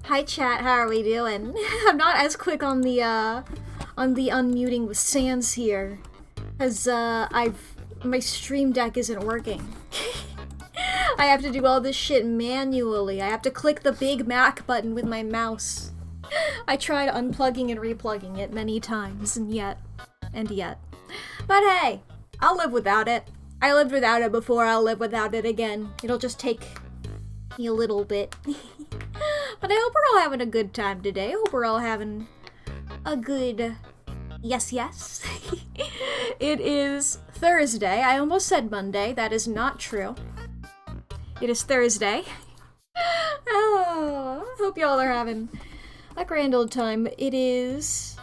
Hi chat, how are we doing? I'm not as quick on the unmuting with Sans here, cause my stream deck isn't working. I have to do all this shit manually. I have to click the big Mack button with my mouse. I tried unplugging and replugging it many times, and yet. But hey, I'll live without it. I lived without it before, I'll live without it again. It'll just take me a little bit. But I hope we're all having a good time today. I hope we're all having a good yes. It is Thursday. I almost said Monday. That is not true. It is Thursday. Oh, I hope y'all are having a grand old time. It is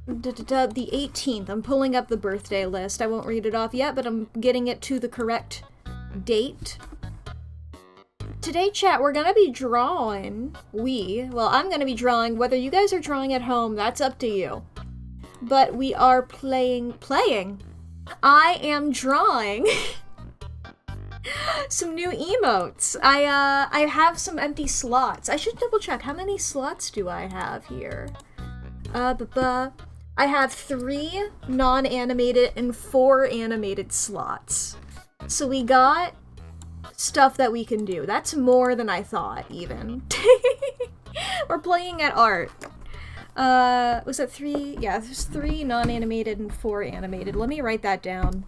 the 18th. I'm pulling up the birthday list. I won't read it off yet, but I'm getting it to the correct date. Today, chat, we're gonna be drawing. I'm gonna be drawing. Whether you guys are drawing at home, that's up to you. But we are playing. I am drawing some new emotes. I have some empty slots. I should double check. How many slots do I have here? I have 3 non-animated and 4 animated slots. So we got stuff that we can do. That's more than I thought, even. We're playing at art. Was it 3? Yeah, there's 3 non-animated and 4 animated. Let me write that down.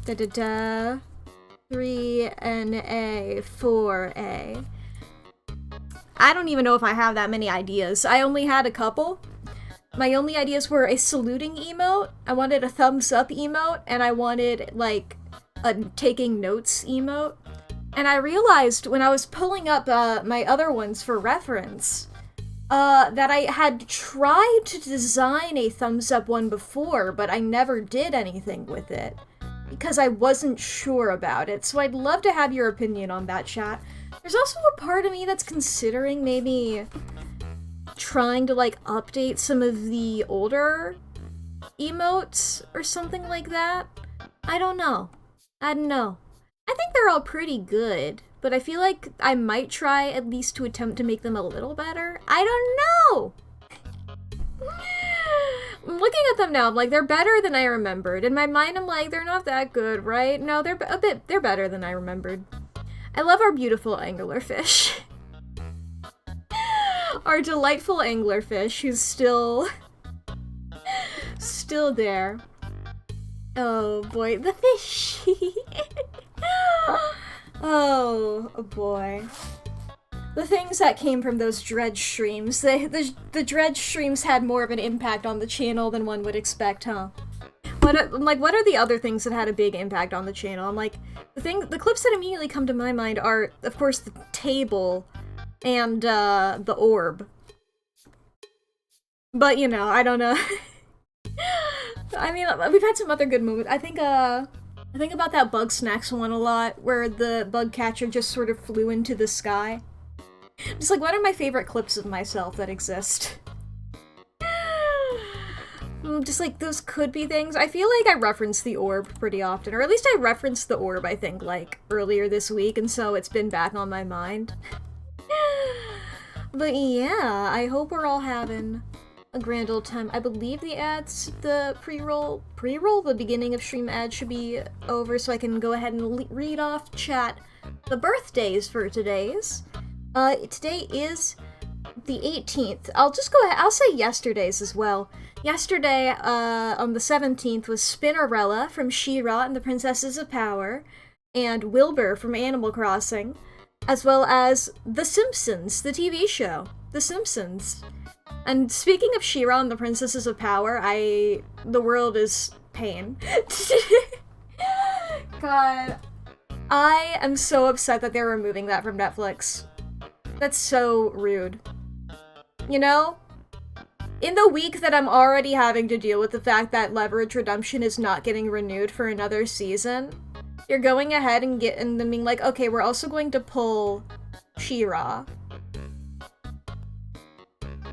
3NA, 4A. I don't even know if I have that many ideas. I only had a couple. My only ideas were a saluting emote, I wanted a thumbs up emote, and I wanted, like, a taking notes emote. And I realized when I was pulling up my other ones for reference, that I had tried to design a thumbs up one before, but I never did anything with it, because I wasn't sure about it. So I'd love to have your opinion on that, chat. There's also a part of me that's considering maybe trying to, like, update some of the older emotes or something like that. I don't know. I think they're all pretty good, but I feel like I might try at least to attempt to make them a little better. I don't know! I'm looking at them now, I'm like, they're better than I remembered. In my mind, I'm like, they're not that good, right? No, they're better than I remembered. I love our beautiful anglerfish. Our delightful anglerfish, who's still there. Oh boy, the fish! Oh boy. The things that came from those dredge streams. The dredge streams had more of an impact on the channel than one would expect, huh? What are the other things that had a big impact on the channel? I'm like, the clips that immediately come to my mind are, of course, the table and the orb. But, you know, I don't know. I mean, we've had some other good moments. I think I think about that Bug Snacks one a lot, where the bug catcher just sort of flew into the sky. Just like, what are my favorite clips of myself that exist? Just like, those could be things. I feel like I reference the orb pretty often, or at least I referenced the orb, I think, like, earlier this week, and so it's been back on my mind. But yeah, I hope we're all having a grand old time. I believe the ads, the pre-roll, the beginning of stream ads should be over, so I can go ahead and read off chat the birthdays for today's. Today is the 18th. I'll just go ahead, I'll say yesterday's as well. Yesterday, on the 17th, was Spinnerella from She-Ra and the Princesses of Power, and Wilbur from Animal Crossing, as well as The Simpsons, the TV show. The Simpsons. And speaking of She-Ra and the Princesses of Power, the world is pain. God. I am so upset that they're removing that from Netflix. That's so rude. You know? In the week that I'm already having to deal with the fact that Leverage Redemption is not getting renewed for another season, you're going ahead and being like, okay, we're also going to pull She-Ra.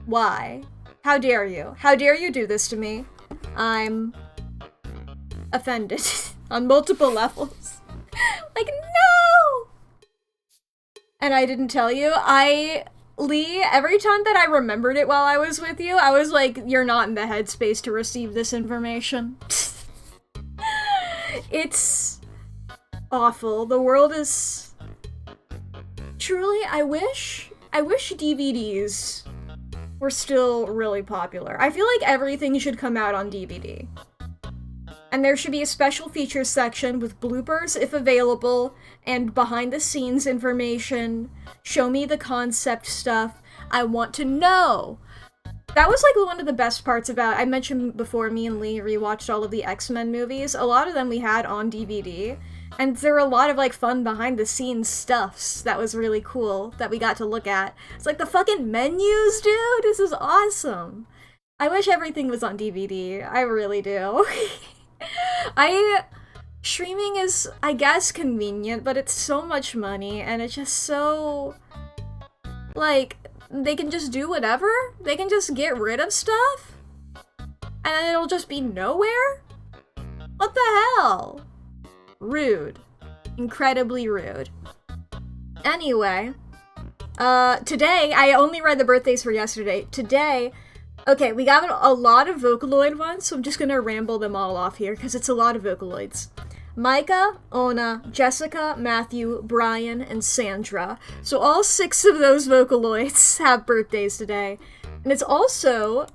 Why? How dare you? How dare you do this to me? I'm offended on multiple levels. Like, no! And I didn't tell you. Lee, every time that I remembered it while I was with you, I was like, you're not in the headspace to receive this information. It's awful. The world is... Truly, I wish DVDs were still really popular. I feel like everything should come out on DVD. And there should be a special features section with bloopers, if available, and behind-the-scenes information. Show me the concept stuff. I want to know! That was, like, one of the best parts about... I mentioned before, me and Lee rewatched all of the X-Men movies. A lot of them we had on DVD. And there were a lot of, like, fun behind-the-scenes stuffs that was really cool that we got to look at. It's like the fucking menus, dude! This is awesome! I wish everything was on DVD. I really do. Streaming is, I guess, convenient, but it's so much money, and it's just so... Like, they can just do whatever? They can just get rid of stuff? And then it'll just be nowhere? What the hell? Rude. Incredibly rude. Anyway, today, I only read the birthdays for yesterday. Today, okay, we got a lot of Vocaloid ones, so I'm just gonna ramble them all off here, because it's a lot of Vocaloids. Micah, Ona, Jessica, Matthew, Brian, and Sandra. So all 6 of those Vocaloids have birthdays today. And it's also,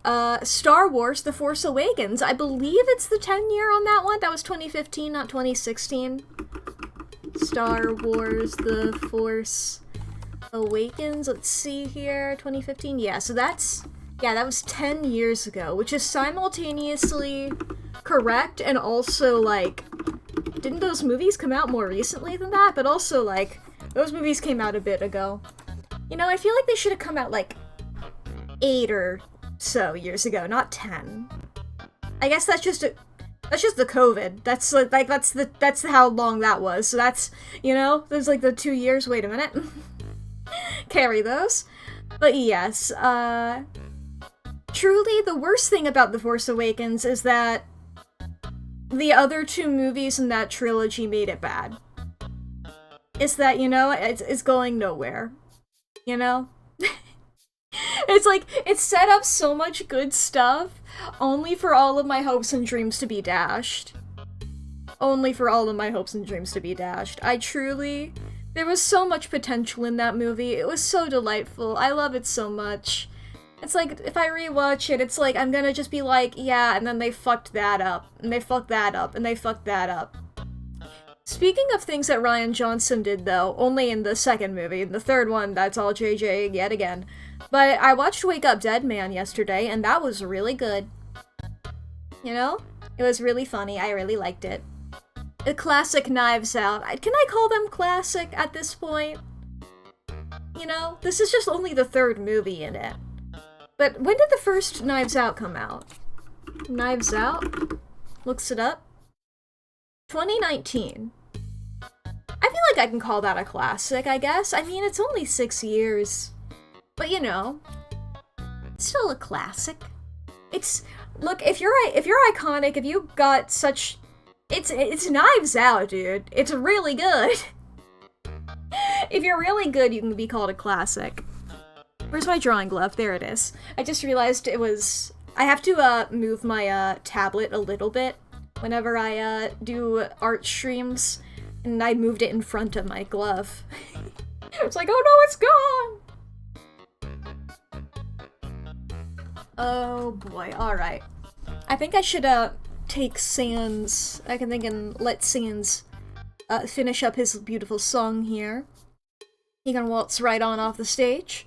Star Wars The Force Awakens. I believe it's the 10-year on that one. That was 2015, not 2016. Star Wars The Force Awakens. Let's see here. 2015? Yeah, so that's... Yeah, that was 10 years ago, which is simultaneously correct and also, like... Didn't those movies come out more recently than that? But also, like, those movies came out a bit ago. You know, I feel like they should have come out, like, 8 or so years ago, not 10. I guess that's just the COVID. That's how long that was. So that's, you know, there's like the 2 years. Wait a minute. Carry those. But yes, truly the worst thing about The Force Awakens is that the other 2 movies in that trilogy made it bad. It's that, you know, it's going nowhere. You know? It's like, it set up so much good stuff, only for all of my hopes and dreams to be dashed. Only for all of my hopes and dreams to be dashed. There was so much potential in that movie. It was so delightful. I love it so much. It's like, if I rewatch it, it's like, I'm gonna just be like, yeah, and then they fucked that up, and they fucked that up, and they fucked that up. Speaking of things that Rian Johnson did, though, only in the second movie. In the third one, that's all JJ yet again. But I watched Wake Up Dead Man yesterday, and that was really good. You know? It was really funny. I really liked it. A classic Knives Out. Can I call them classic at this point? You know? This is just only the third movie in it. But when did the first Knives Out come out? Knives Out? Looks it up. 2019. I feel like I can call that a classic, I guess. I mean, it's only 6 years. But you know, it's still a classic. It's look, if you're iconic, if you got such it's Knives Out, dude. It's really good. If you're really good, you can be called a classic. Where's my drawing glove? There it is. I just realized it was I have to move my tablet a little bit whenever I do art streams, and I moved it in front of my glove. It's like, oh no, it's gone! Oh boy, alright. I think I should take Sans, I can think and let Sans finish up his beautiful song here. He can waltz right on off the stage.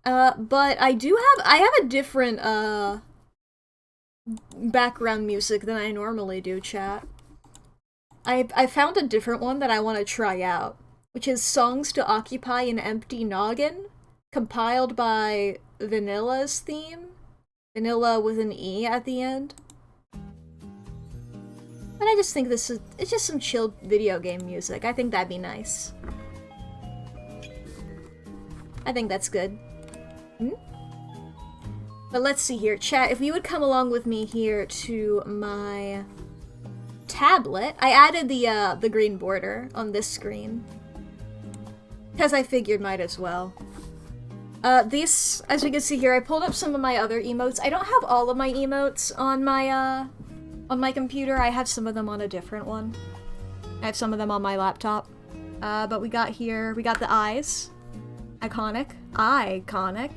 But I have a different background music than I normally do, chat. I found a different one that I want to try out, which is Songs to Occupy an Empty Noggin, compiled by Vanilla's theme. Vanilla with an E at the end. But I just think it's just some chill video game music. I think that'd be nice. I think that's good. But let's see here, chat, if you would come along with me here to my tablet. I added the green border on this screen, because I figured might as well. These, as we can see here, I pulled up some of my other emotes. I don't have all of my emotes on my computer. I have some of them on a different one. I have some of them on my laptop. But we got the eyes. Iconic. Iconic.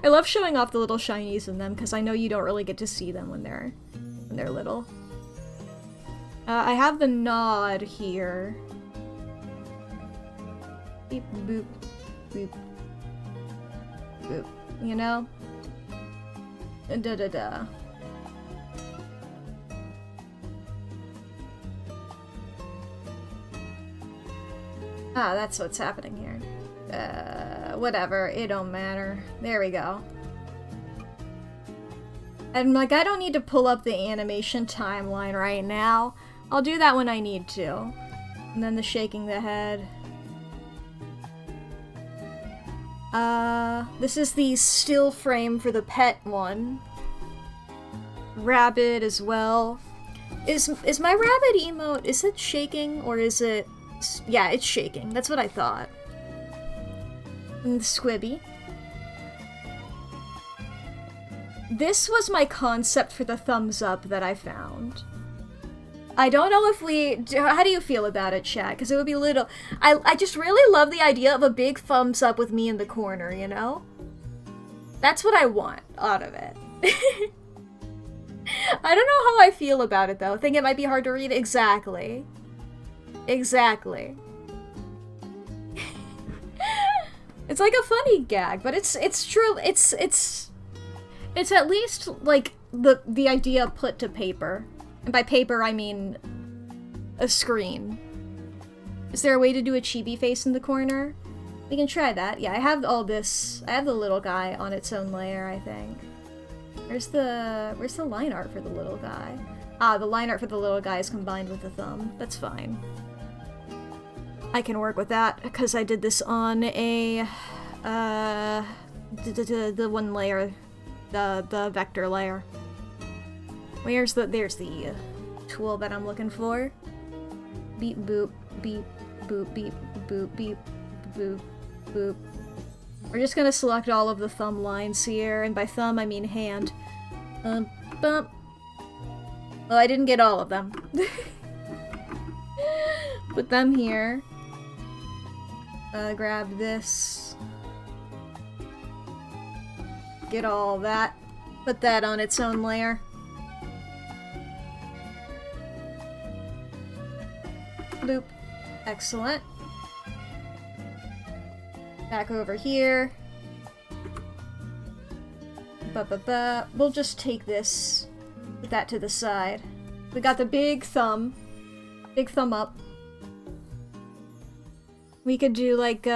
I love showing off the little shinies in them, because I know you don't really get to see them when they're little. I have the nod here. Beep, boop, boop, boop. You know? Da-da-da. Ah, that's what's happening here. Whatever, it don't matter. There we go. And like, I don't need to pull up the animation timeline right now. I'll do that when I need to. And then the shaking the head. This is the still frame for the pet one. Rabbit as well. Is my rabbit emote, is it shaking or is it... Yeah, it's shaking. That's what I thought. And the squibby. This was my concept for the thumbs up that I found. I don't know if how do you feel about it, chat? Because it would be little... I just really love the idea of a big thumbs up with me in the corner, you know? That's what I want out of it. I don't know how I feel about it, though. I think it might be hard to read. Exactly. Exactly. It's like a funny gag, but it's true. It's at least like the idea put to paper. And by paper I mean a screen. Is there a way to do a chibi face in the corner? We can try that. Yeah, I have all this. I have the little guy on its own layer, I think. Where's the line art for the little guy? Ah, the line art for the little guy is combined with the thumb. That's fine. I can work with that, because I did this on a, the one layer, the vector layer. There's the tool that I'm looking for. Beep boop, beep, boop, beep, boop, beep, boop, boop. We're just gonna select all of the thumb lines here, and by thumb I mean hand. Bump. Well, I didn't get all of them. Put them here. Grab this. Get all that. Put that on its own layer. Bloop. Excellent. Back over here. Ba-ba-ba. We'll just take this. Put that to the side. We got the big thumb. Big thumb up. We could do like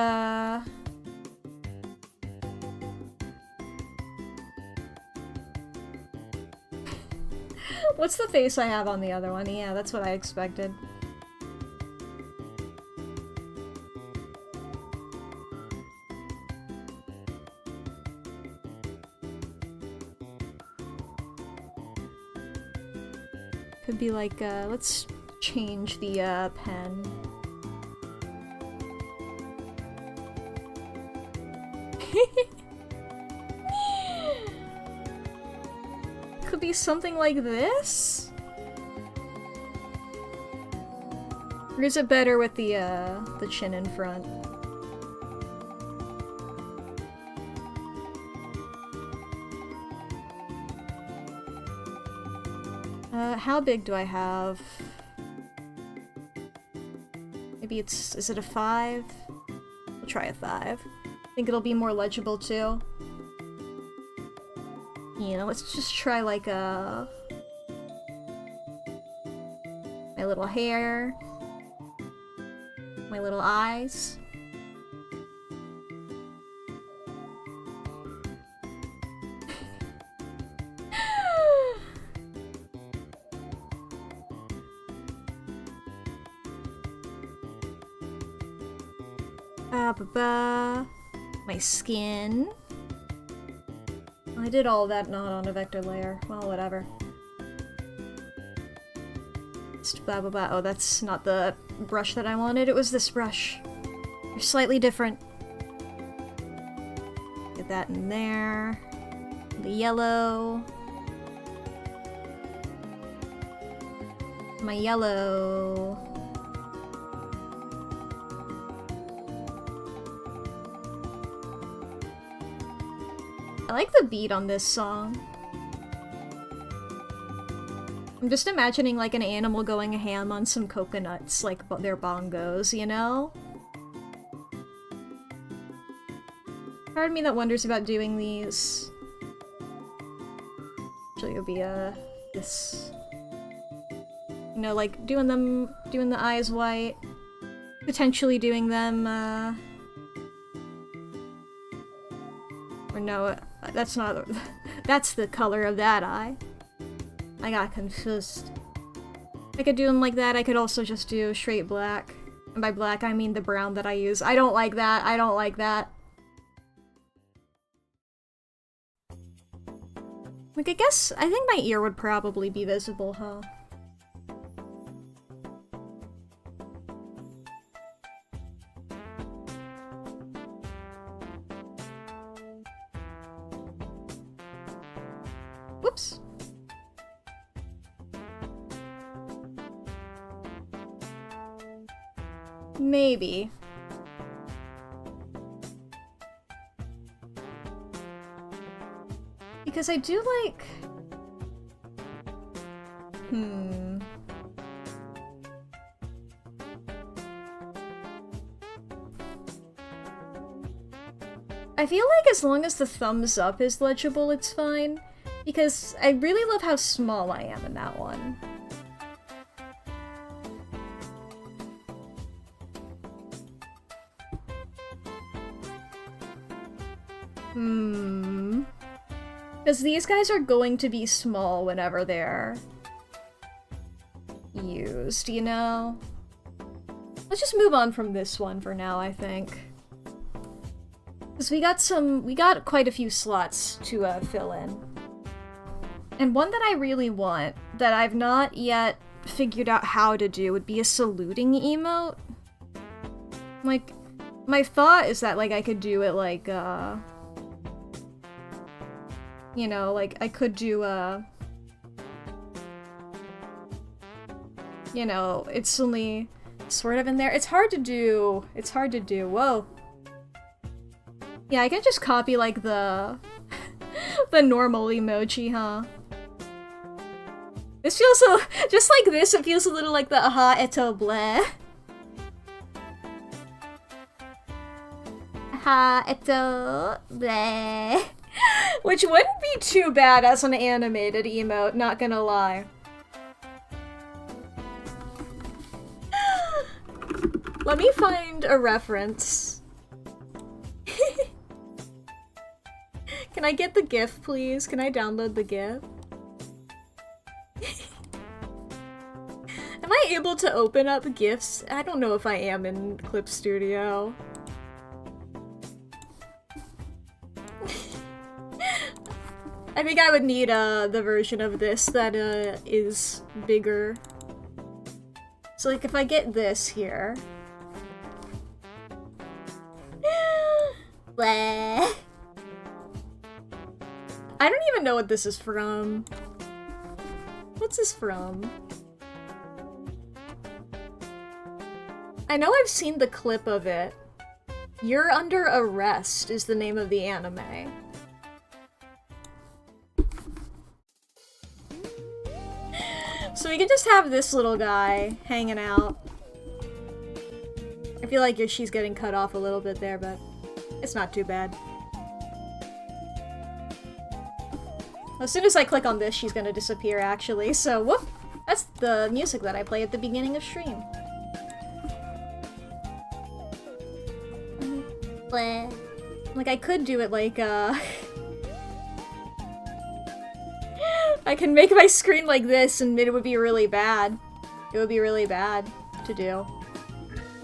What's the face I have on the other one? Yeah, that's what I expected. Could be like, let's change the, pen. Could be something like this? Or is it better with the chin in front? How big do I have? Maybe it's... is it a 5? We'll try a 5. I think it'll be more legible too. You know, let's just try like a... my little hair. My little eyes. My skin. I did all that not on a vector layer. Well, whatever. Just blah blah blah. Oh, that's not the brush that I wanted. It was this brush. They're slightly different. Get that in there. The yellow. My yellow. I like the beat on this song. I'm just imagining like an animal going ham on some coconuts, like their bongos, you know? Part of me that wonders about doing these. Actually, it would be this. You know, like doing the eyes white. Potentially doing them, or no, that's not, that's the color of that eye. I got confused. I could do them like that. I could also just do straight black. And by black, I mean the brown that I use. I don't like that. I don't like that. Like, I guess, I think my ear would probably be visible, huh? Whoops. Maybe. Because I do like... I feel like as long as the thumbs up is legible, it's fine. Because I really love how small I am in that one. Because these guys are going to be small whenever they're used, you know? Let's just move on from this one for now, I think. Because we got quite a few slots to fill in. And one that I really want, that I've not yet figured out how to do, would be a saluting emote. Like, my thought is that, like, I could do it, like, you know, like, I could do, you know, it's only sort of in there. It's hard to do. It's hard to do. Whoa. Yeah, I can just copy, like, the normal emoji, huh? This feels so, just like this, it feels a little like the aha eto bleh. Aha eto bleh. Which wouldn't be too bad as an animated emote, not gonna lie. Let me find a reference. Can I get the GIF, please? Can I download the GIF? I able to open up GIFs? I don't know if I am in Clip Studio. I think I would need the version of this that is bigger. So like if I get this here. Bleh. I don't even know what this is from. What's this from? I know I've seen the clip of it. You're Under Arrest is the name of the anime. So we can just have this little guy hanging out. I feel like she's getting cut off a little bit there, but it's not too bad. As soon as I click on this, she's gonna disappear, actually, so whoop! That's the music that I play at the beginning of stream. Bleh. Like, I could do it like, I can make my screen like this and it would be really bad. It would be really bad to do.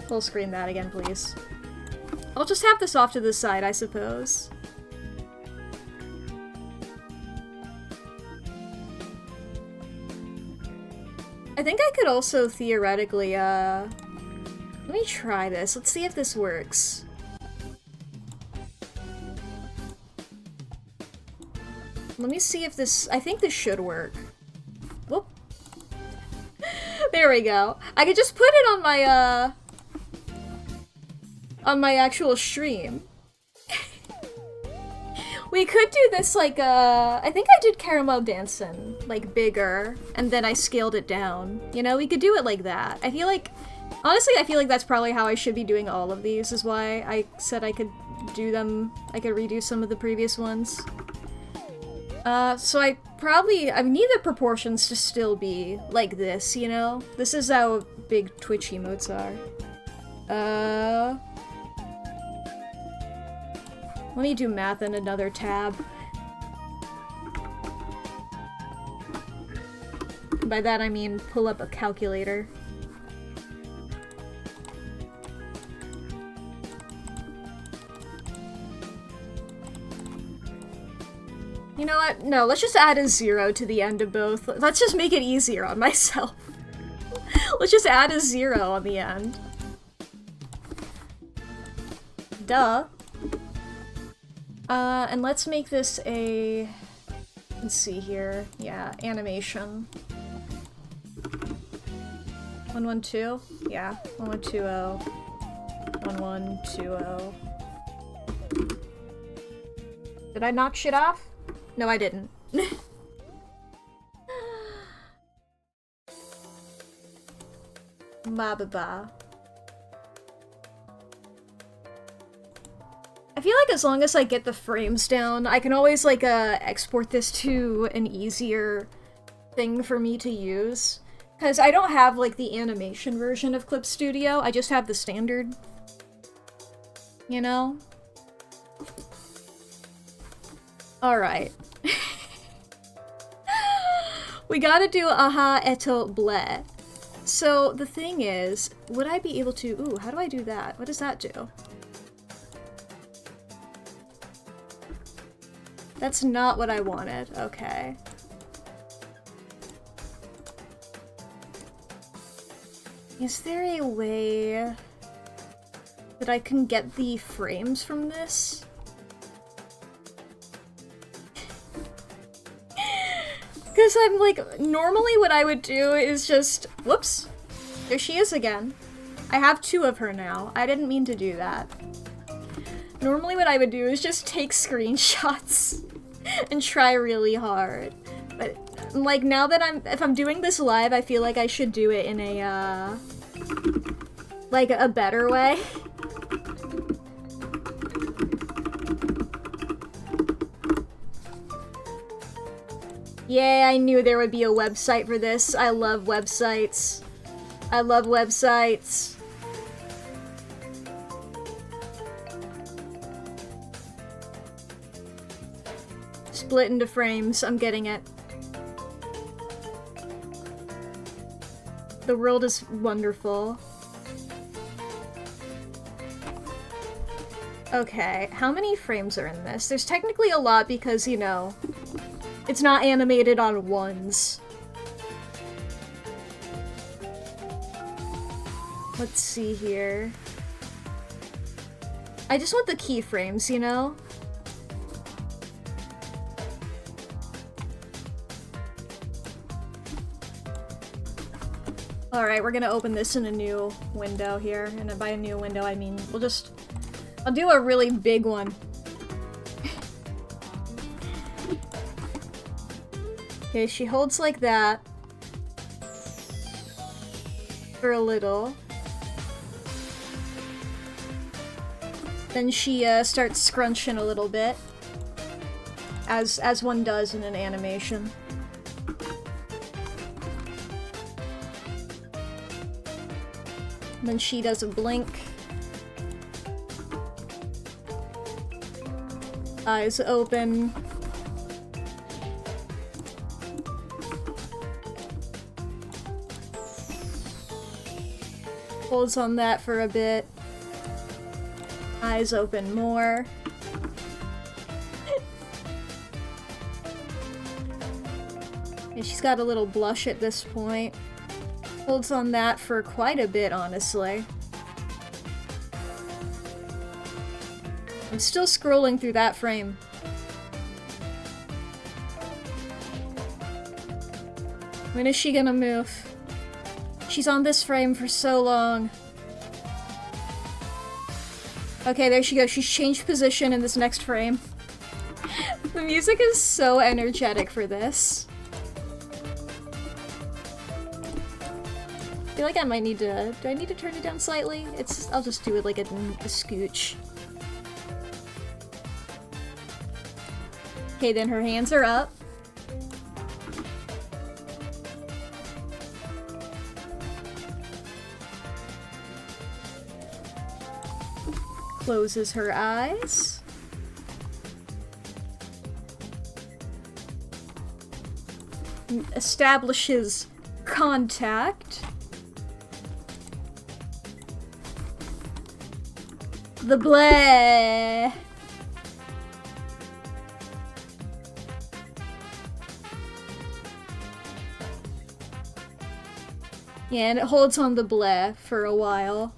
Full screen that again, please. I'll just have this off to the side, I suppose. I think I could also theoretically, let me try this. Let's see if this works. Let me see if this... I think this should work. Whoop. There we go. I could just put it on my actual stream. We could do this like, I think I did Caramel Dancing, like, bigger, and then I scaled it down. You know, we could do it like that. I feel like... Honestly, I feel like that's probably how I should be doing all of these, is why I said I could do them... I could redo some of the previous ones. So I need the proportions to still be like this, you know? This is how big Twitch emotes are. Let me do math in another tab. By that I mean pull up a calculator. You know what? No, let's just add a 0 to the end of both. Let's just make it easier on myself. Let's just add a 0 on the end. Duh. And let's make this a... Let's see here. Yeah, animation. 112? Yeah, 1120. 1120. Did I knock shit off? No, I didn't. Ba-ba-ba. I feel like as long as I get the frames down, I can always, like, export this to an easier thing for me to use. Because I don't have, like, the animation version of Clip Studio, I just have the standard. You know? Alright. We gotta do aha eto bleh. So the thing is, would I be able to... Ooh, how do I do that? What does that do? That's not what I wanted. Okay. Is there a way that I can get the frames from this? Because I'm like, normally what I would do is just, whoops, there she is again. I have 2 of her now. I didn't mean to do that. Normally what I would do is just take screenshots and try really hard. But like now that if I'm doing this live, I feel like I should do it in a, like a better way. Yay, I knew there would be a website for this. I love websites. I love websites. Split into frames. I'm getting it. The world is wonderful. Okay, how many frames are in this? There's technically a lot because, you know, it's not animated on ones. Let's see here. I just want the keyframes, you know? Alright, we're gonna open this in a new window here. And by a new window, I mean, I'll do a really big one. Okay, she holds like that. For a little. Then she starts scrunching a little bit. As one does in an animation. Then she does a blink. Eyes open. Holds on that for a bit. Eyes open more. And she's got a little blush at this point. Holds on that for quite a bit, honestly. I'm still scrolling through that frame. When is she gonna move? She's on this frame for so long. Okay, there she goes. She's changed position in this next frame. The music is so energetic for this. I feel like I might need to... Do I need to turn it down slightly? I'll just do it like a scooch. Okay, then her hands are up. Closes her eyes. Establishes contact. The bleh. Yeah, and it holds on the bleh for a while.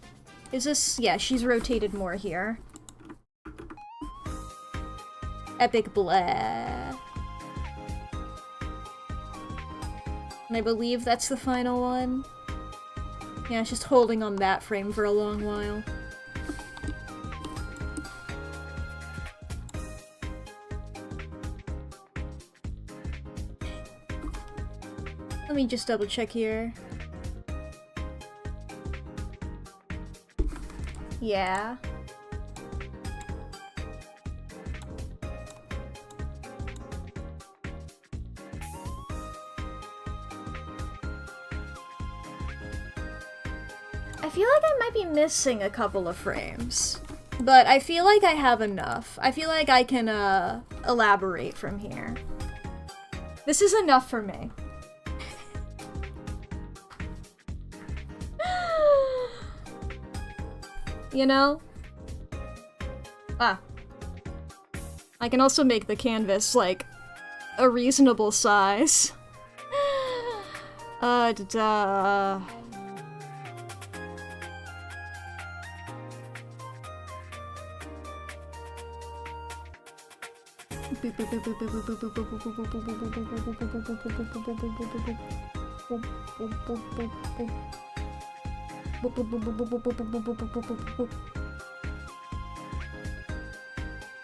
Is this... yeah, she's rotated more here. Epic bleh. And I believe that's the final one. Yeah, it's just holding on that frame for a long while. Let me just double check here. Yeah. I feel like I might be missing a couple of frames. But I feel like I have enough. I feel like I can, elaborate from here. This is enough for me. You know? Ah. I can also make the canvas, like, a reasonable size. Da-da.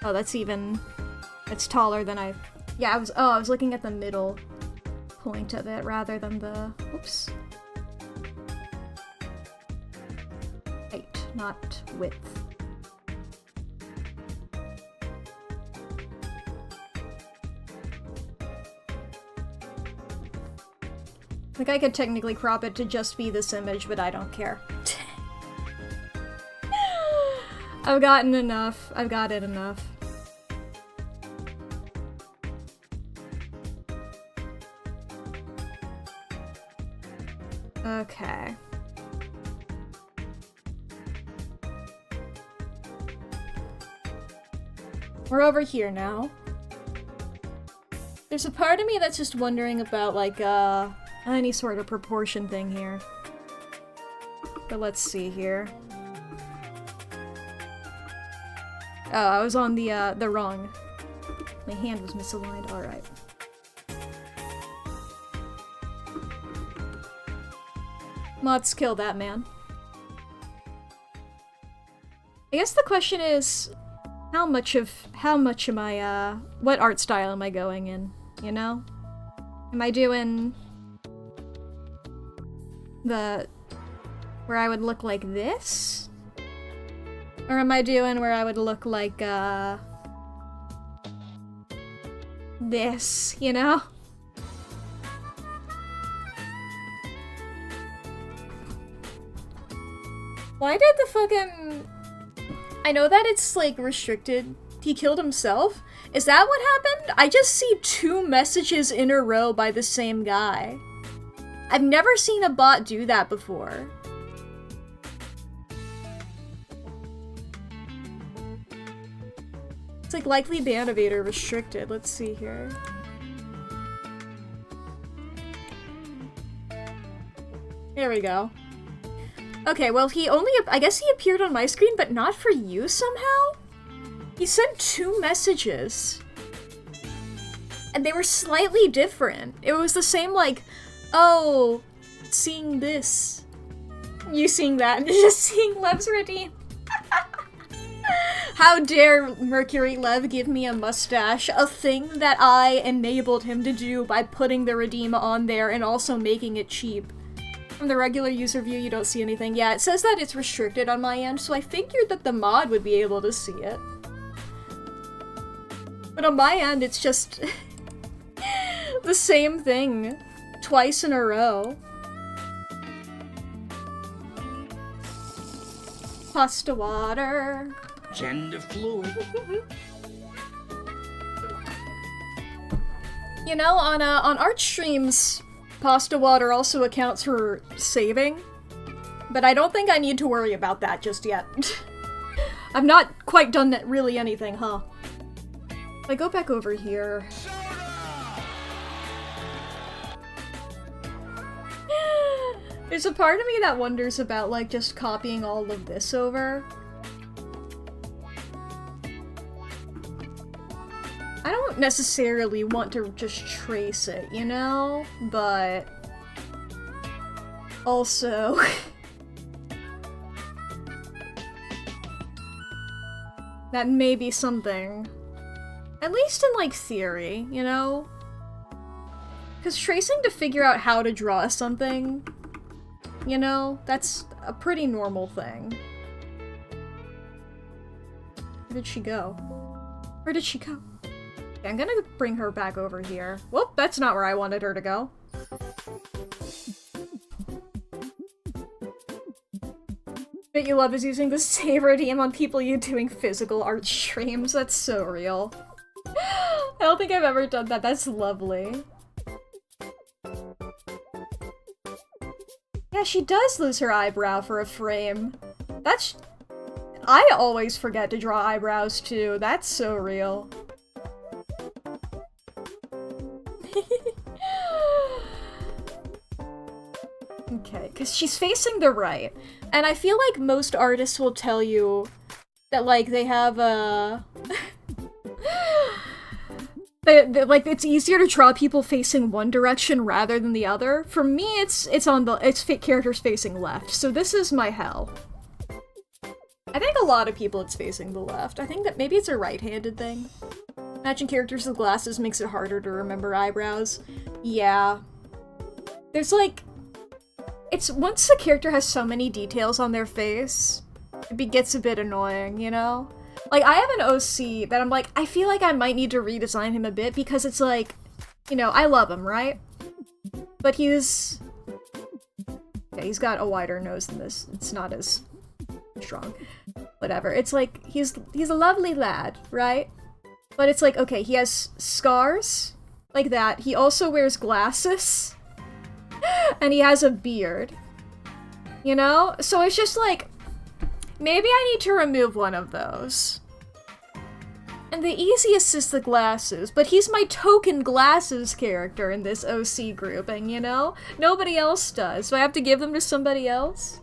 Oh, that's taller than yeah, I was looking at the middle point of it rather than the, oops. Height, not width. Like, I could technically crop it to just be this image, but I don't care. I've gotten enough. I've got it enough. Okay. We're over here now. There's a part of me that's just wondering about, like, any sort of proportion thing here. But let's see here. Oh, I was on the wrong... My hand was misaligned, alright. Mods kill that man. I guess the question is, how much am I, what art style am I going in, you know? Am I doing where I would look like this? Or am I doing where I would look like, this, you know? Why did the fucking... I know that it's, like, restricted. He killed himself? Is that what happened? I just see 2 messages in a row by the same guy. I've never seen a bot do that before. It's like likely Banovator restricted. Let's see here. There we go. Okay, well I guess he appeared on my screen, but not for you somehow? He sent 2 messages. And they were slightly different. It was the same, like, oh, seeing this. You seeing that, and just seeing Lev's redeem. How dare Mercury Lev give me a mustache, a thing that I enabled him to do by putting the redeem on there and also making it cheap. From the regular user view, you don't see anything. Yeah, it says that it's restricted on my end, so I figured that the mod would be able to see it. But on my end, it's just the same thing twice in a row. Pasta water. Gender fluid. You know, on art streams, pasta water also accounts for saving, but I don't think I need to worry about that just yet. I've not quite done really anything, huh? If I go back over here... There's a part of me that wonders about, like, just copying all of this over. I don't necessarily want to just trace it, you know? But... also... that may be something. At least in, like, theory, you know? Because tracing to figure out how to draw something, you know, that's a pretty normal thing. Where did she go? Where did she go? Okay, I'm gonna bring her back over here. Whoop, that's not where I wanted her to go. Bet you love is using the save redeem on people you doing physical art streams. That's so real. I don't think I've ever done that. That's lovely. Yeah, she does lose her eyebrow for a frame. That's... I always forget to draw eyebrows too. That's so real. Okay, because she's facing the right. And I feel like most artists will tell you that, like, they have a... like, it's easier to draw people facing one direction rather than the other. For me, it's characters facing left, so this is my hell. I think a lot of people it's facing the left. I think that maybe it's a right-handed thing. Matching characters with glasses makes it harder to remember eyebrows. Yeah. There's like... It's once a character has so many details on their face, it gets a bit annoying, you know? Like, I have an OC that I'm like, I feel like I might need to redesign him a bit because it's like, you know, I love him, right? But he's... yeah, he's got a wider nose than this. It's not as strong. Whatever. It's like, he's a lovely lad, right? But it's like, okay, he has scars like that. He also wears glasses. And he has a beard. You know? So it's just like, maybe I need to remove one of those. And the easiest is the glasses, but he's my token glasses character in this OC grouping, you know? Nobody else does, so I have to give them to somebody else?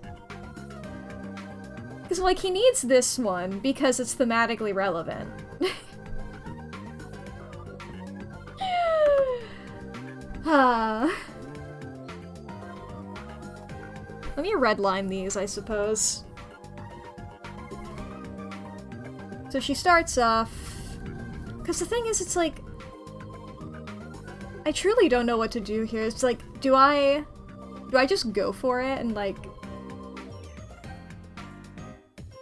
Because, like, he needs this one because it's thematically relevant. Let me redline these, I suppose. So she starts off... Because the thing is, it's like... I truly don't know what to do here. It's like, do I just go for it and, like...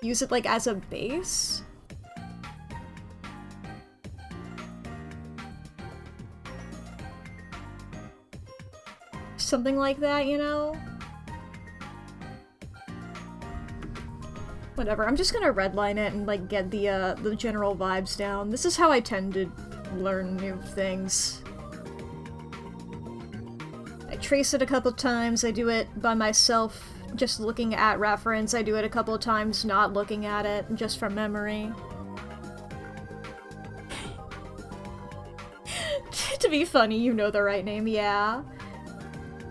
use it, like, as a base? Something like that, you know? Whatever, I'm just gonna redline it and, like, get the general vibes down. This is how I tend to learn new things. I trace it a couple times, I do it by myself, just looking at reference. I do it a couple of times not looking at it, just from memory. To be funny, you know the right name, yeah.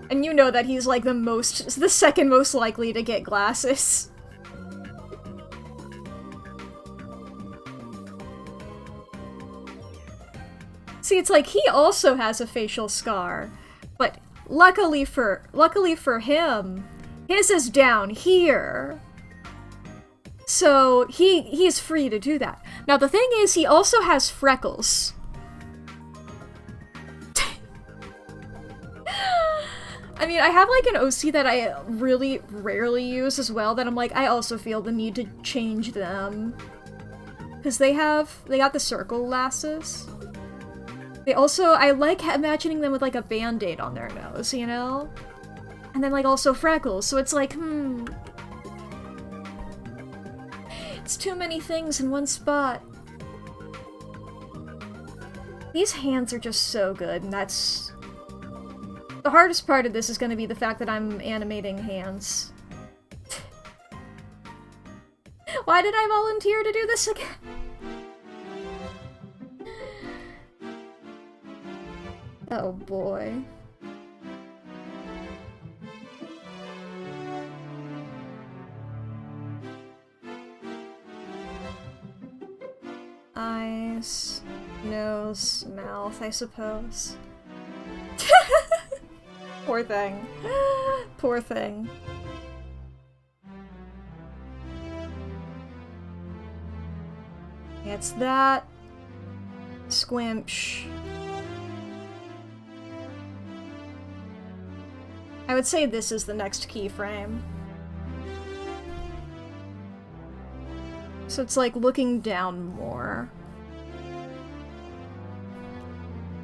And you know that he's, like, the second most likely to get glasses. See, it's like, he also has a facial scar, but luckily for him, his is down here. So, he's free to do that. Now, the thing is, he also has freckles. I mean, I have, like, an OC that I really rarely use as well, that I'm like, I also feel the need to change them. Because they got the circle lasses. They also, I like imagining them with, like, a band-aid on their nose, you know? And then, like, also freckles, so it's like, It's too many things in one spot. These hands are just so good, and that's... The hardest part of this is gonna be the fact that I'm animating hands. Why did I volunteer to do this again? Oh boy. Eyes, nose, mouth, I suppose. Poor thing. Poor thing. It's that. Squinch. I would say this is the next keyframe. So it's like looking down more.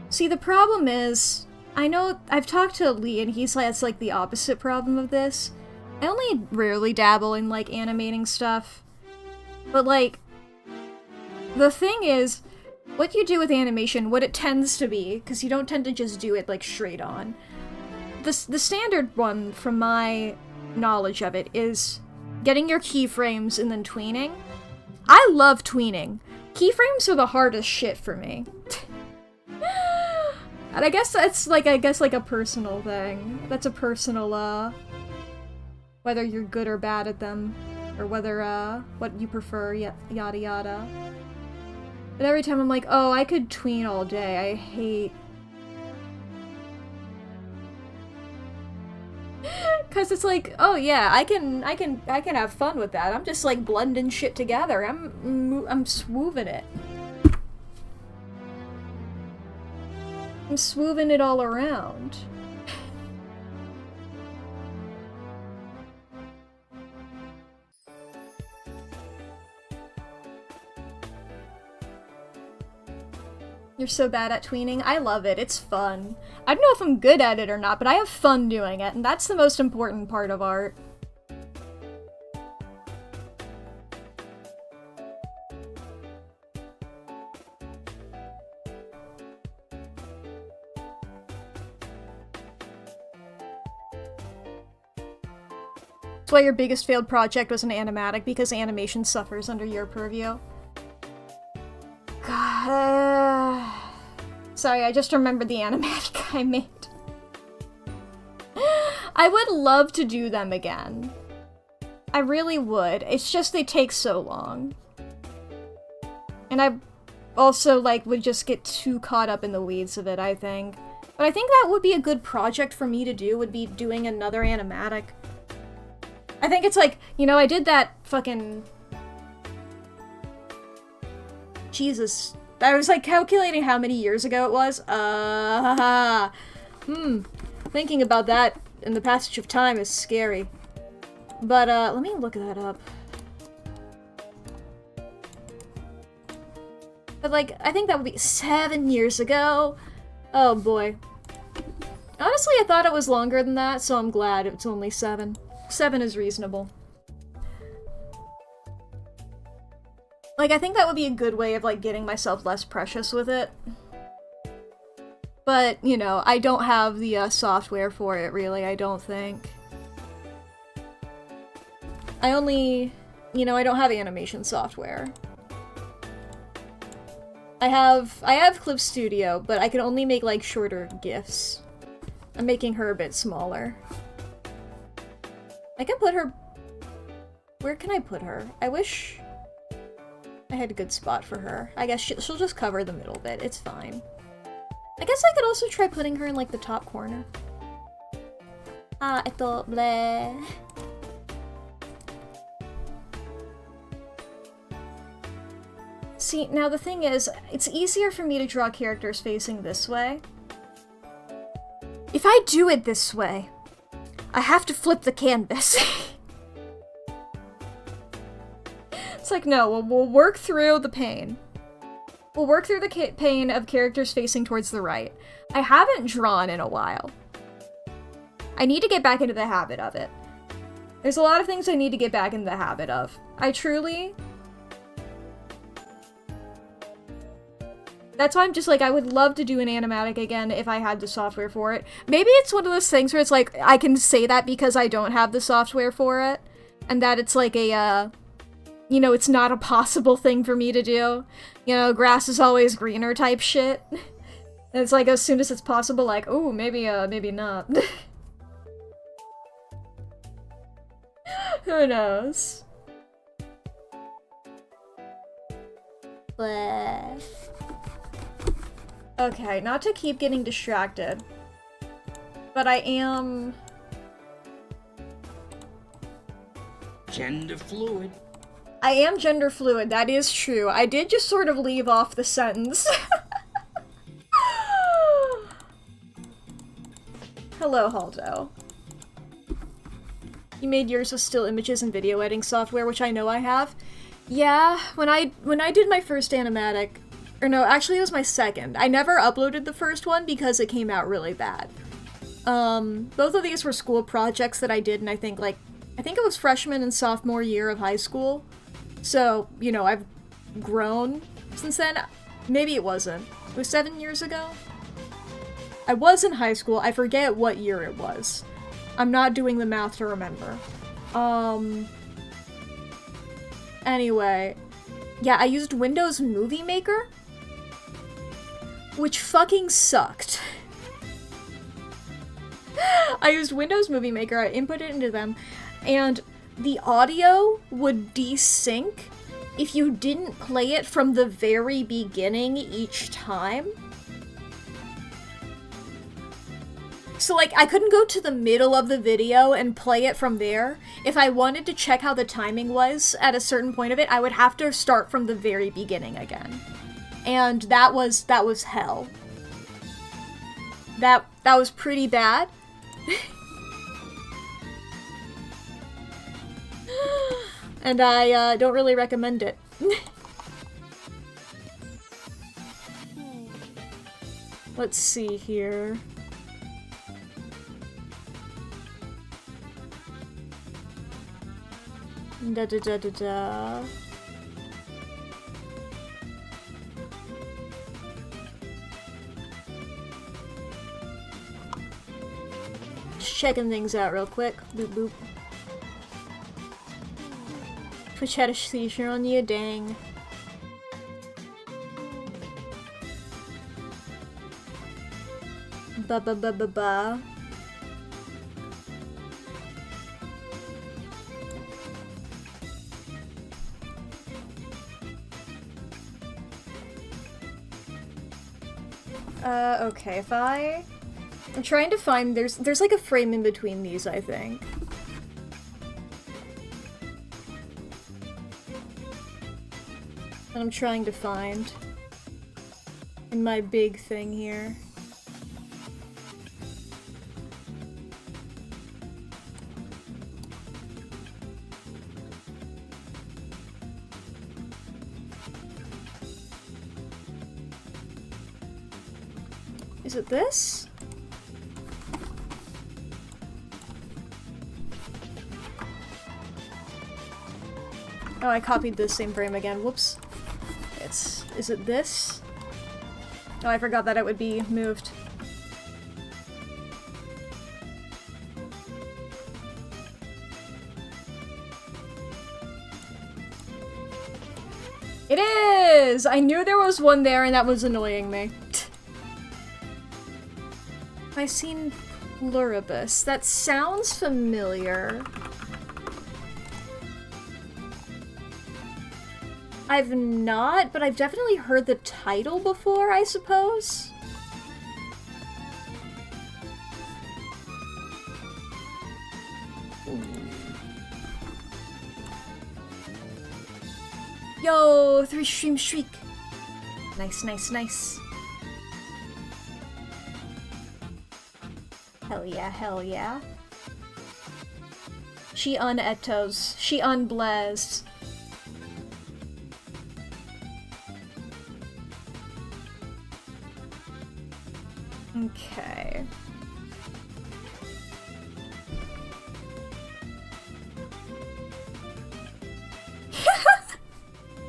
See, the problem is, I know I've talked to Lee and he's like, it's like the opposite problem of this. I only rarely dabble in like animating stuff. But like, the thing is, what you do with animation, what it tends to be, because you don't tend to just do it like straight on. The standard one, from my knowledge of it, is getting your keyframes and then tweening. I love tweening. Keyframes are the hardest shit for me. And I guess that's like, a personal thing. That's a personal, whether you're good or bad at them, or whether, what you prefer, yada yada. But every time I'm like, oh, I could tween all day. I hate... Cause it's like, oh yeah, I can have fun with that. I'm just like blending shit together. I'm swooving it. I'm swooving it all around. You're so bad at tweening. I love it. It's fun. I don't know if I'm good at it or not, but I have fun doing it, and that's the most important part of art. That's why your biggest failed project was an animatic, because animation suffers under your purview. God. Sorry, I just remembered the animatic I made. I would love to do them again. I really would. It's just they take so long. And I also, like, would just get too caught up in the weeds of it, I think. But I think that would be a good project for me to do, would be doing another animatic. I think it's like, you know, I did that fucking... Jesus. I was, like, calculating how many years ago it was. Thinking about that in the passage of time is scary. But, let me look that up. But, like, I think that would be 7 years ago. Oh, boy. Honestly, I thought it was longer than that, so I'm glad it's only 7. 7 is reasonable. Like, I think that would be a good way of, like, getting myself less precious with it. But, you know, I don't have the, software for it, really, I don't think. I only... You know, I don't have animation software. I have Clip Studio, but I can only make, like, shorter GIFs. I'm making her a bit smaller. I can put her... Where can I put her? I wish I had a good spot for her. I guess she'll just cover the middle bit. It's fine. I guess I could also try putting her in, like, the top corner. Ito, bleh. See, now the thing is, it's easier for me to draw characters facing this way. If I do it this way, I have to flip the canvas. It's like, no, we'll work through the pain. We'll work through the pain of characters facing towards the right. I haven't drawn in a while. I need to get back into the habit of it. There's a lot of things I need to get back into the habit of. I truly... That's why I'm just like, I would love to do an animatic again if I had the software for it. Maybe it's one of those things where it's like, I can say that because I don't have the software for it. And that it's like a, you know, it's not a possible thing for me to do. You know, grass is always greener type shit. And it's like, as soon as it's possible, like, oh, maybe not. Who knows? Bleh. Okay, not to keep getting distracted, but I am... Gender fluid. I am gender fluid, that is true. I did just sort of leave off the sentence. Hello, Haldo. You made yours with still images and video editing software, which I know I have. Yeah, when I did my first animatic, or no, actually it was my second. I never uploaded the first one because it came out really bad. Both of these were school projects that I did, and I think it was freshman and sophomore year of high school. So, you know, I've grown since then. Maybe it wasn't. It was 7 years ago? I was in high school. I forget what year it was. I'm not doing the math to remember. Anyway. Yeah, I used Windows Movie Maker, which fucking sucked. I used Windows Movie Maker, I input it into them, and the audio would desync if you didn't play it from the very beginning each time. So, like, I couldn't go to the middle of the video and play it from there. If I wanted to check how the timing was at a certain point of it, I would have to start from the very beginning again. And that was hell. That was pretty bad. And I don't really recommend it. Let's see here. Da-da-da-da-da. Just checking things out real quick. Boop boop. Twitch had a seizure on you, dang. Ba ba ba ba ba. Okay, if I'm trying to find, there's like a frame in between these, I think. And I'm trying to find in my big thing here. Is it this? Oh, I copied the same frame again. Whoops. Is it this? Oh, I forgot that it would be moved. It is! I knew there was one there and that was annoying me. I've seen Pluribus. That sounds familiar. I've not, but I've definitely heard the title before, I suppose. Yo, 3-stream streak. Nice, nice, nice. Hell yeah, hell yeah. She unetos. She unblazed. Okay. I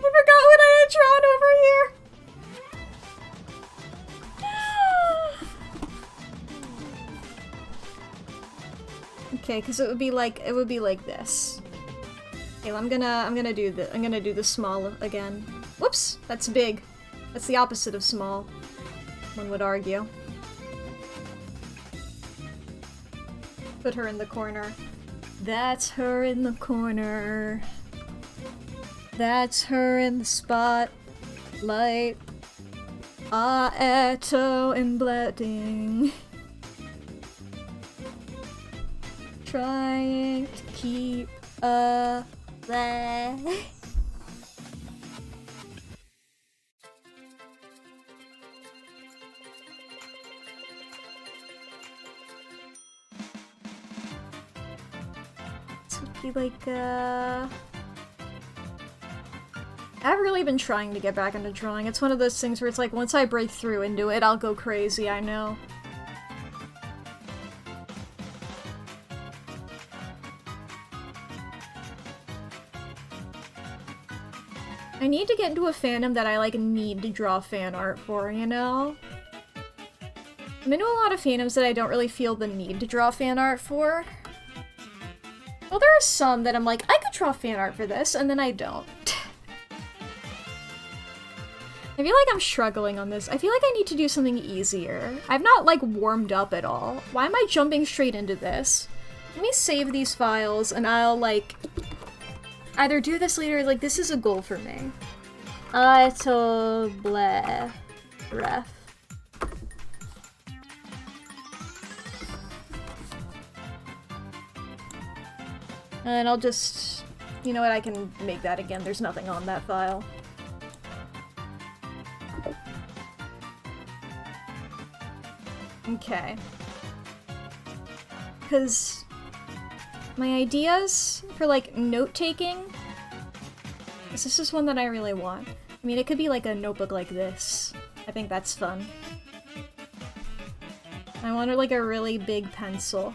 forgot what I had drawn over here. Okay, because it would be like this. Okay, well, I'm gonna do the small again. Whoops, that's big. That's the opposite of small, one would argue. Put her in the corner. That's her in the corner. That's her in the spotlight. Aeto and bleeding. Trying to keep away. This would be like, I've really been trying to get back into drawing. It's one of those things where it's like, once I break through into it, I'll go crazy, I know. I need to get into a fandom that I, like, need to draw fan art for, you know? I'm into a lot of fandoms that I don't really feel the need to draw fan art for. Well, there are some that I'm like, I could draw fan art for this, and then I don't. I feel like I'm struggling on this. I feel like I need to do something easier. I've not, like, warmed up at all. Why am I jumping straight into this? Let me save these files, and I'll, like, either do this later, like, this is a goal for me. Blah. Ref. And I'll just... You know what, I can make that again. There's nothing on that file. Okay. Because my ideas for, like, note-taking, this is one that I really want. I mean, it could be like a notebook like this. I think that's fun. I wanted, like, a really big pencil.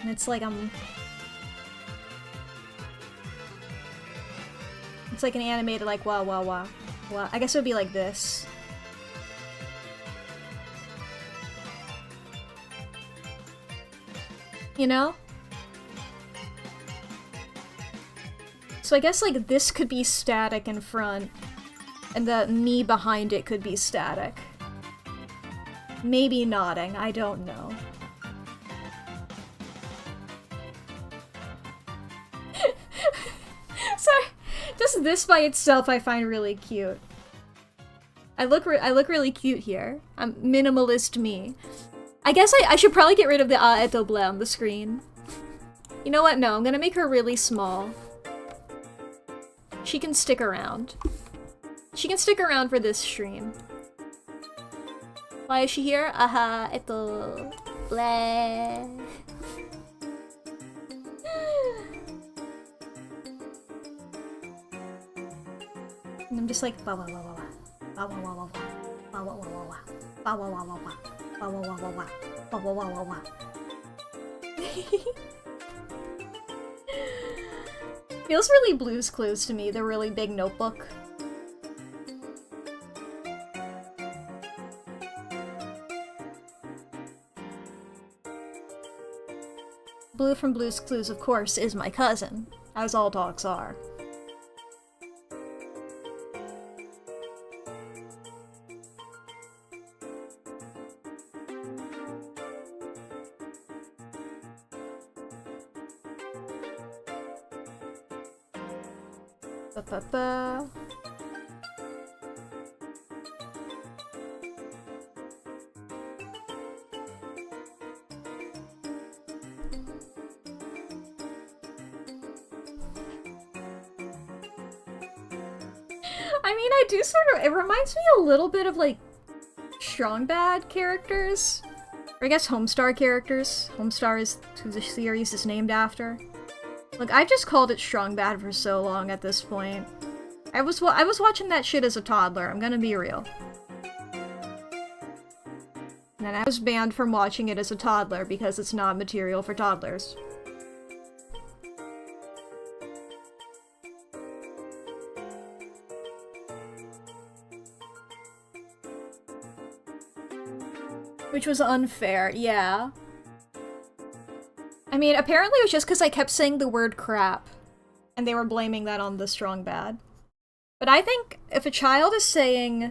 And it's like it's like an animated, like, wow, wow, wow. Well, I guess it would be like this. You know? So I guess, like, this could be static in front, and the me behind it could be static. Maybe nodding, I don't know. Sorry, just this by itself I find really cute. I look really cute here. I'm minimalist me. I guess I should probably get rid of the eto ble on the screen. You know what? No, I'm gonna make her really small. She can stick around. She can stick around for this stream. Why is she here? Aha, eto ble. And I'm just like ba wa wa wa wa. Ba wa wa wa wa. Ba wa wa wa wa. Ba wa wa wa wa. Ba wa wa wa wa. Ba wa wa wa wa. Feels really Blue's Clues to me, the really big notebook. Blue from Blue's Clues, of course, is my cousin, as all dogs are. Ba-ba-ba. I mean, I do sort of- it reminds me a little bit of, like, Strong Bad characters. Or I guess Homestar characters. Homestar is who the series is named after. Look, I've just called it Strong Bad for so long at this point. I was watching that shit as a toddler, I'm gonna be real. And then I was banned from watching it as a toddler because it's not material for toddlers. Which was unfair, yeah. I mean, apparently it was just because I kept saying the word crap, and they were blaming that on the Strong Bad. But I think if a child is saying,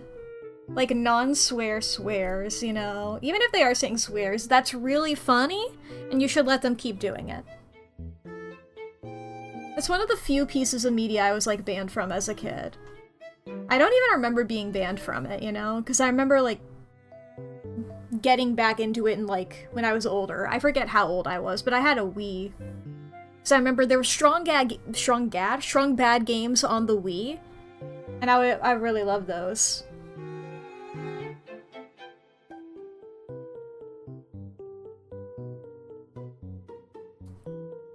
like, non-swear swears, you know, even if they are saying swears, that's really funny, and you should let them keep doing it. It's one of the few pieces of media I was, like, banned from as a kid. I don't even remember being banned from it, you know? Because I remember, like, getting back into it in, like, when I was older. I forget how old I was, but I had a Wii. So I remember there were strong bad games on the Wii, and I really loved those.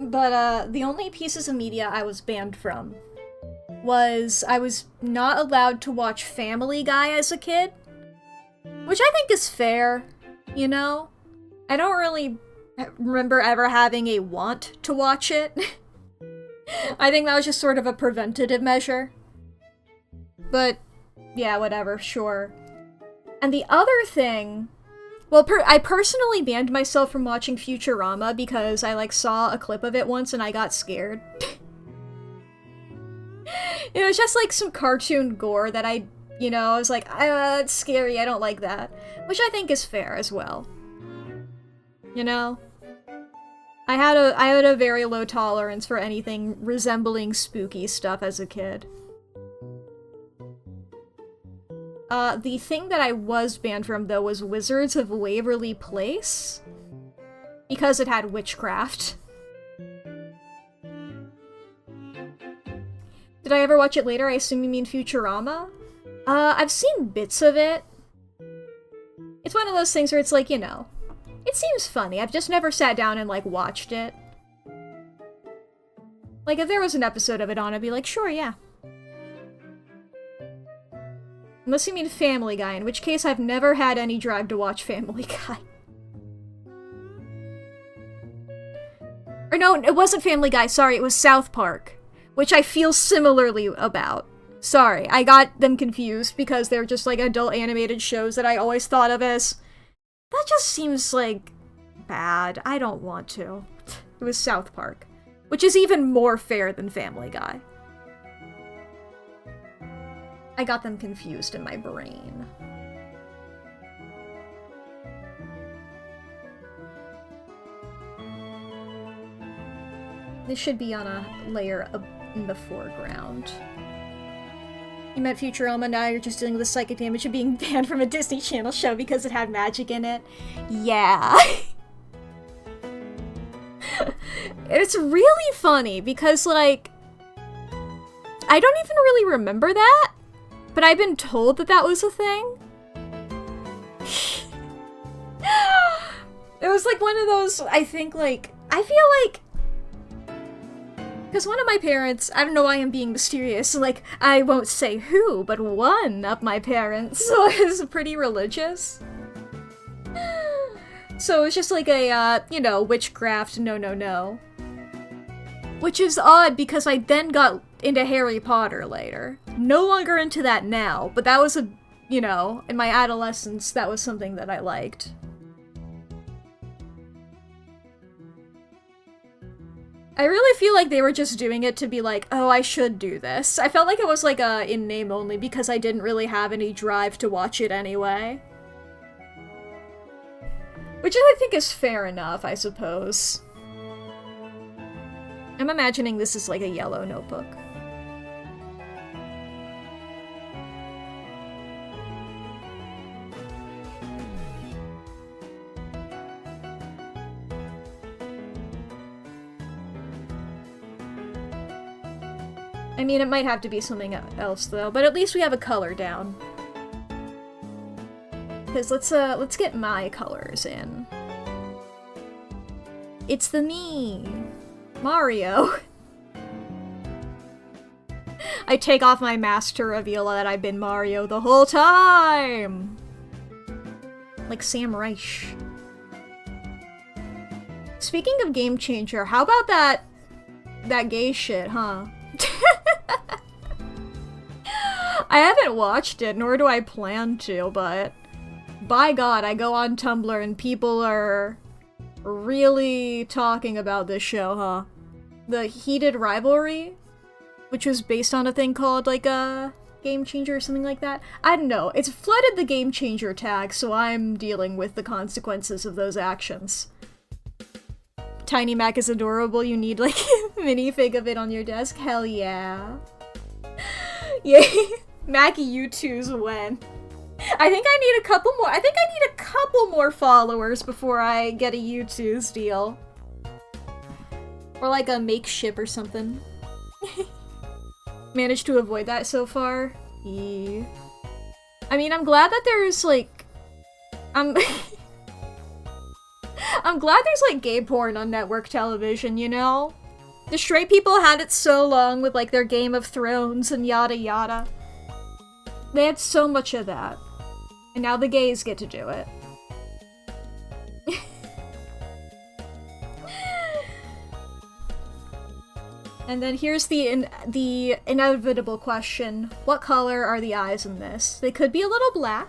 But the only pieces of media I was banned from was I was not allowed to watch Family Guy as a kid, which I think is fair, you know? I don't really remember ever having a want to watch it. I think that was just sort of a preventative measure. But, yeah, whatever, sure. And the other thing... Well, I personally banned myself from watching Futurama because I, like, saw a clip of it once and I got scared. It was just, like, some cartoon gore that I was like, it's scary, I don't like that. Which I think is fair as well. You know? I had a very low tolerance for anything resembling spooky stuff as a kid. The thing that I was banned from, though, was Wizards of Waverly Place. Because it had witchcraft. Did I ever watch it later? I assume you mean Futurama? I've seen bits of it. It's one of those things where it's like, you know, it seems funny. I've just never sat down and, like, watched it. Like, if there was an episode of it on, I'd be like, sure, yeah. Unless you mean Family Guy, in which case I've never had any drive to watch Family Guy. Or no, it wasn't Family Guy, sorry, it was South Park. Which I feel similarly about. Sorry, I got them confused because they're just like adult animated shows that I always thought of as... That just seems like... bad. I don't want to. It was South Park. Which is even more fair than Family Guy. I got them confused in my brain. This should be on a layer up in the foreground. You met Futurama, now you're just dealing with the psychic damage of being banned from a Disney Channel show because it had magic in it. Yeah. It's really funny because, like, I don't even really remember that, but I've been told that that was a thing. It was like one of those, I think, like, I feel like, because one of my parents, I don't know why I'm being mysterious, like, I won't say who, but one of my parents was pretty religious. So it was just like a, you know, witchcraft, no. Which is odd because I then got into Harry Potter later. No longer into that now, but that was a, you know, in my adolescence, that was something that I liked. I really feel like they were just doing it to be like, oh, I should do this. I felt like it was like a in name only because I didn't really have any drive to watch it anyway. Which I think is fair enough, I suppose. I'm imagining this is like a yellow notebook. I mean, it might have to be something else though, but at least we have a color down. Because let's get my colors in. It's the me, Mario. I take off my mask to reveal that I've been Mario the whole time! Like Sam Reich. Speaking of Game Changer, how about that gay shit, huh? I haven't watched it, nor do I plan to, but by God, I go on Tumblr and people are really talking about this show, huh? The Heated Rivalry, which was based on a thing called, like, a Game Changer or something like that. I don't know. It's flooded the Game Changer tag, so I'm dealing with the consequences of those actions. Tiny Mac is adorable. You need, like, a minifig of it on your desk. Hell yeah. Yay. Mackie U2's when. I think I need a couple more. I think I need a couple more followers before I get a U2's deal. Or like a makeship or something. Managed to avoid that so far. Yeah. I mean, I'm glad that there's like... I'm glad there's like gay porn on network television, you know? The straight people had it so long with like their Game of Thrones and yada yada. They had so much of that. And now the gays get to do it. And then here's the inevitable question. What color are the eyes in this? They could be a little black.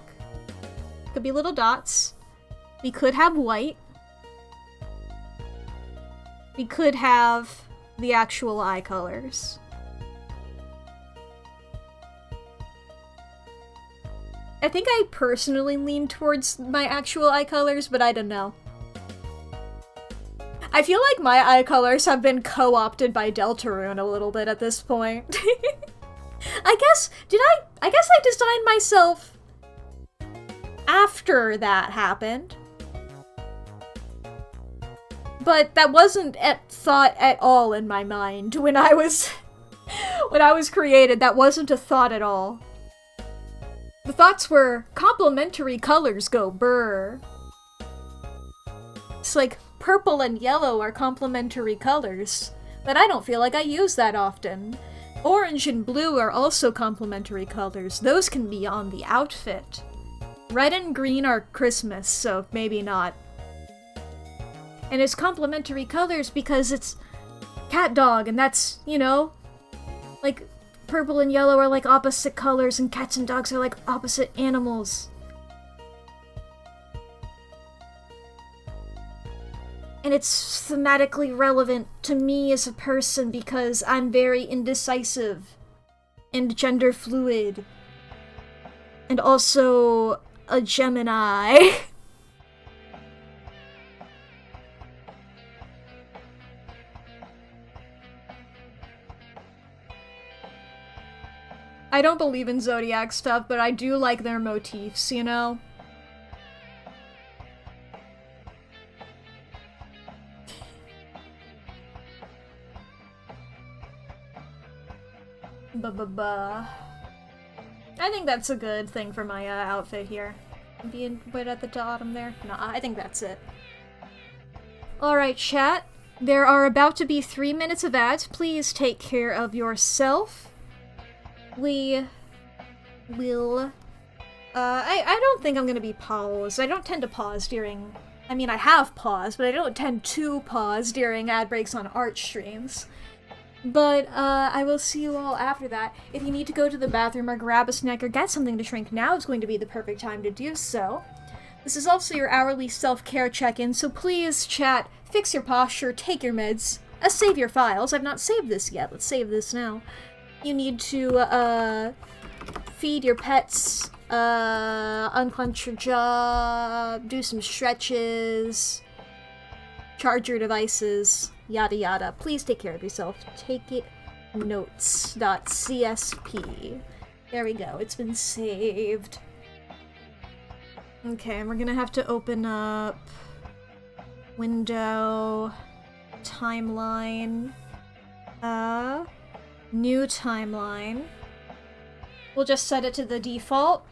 Could be little dots. We could have white. We could have the actual eye colors. I think I personally lean towards my actual eye colors, but I don't know. I feel like my eye colors have been co-opted by Deltarune a little bit at this point. I guess I designed myself after that happened. But that wasn't thought at all in my mind when I was created. That wasn't a thought at all. The thoughts were, complementary colors go brr. It's like, purple and yellow are complementary colors, but I don't feel like I use that often. Orange and blue are also complementary colors. Those can be on the outfit. Red and green are Christmas, so maybe not. And it's complementary colors because it's cat dog, and that's, you know, like, purple and yellow are like opposite colors, and cats and dogs are like opposite animals. And it's thematically relevant to me as a person because I'm very indecisive and gender fluid And also a Gemini. I don't believe in zodiac stuff, but I do like their motifs, you know? Ba-ba-ba. I think that's a good thing for my outfit here. Being right at the bottom there. Nah, I think that's it. Alright, chat. There are about to be 3 minutes of ads. Please take care of yourself. We will... I don't think I'm gonna be paused. I don't tend to pause during... I mean, I have paused, but I don't tend to pause during ad breaks on art streams. But, I will see you all after that. If you need to go to the bathroom or grab a snack or get something to drink, now is going to be the perfect time to do so. This is also your hourly self-care check-in, so please, chat, fix your posture, take your meds, save your files. I've not saved this yet. Let's save this now. You need to, feed your pets, unclench your jaw, do some stretches, charge your devices, yada yada. Please take care of yourself. Take it notes.csp. There we go. It's been saved. Okay, we're gonna have to open up window, timeline, new timeline. We'll just set it to the default.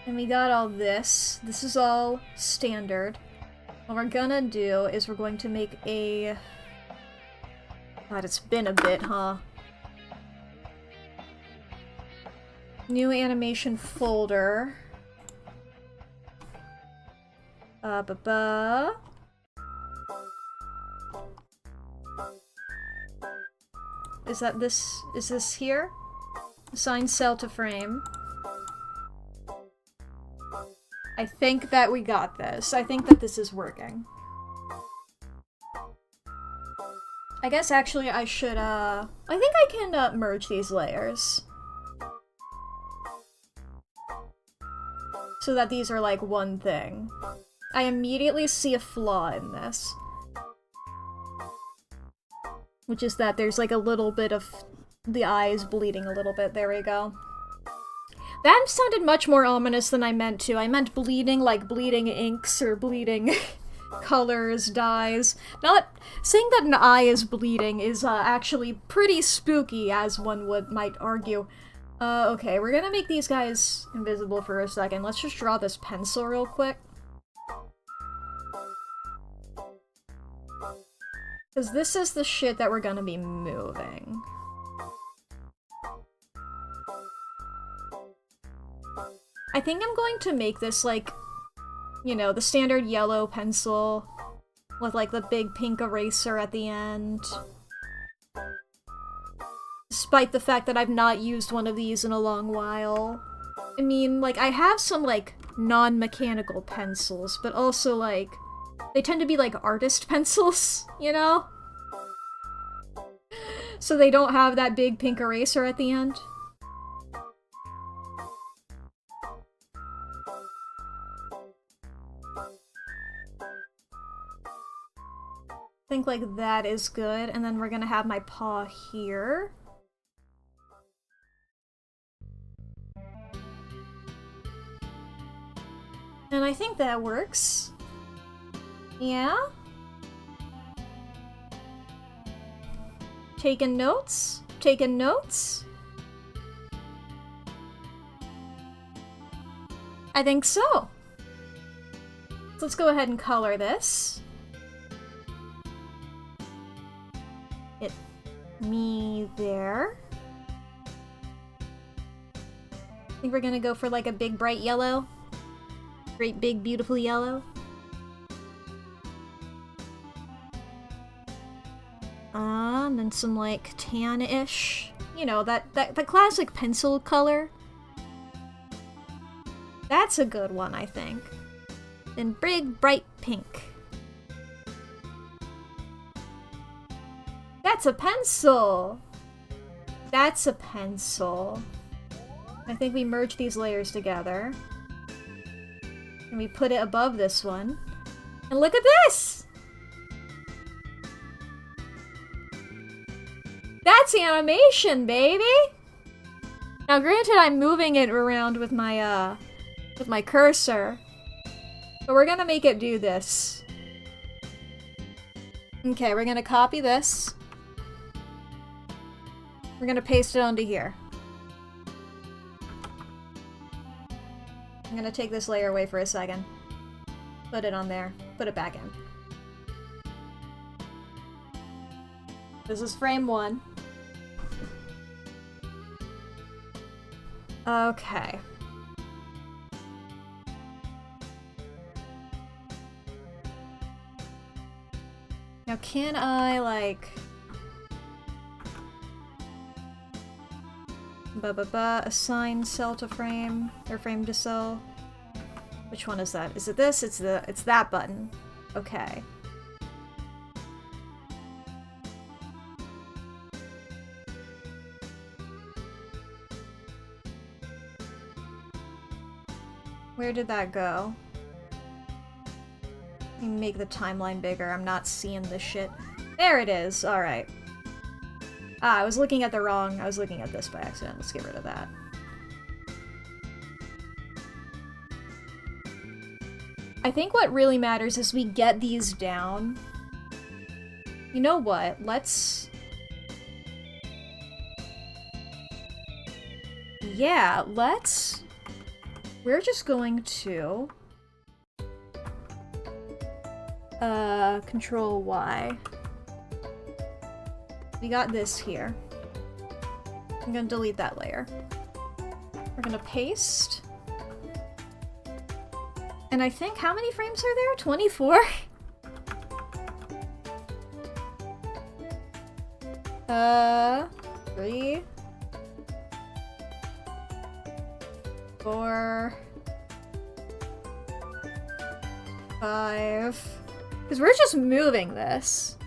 And we got all this. This is all standard. What we're gonna do is we're going to make a... God, it's been a bit, huh? New animation folder. Is that this? Is this here? Assign cell to frame. I think that we got this. I think that this is working. I guess actually I should, I think I can, merge these layers. So that these are like one thing. I immediately see a flaw in this. Which is that there's like a little bit of the eyes bleeding a little bit. There we go. That sounded much more ominous than I meant to. I meant bleeding like bleeding inks or bleeding colors, dyes. Not saying that an eye is bleeding is actually pretty spooky, as one might argue. Okay, we're gonna make these guys invisible for a second. Let's just draw this pencil real quick. Because this is the shit that we're gonna be moving. I think I'm going to make this, like, you know, the standard yellow pencil with, like, the big pink eraser at the end. Despite the fact that I've not used one of these in a long while. I mean, like, I have some, like, non-mechanical pencils, but also, like, they tend to be, like, artist pencils, you know? So they don't have that big pink eraser at the end. I think, like, that is good, and then we're gonna have my paw here. And I think that works. Yeah? Taking notes? Taking notes? I think so. So let's go ahead and color this. Hit me there. I think we're gonna go for like a big bright yellow. Great big beautiful yellow. And then some like tan-ish. You know, the classic pencil color. That's a good one, I think. Then big bright pink. That's a pencil! That's a pencil. I think we merge these layers together. And we put it above this one. And look at this! That's animation, baby! Now granted, I'm moving it around with my cursor. But we're gonna make it do this. Okay, we're gonna copy this. We're gonna paste it onto here. I'm gonna take this layer away for a second. Put it on there. Put it back in. This is frame 1. Okay. Now can I, like... assign cell to frame, or frame to cell? Which one is that? Is it this? It's that button. Okay. Where did that go? Let me make the timeline bigger. I'm not seeing this shit. There it is. Alright. Ah, I was looking at this by accident. Let's get rid of that. I think what really matters is we get these down. You know what? Yeah, we're just going to... Control Y. We got this here. I'm gonna delete that layer. We're gonna paste. And I think, how many frames are there? 24? 3, 4, 5. Because we're just moving this.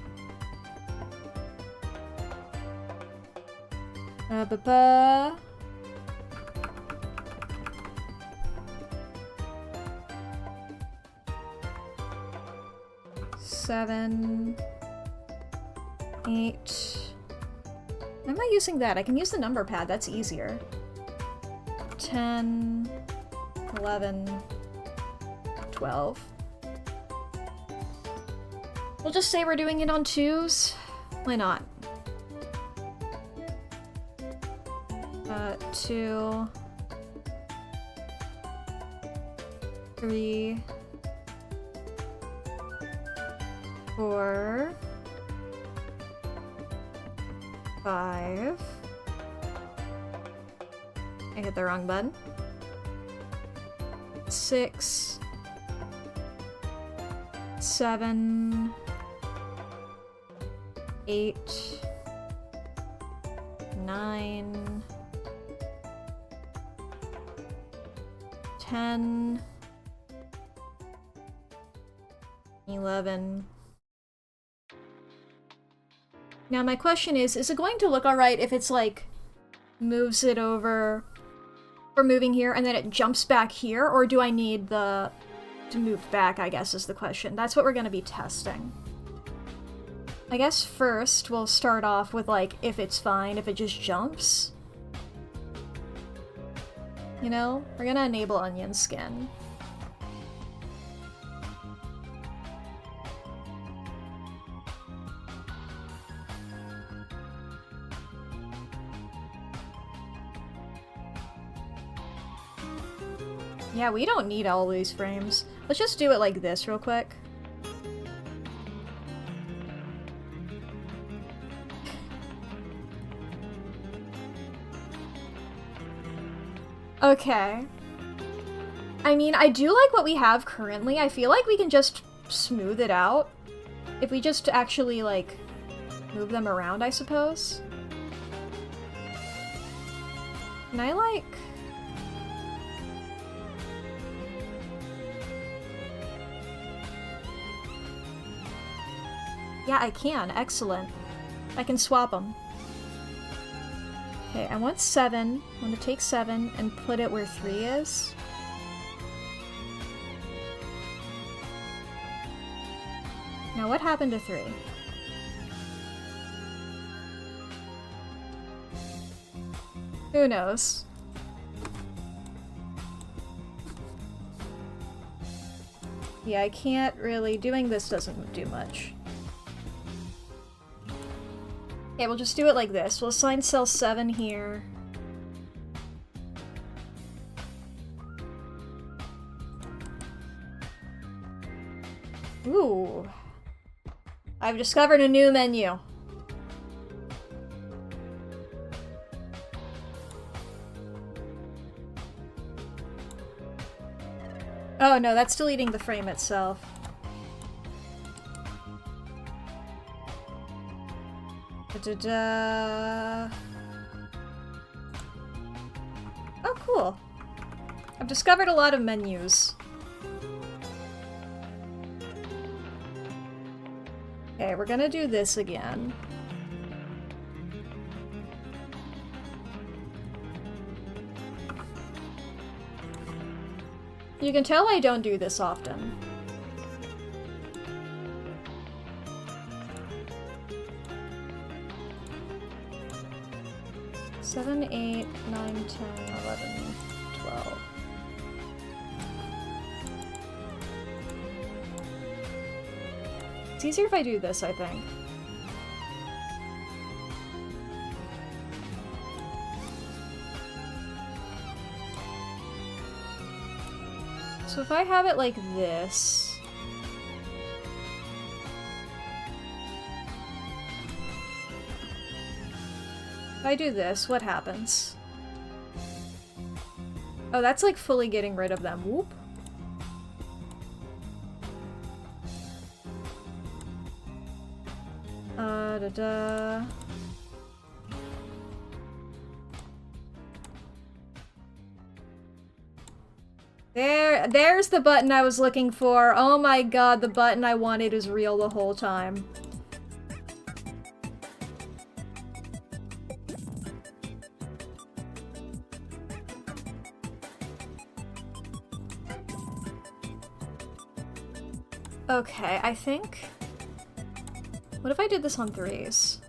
7, 8. Why am I using that? I can use the number pad, that's easier. 10, 11, 12. We'll just say we're doing it on 2s. Why not? 2, 3, 4, 5. I hit the wrong button. 6, 7, 8, 9, 10, 11. Now my question is it going to look alright if it's like moves it over for moving here and then it jumps back here, or do I need to move back, I guess is the question. That's what we're going to be testing. I guess first we'll start off with like if it's fine, if it just jumps. You know, we're gonna enable onion skin. Yeah, we don't need all these frames. Let's just do it like this real quick. Okay. I mean, I do like what we have currently. I feel like we can just smooth it out. If we just actually, like, move them around, I suppose. Can I, like... Yeah, I can. Excellent. I can swap them. Okay, I want 7. I'm gonna take 7 and put it where 3 is. Now what happened to 3? Who knows? Yeah, I can't really... Doing this doesn't do much. Okay, we'll just do it like this. We'll assign cell 7 here. Ooh. I've discovered a new menu. Oh no, that's deleting the frame itself. Da-da-da. Oh, cool. I've discovered a lot of menus. Okay, we're gonna do this again. You can tell I don't do this often. Seven, 8, 9, 10, 11, 12. It's easier if I do this, I think. So if I have it like this... If I do this, what happens? Oh, that's like fully getting rid of them. Whoop. Da-da. There's the button I was looking for. Oh my god, the button I wanted is real the whole time. Okay, I think... What if I did this on 3s?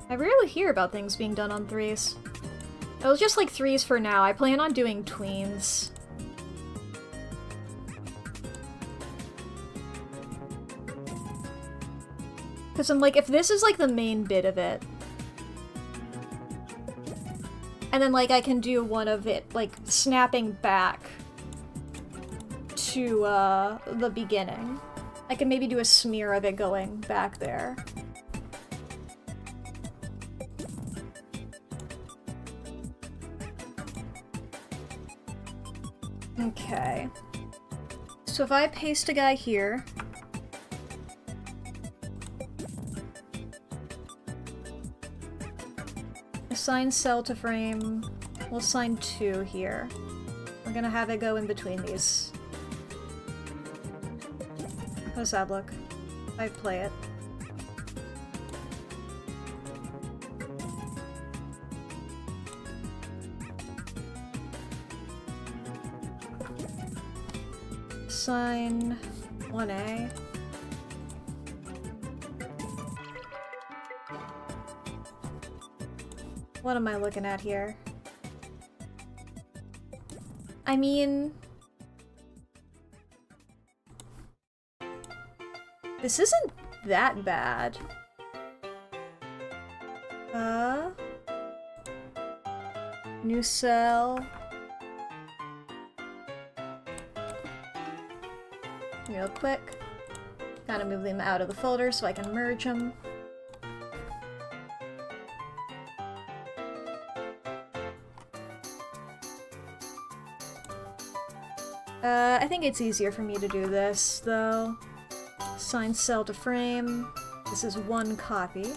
I rarely hear about things being done on 3s. It was just like 3s for now. I plan on doing tweens. Because I'm like, if this is like the main bit of it, and then like I can do one of it, like snapping back to the beginning. I can maybe do a smear of it going back there. Okay. So if I paste a guy here... Assign cell to frame... We'll assign 2 here. We're gonna have it go in between these. How does that look? I play it. Assign 1A. What am I looking at here? I mean... This isn't that bad. New cell. Real quick. Gotta move them out of the folder so I can merge them. I think it's easier for me to do this, though. Assign cell to frame. This is 1 copy.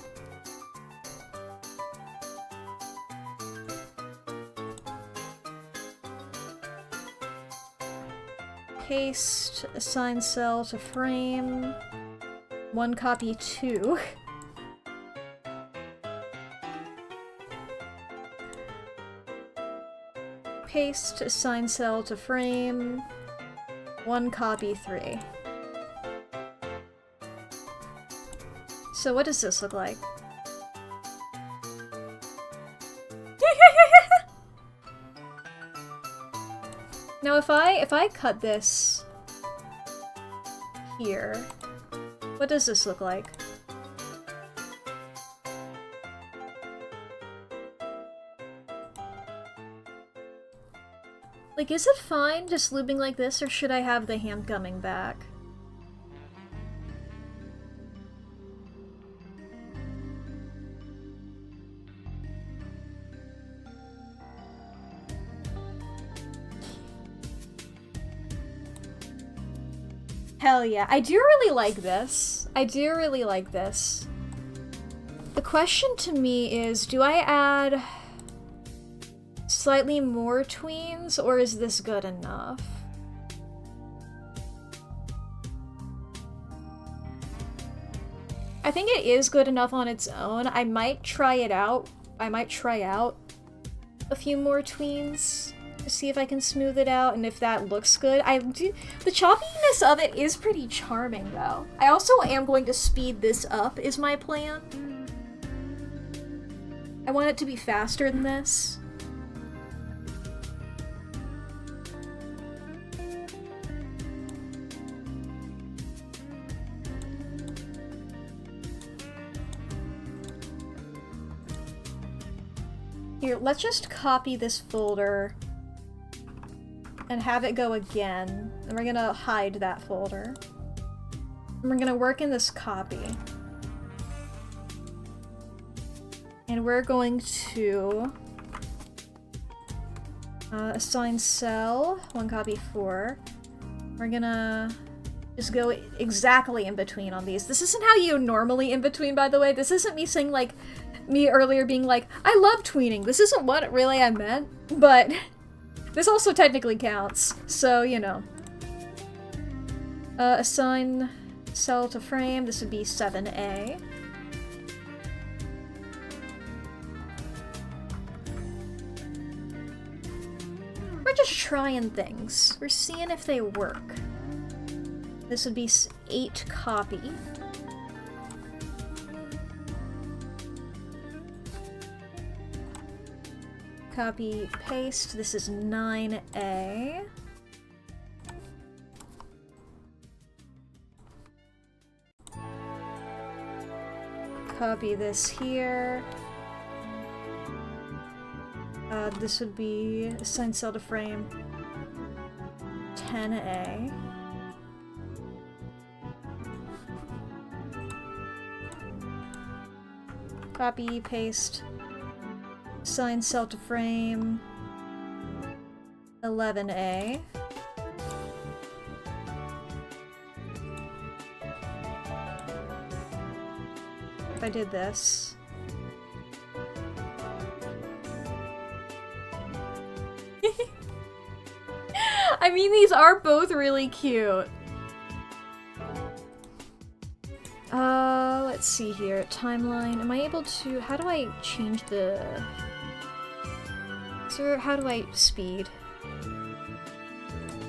paste, assign cell to frame, 1 copy 2. Paste, assign cell to frame, 1 copy 3. So what does this look like? Now if I cut this here, what does this look like? Like, is it fine just looping like this, or should I have the hand coming back? Hell yeah. I do really like this. I do really like this. The question to me is, do I add slightly more tweens, or is this good enough? I think it is good enough on its own. I might try it out. I might try out a few more tweens to see if I can smooth it out, and if that looks good. The choppiness of it is pretty charming, though. I also am going to speed this up, is my plan. I want it to be faster than this. Here, let's just copy this folder and have it go again. And we're gonna hide that folder. And we're gonna work in this copy. And we're going to assign cell, 1 copy 4. We're gonna just go exactly in between on these. This isn't how you normally in between, by the way. This isn't me saying, like, me earlier being like, I love tweening. This isn't what really I meant, but this also technically counts, so, you know. Assign cell to frame, this would be 7A. We're just trying things. We're seeing if they work. This would be 8 copy. Copy, paste, this is 9A. Copy this here. This would be assign cell to frame 10A. Copy, paste. Assign cell to frame 11A. If I did this. I mean, these are both really cute. Let's see here. Timeline. Am I able to... How do I change the... Sir, how do I speed?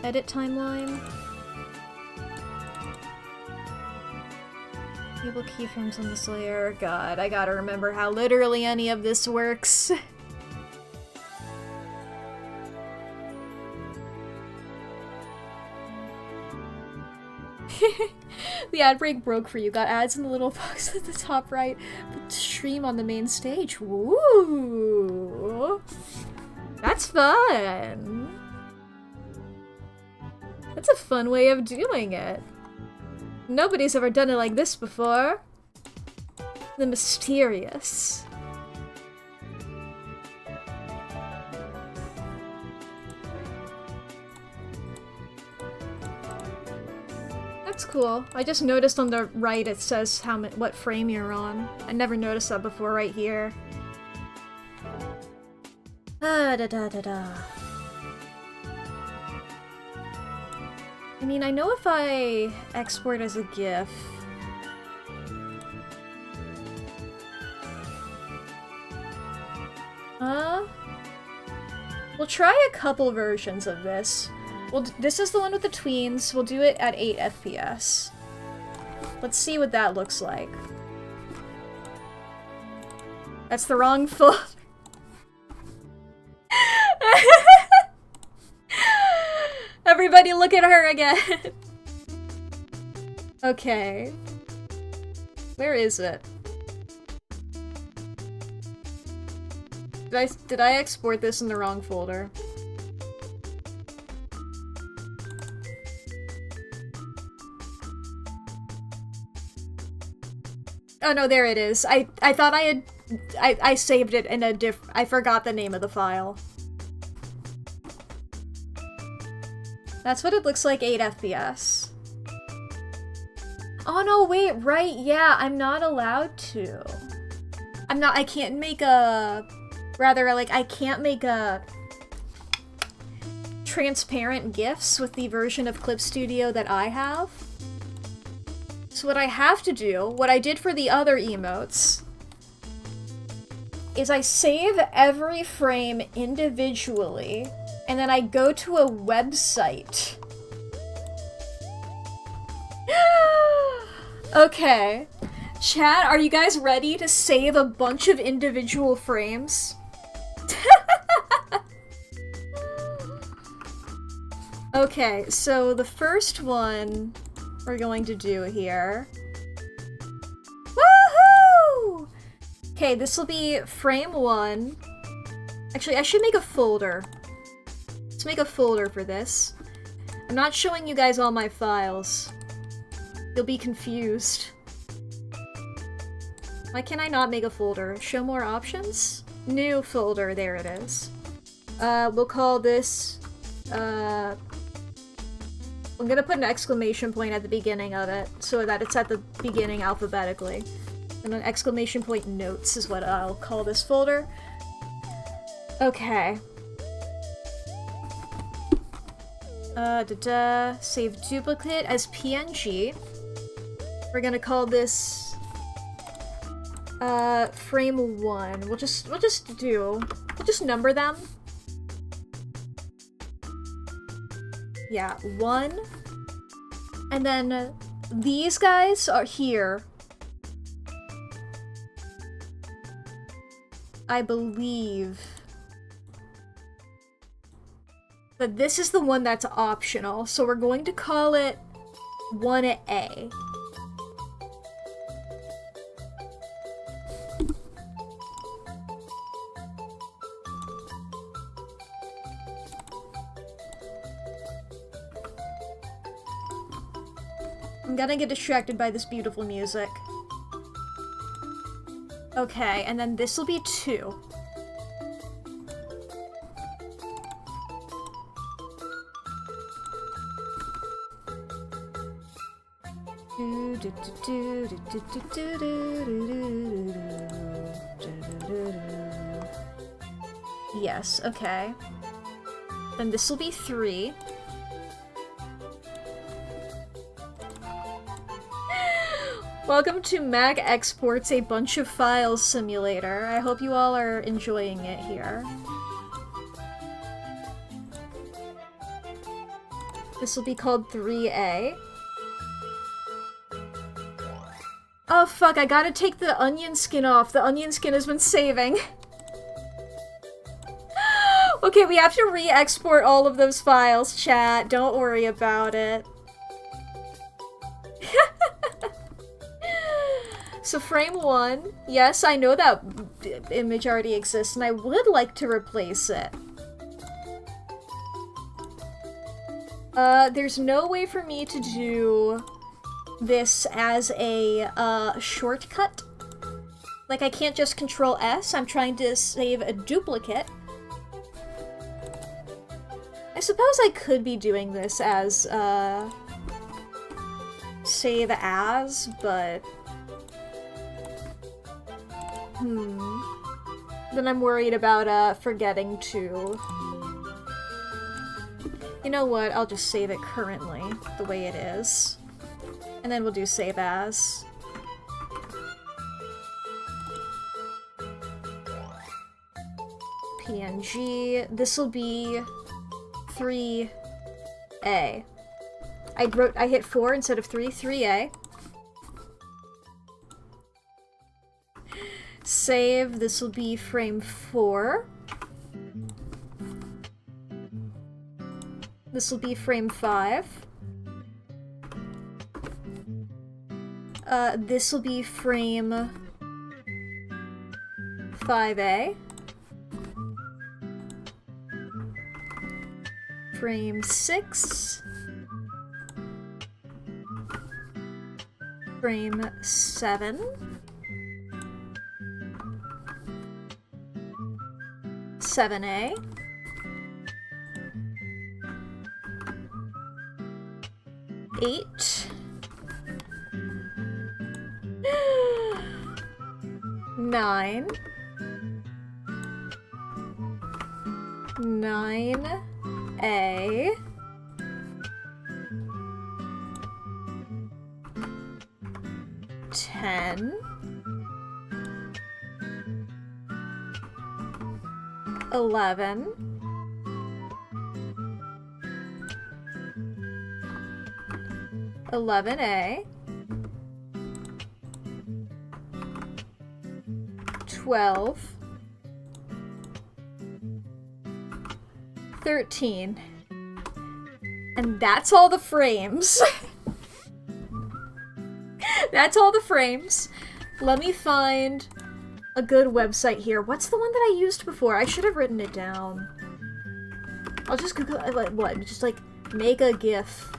Edit timeline? Enable keyframes on this layer. God, I gotta remember how literally any of this works. The ad break broke for you. Got ads in the little box at the top right, but stream on the main stage. Woo! That's fun! That's a fun way of doing it. Nobody's ever done it like this before. The mysterious. That's cool. I just noticed on the right it says what frame you're on. I never noticed that before right here. Ah, da da da da. I mean, I know if I export as a GIF... We'll try a couple versions of this. This is the one with the tweens. We'll do it at 8 FPS. Let's see what that looks like. That's the wrong folder. Everybody look at her again. Okay. Where is it? Did I export this in the wrong folder? Oh no, there it is. I thought I saved it in a I forgot the name of the file. That's what it looks like, 8 FPS. Oh no, wait, right, yeah, I'm not allowed to. I can't make a... Rather, like, I can't make a... transparent GIFs with the version of Clip Studio that I have. So what I have to do, what I did for the other emotes, is I save every frame individually, and then I go to a website. Okay. Chat, are you guys ready to save a bunch of individual frames? Okay, so the first one we're going to do here. Woohoo! Okay, this will be frame 1. Actually, I should make a folder. Let's make a folder for this. I'm not showing you guys all my files. You'll be confused. Why can I not make a folder? Show more options? New folder, there it is. We'll call this, I'm gonna put an exclamation point at the beginning of it, so that it's at the beginning alphabetically. And an exclamation point notes is what I'll call this folder. Okay. Save duplicate as PNG. We're gonna call this frame 1. We'll just number them. Yeah, 1. And then these guys are here. I believe. But this is the one that's optional, so we're going to call it 1A. I'm gonna get distracted by this beautiful music. Okay, and then this will be 2. Yes, okay. Then this will be 3. Welcome to Mack Exports a Bunch of Files Simulator. I hope you all are enjoying it here. This will be called 3A. Oh fuck, I gotta take the onion skin off. The onion skin has been saving. Okay, we have to re-export all of those files, chat. Don't worry about it. So frame 1, yes, I know that image already exists, and I would like to replace it. There's no way for me to do this as a shortcut. Like, I can't just Control S, I'm trying to save a duplicate. I suppose I could be doing this as, save as, but... Then I'm worried about, forgetting to... You know what? I'll just save it currently, the way it is. And then we'll do save as. PNG. This will be 3A. I hit 4 instead of 3. 3A. Save. This will be frame 4. This will be frame 5. This will be frame 5A. Frame 6. Frame 7. 7A. 8. 9. 9A. 10. 11. 11A. 12. 13. And that's all the frames. That's all the frames. Let me find a good website here. What's the one that I used before? I should have written it down. I'll just Google what? Just like make a GIF.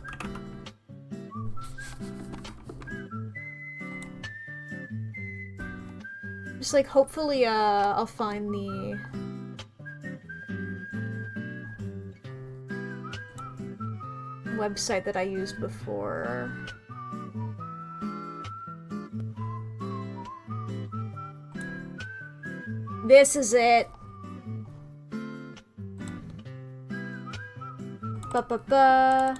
Just like hopefully I'll find the website that I used before. This is it. Ba-ba-ba.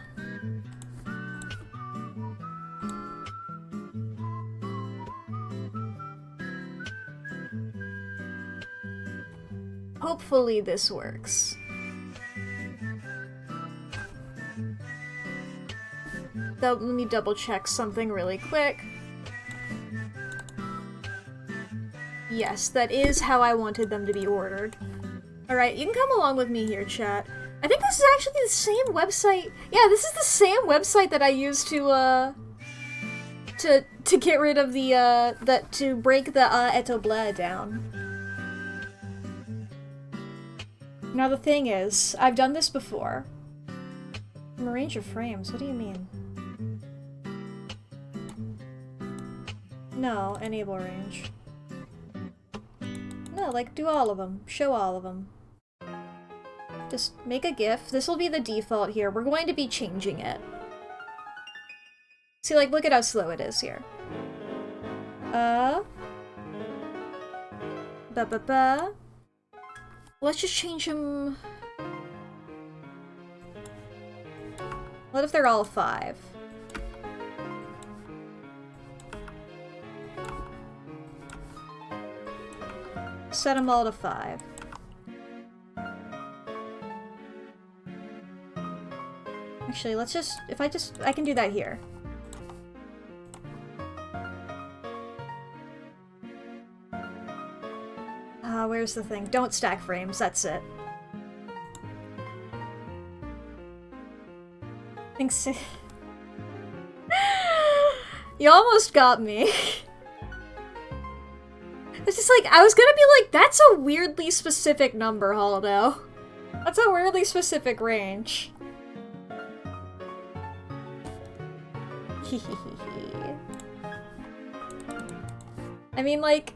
Hopefully this works. Let me double check something really quick. Yes, that is how I wanted them to be ordered. Alright, you can come along with me here, chat. I think this is actually the same website. Yeah, this is the same website that I used to get rid of the, to break the Etobleh down. Now the thing is, I've done this before. Arrange your frames, what do you mean? No, enable range. No, like, do all of them. Show all of them. Just make a GIF. This will be the default here. We're going to be changing it. See, like, look at how slow it is here. Ba-ba-ba. Let's just change them. What if they're all 5? Set them all to 5. Actually, let's just, I can do that here. Where's the thing? Don't stack frames, that's it. Thanks. You almost got me. It's just like, I was gonna be like, that's a weirdly specific number, Holido. That's a weirdly specific range. I mean, like,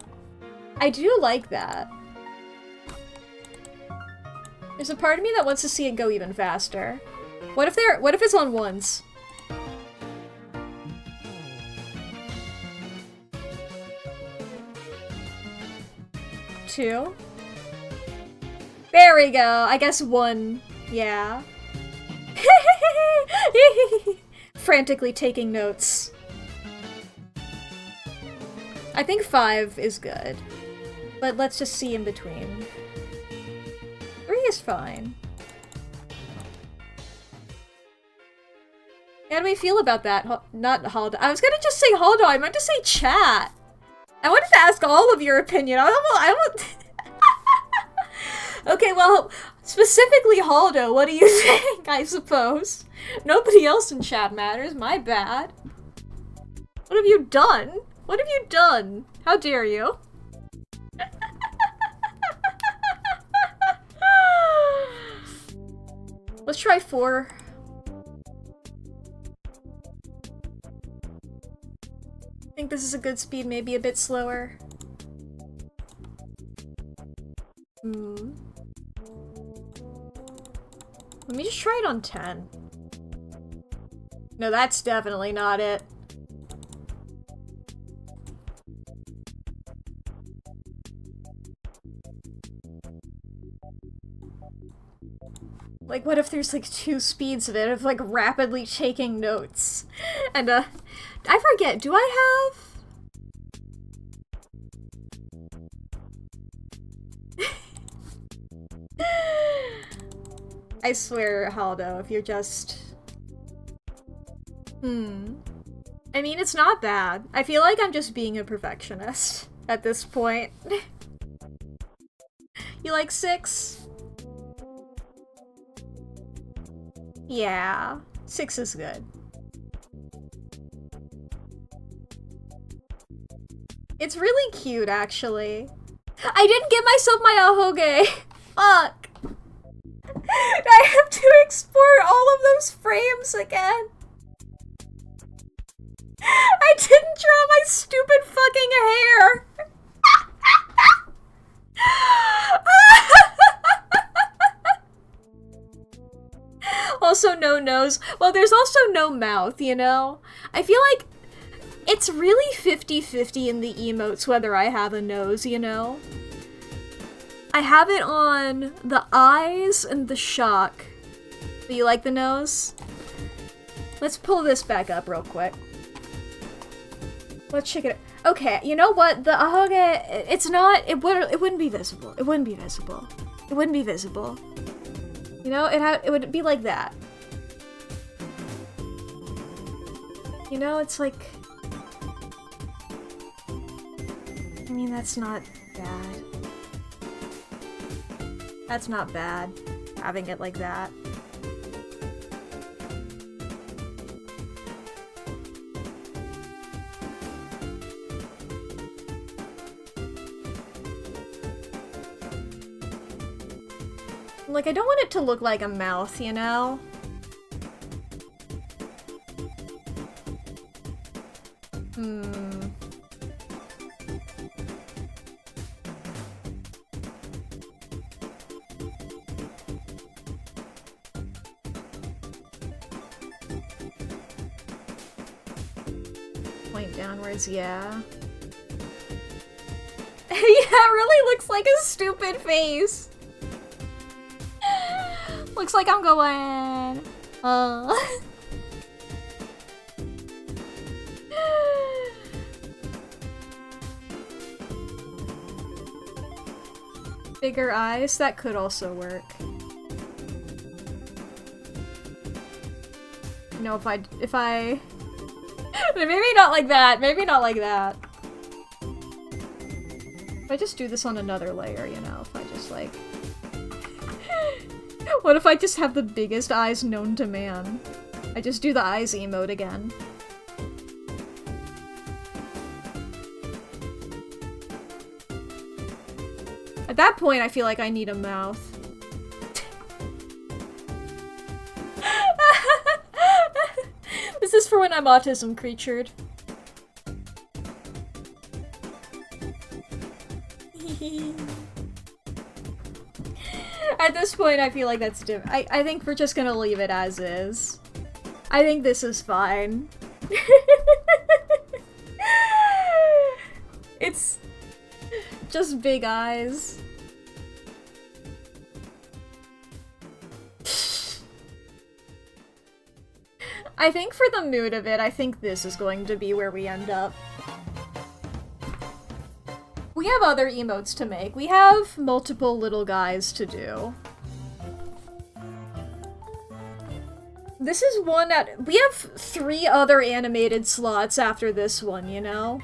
I do like that. There's a part of me that wants to see it go even faster. What if it's on ones? Two? There we go. I guess 1. Yeah. Frantically taking notes. I think 5 is good. But let's just see in between. 3 is fine. How do we feel about that? Not Haldo. I was gonna just say Haldo. I meant to say chat. I wanted to ask all of your opinion. I don't Okay, well, specifically Haldo, what do you think, I suppose? Nobody else in chat matters, my bad. What have you done? What have you done? How dare you? Let's try 4. I think this is a good speed, maybe a bit slower. Let me just try it on 10. No, that's definitely not it. Like, what if there's like 2 speeds of it, of like rapidly taking notes? And I forget, do I have... I swear, Haldo, if you're just... I mean, it's not bad. I feel like I'm just being a perfectionist at this point. You like 6? Yeah, 6 is good. It's really cute, actually. I didn't get myself my ahoge! Fuck! I have to export all of those frames again! I didn't draw my stupid fucking hair! Also no nose. Well, there's also no mouth, you know? I feel like it's really 50-50 in the emotes whether I have a nose, you know? I have it on the eyes and the shock. Do you like the nose? Let's pull this back up real quick. Let's check it out. Okay, you know what? The ahoge, it's not, it wouldn't be visible. It wouldn't be visible. It wouldn't be visible. You know, it would be like that. You know, it's like... I mean, that's not bad. That's not bad, having it like that. Like, I don't want it to look like a mouth, you know? Point downwards, yeah. Yeah, it really looks like a stupid face. Looks like I'm going... Bigger eyes? That could also work. No, if I... Maybe not like that, maybe not like that. If I just do this on another layer, you know, if I just like... What if I just have the biggest eyes known to man? I just do the eyes emote again. At that point, I feel like I need a mouth. This is for when I'm autism creatured. At this point, I feel like that's different. I think we're just gonna leave it as is. I think this is fine. It's just big eyes. I think for the mood of it, I think this is going to be where we end up. We have other emotes to make. We have multiple little guys to do. This is one at- we have 3 other animated slots after this one, you know?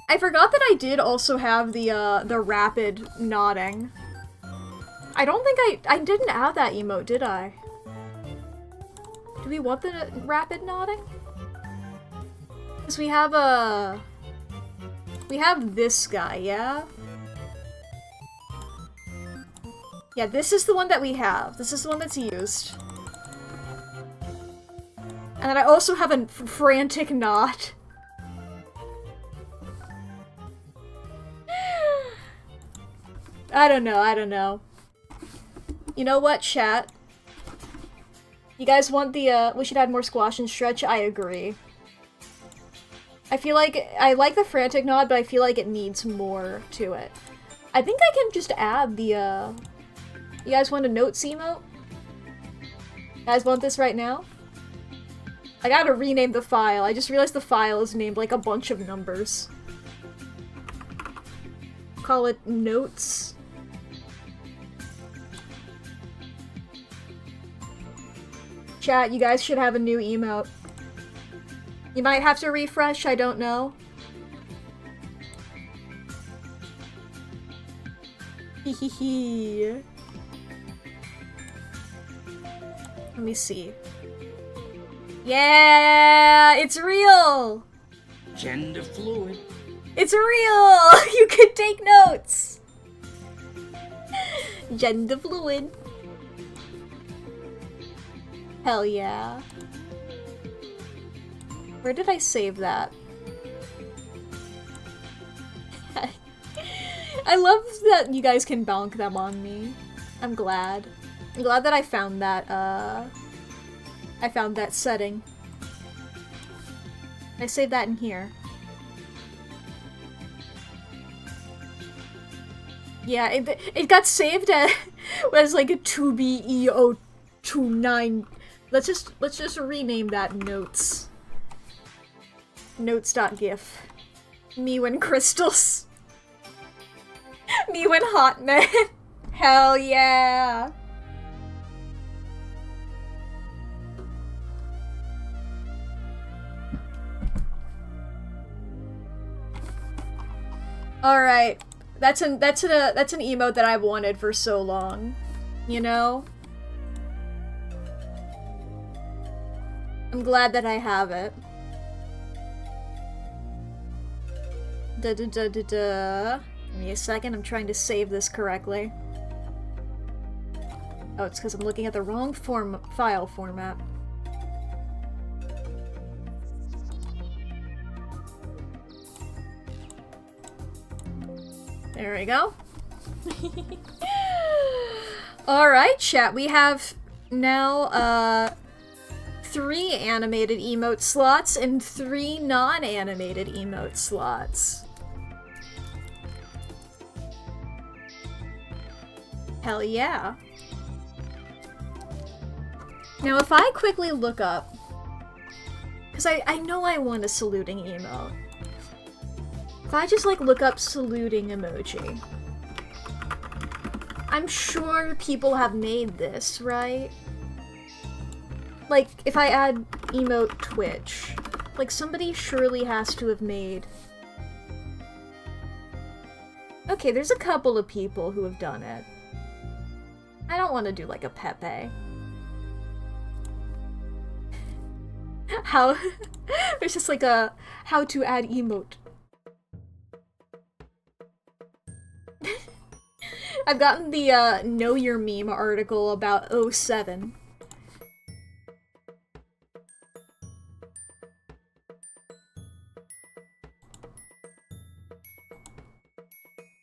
I forgot that I did also have the rapid nodding. I don't think I didn't add that emote, did I? Do we want the rapid nodding? Because we have this guy, yeah? Yeah, this is the one that we have. This is the one that's used. And then I also have a frantic nod. I don't know. You know what, chat? You guys want the, we should add more squash and stretch? I agree. I feel like, I like the frantic nod, but I feel like it needs more to it. I think I can just add the, you guys want a notes emote? You guys want this right now? I gotta rename the file. I just realized the file is named like a bunch of numbers. Call it notes. Chat, you guys should have a new emote. You might have to refresh, I don't know. Hehehe. Let me see. Yeah, it's real! Gender fluid. It's real! You could take notes! Gender fluid. Hell yeah. Where did I save that? I love that you guys can bonk them on me. I'm glad. I'm glad that I found that, setting. I saved that in here. Yeah, it got saved as like a 2BEO29. Let's just rename that notes. Notes.gif. Me when crystals. Me when hot men. Hell yeah. All right. That's an emote that I've wanted for so long. You know? I'm glad that I have it. Da-da-da-da-da. Give me a second, I'm trying to save this correctly. Oh, it's because I'm looking at the wrong file format. There we go. Alright, chat, we have now, 3 animated emote slots and 3 non-animated emote slots. Hell yeah. Now if I quickly look up, because I know I want a saluting emote. If I just like look up saluting emoji, I'm sure people have made this, right? Like, if I add emote Twitch, like somebody surely has to have made... Okay, there's a couple of people who have done it. I don't want to do like a Pepe. How... There's just like a how to add emote. I've gotten the Know Your Meme article about 07.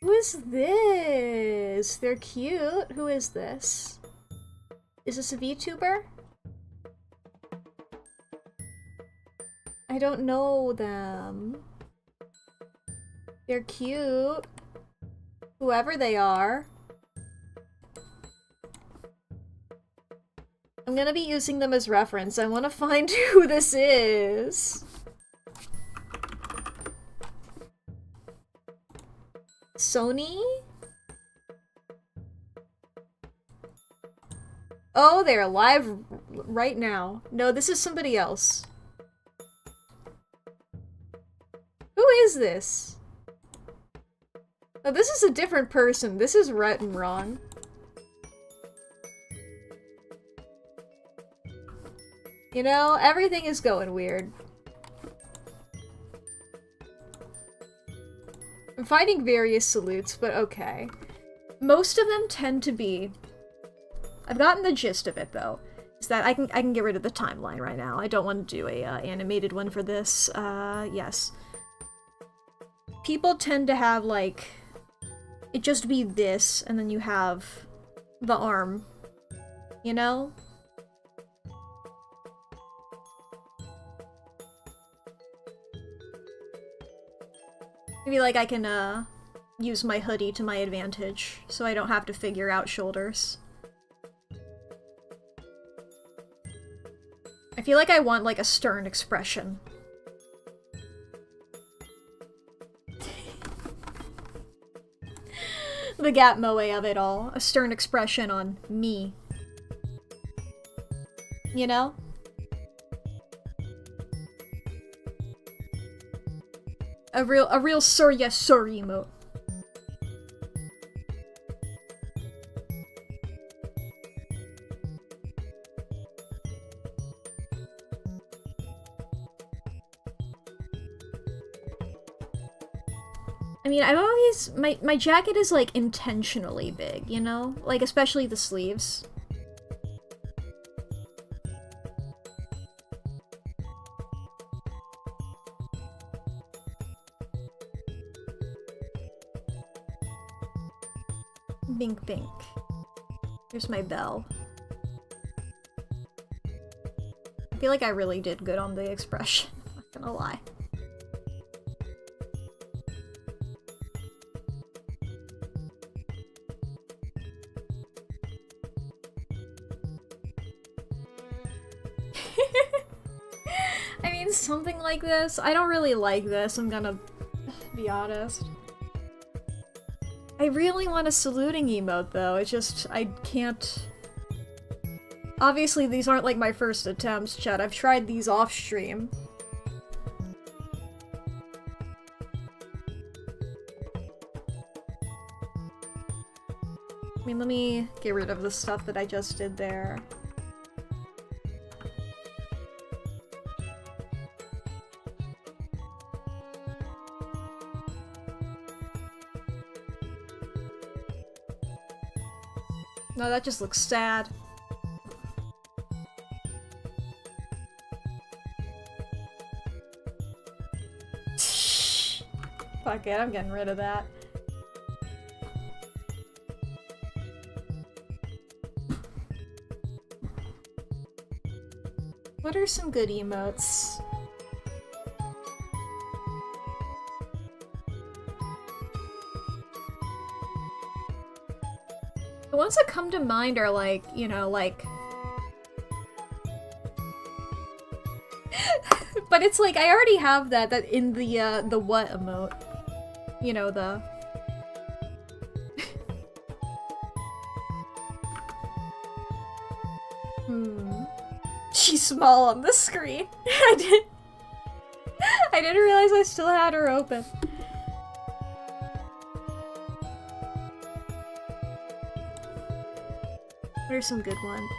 Who is this? They're cute. Who is this? Is this a VTuber? I don't know them. They're cute. Whoever they are. gonna be using them as reference. I want to find who this is. Sony? Oh, they're live right now. No, this is somebody else. Who is this? Oh, this is a different person. This is written wrong. You know, everything is going weird. I'm finding various salutes, but okay. Most of them tend to be... I've gotten the gist of it, though. Is that I can get rid of the timeline right now. I don't want to do a animated one for this. Yes. People tend to have, like... it just be this, and then you have the arm. You know? Maybe, like, I can, use my hoodie to my advantage, so I don't have to figure out shoulders. I feel like I want, like, a stern expression. The Gap Moe of it all. A stern expression on me. You know? A real sir yes sir emote. I mean, I've always... My jacket is, like, intentionally big, you know? Like, especially the sleeves. Bink bink. Here's my bell. I feel like I really did good on the expression. I'm not gonna lie. I mean, something like this. I don't really like this, I'm gonna be honest. I really want a saluting emote, though. It's just, I can't... Obviously, these aren't, like, my first attempts, chat. I've tried these off-stream. I mean, let me get rid of the stuff that I just did there. No, that just looks sad. Fuck it, I'm getting rid of that. What are some good emotes? The ones that come to mind are like, you know, like... But it's like, I already have that in the what emote. You know, the... She's small on the screen. I didn't realize I still had her open. What are some good ones?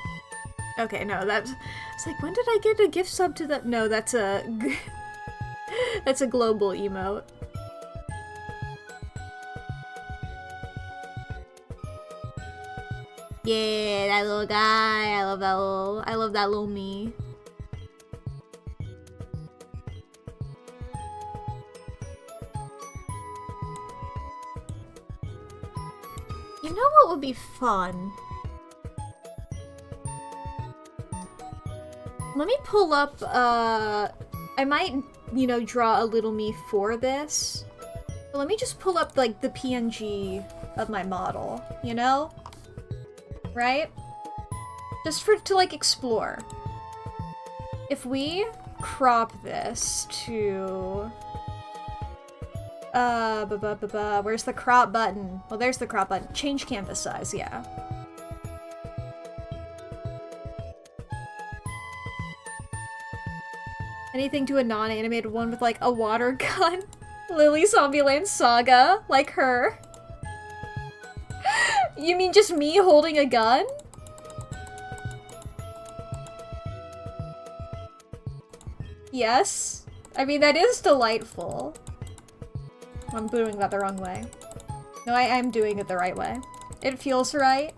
Okay, no, that's... It's like, when did I get a gift sub to that? No, that's a... that's a global emote. Yeah, that little guy. I love that little me. You know what would be fun? Let me pull up, I might, you know, draw a little me for this. But let me just pull up, like, the PNG of my model, you know? Right? Just to like explore. If we crop this to where's the crop button? Well, there's the crop button. Change canvas size, yeah. Anything to a non-animated one with like a water gun. Lily's Zombieland Saga, like her. You mean just me holding a gun? Yes. I mean, that is delightful. I'm doing that the wrong way. No, I'm doing it the right way. It feels right.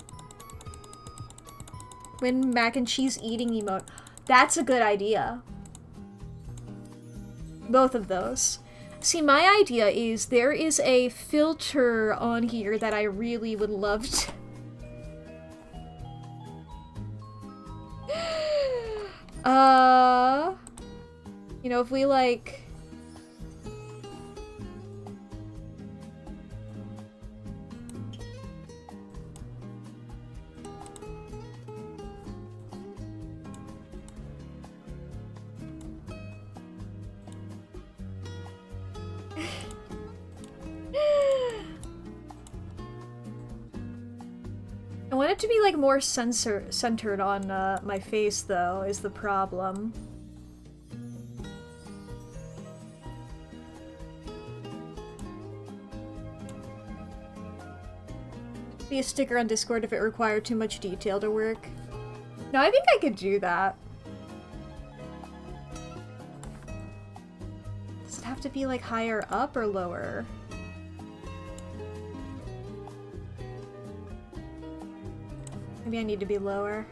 When mac and cheese eating emote. That's a good idea. Both of those. See, my idea is there is a filter on here that I really would love to... You know, if we, like... I want it to be, like, more centered on, my face, though, is the problem. Be a sticker on Discord if it required too much detail to work. No, I think I could do that. Does it have to be, like, higher up or lower? Maybe I need to be lower.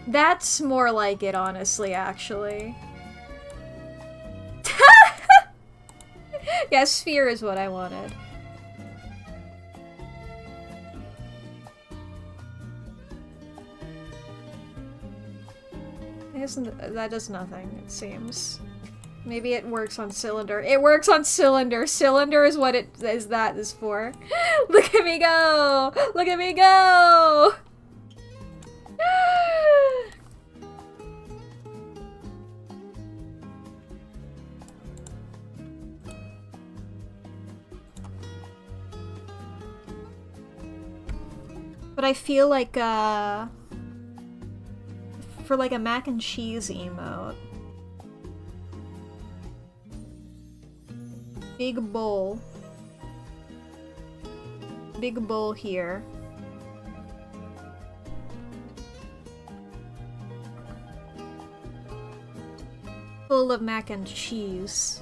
That's more like it, honestly, actually. Yeah, sphere is what I wanted. That does nothing, it seems. Maybe it works on cylinder. It works on cylinder! Cylinder is what that is for. Look at me go! Look at me go! But I feel like, for like a mac and cheese emote. Big bowl. Big bowl here. Full of mac and cheese.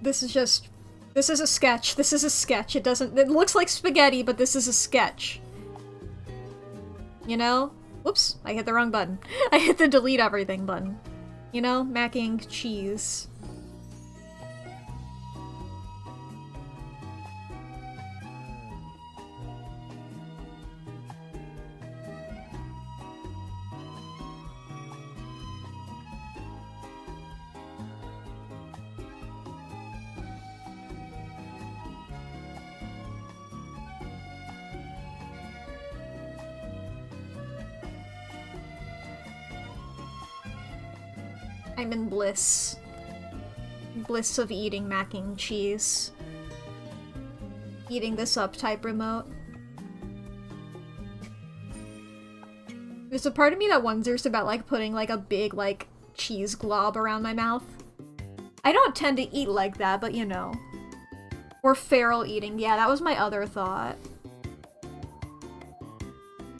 This is a sketch. This is a sketch. It looks like spaghetti, but this is a sketch. You know? Whoops, I hit the wrong button. I hit the delete everything button. You know? Macking cheese. I'm in bliss. Bliss of eating mac and cheese. Eating this up type remote. There's a part of me that wonders about like putting like a big like cheese glob around my mouth. I don't tend to eat like that, but you know. Or feral eating. Yeah, that was my other thought.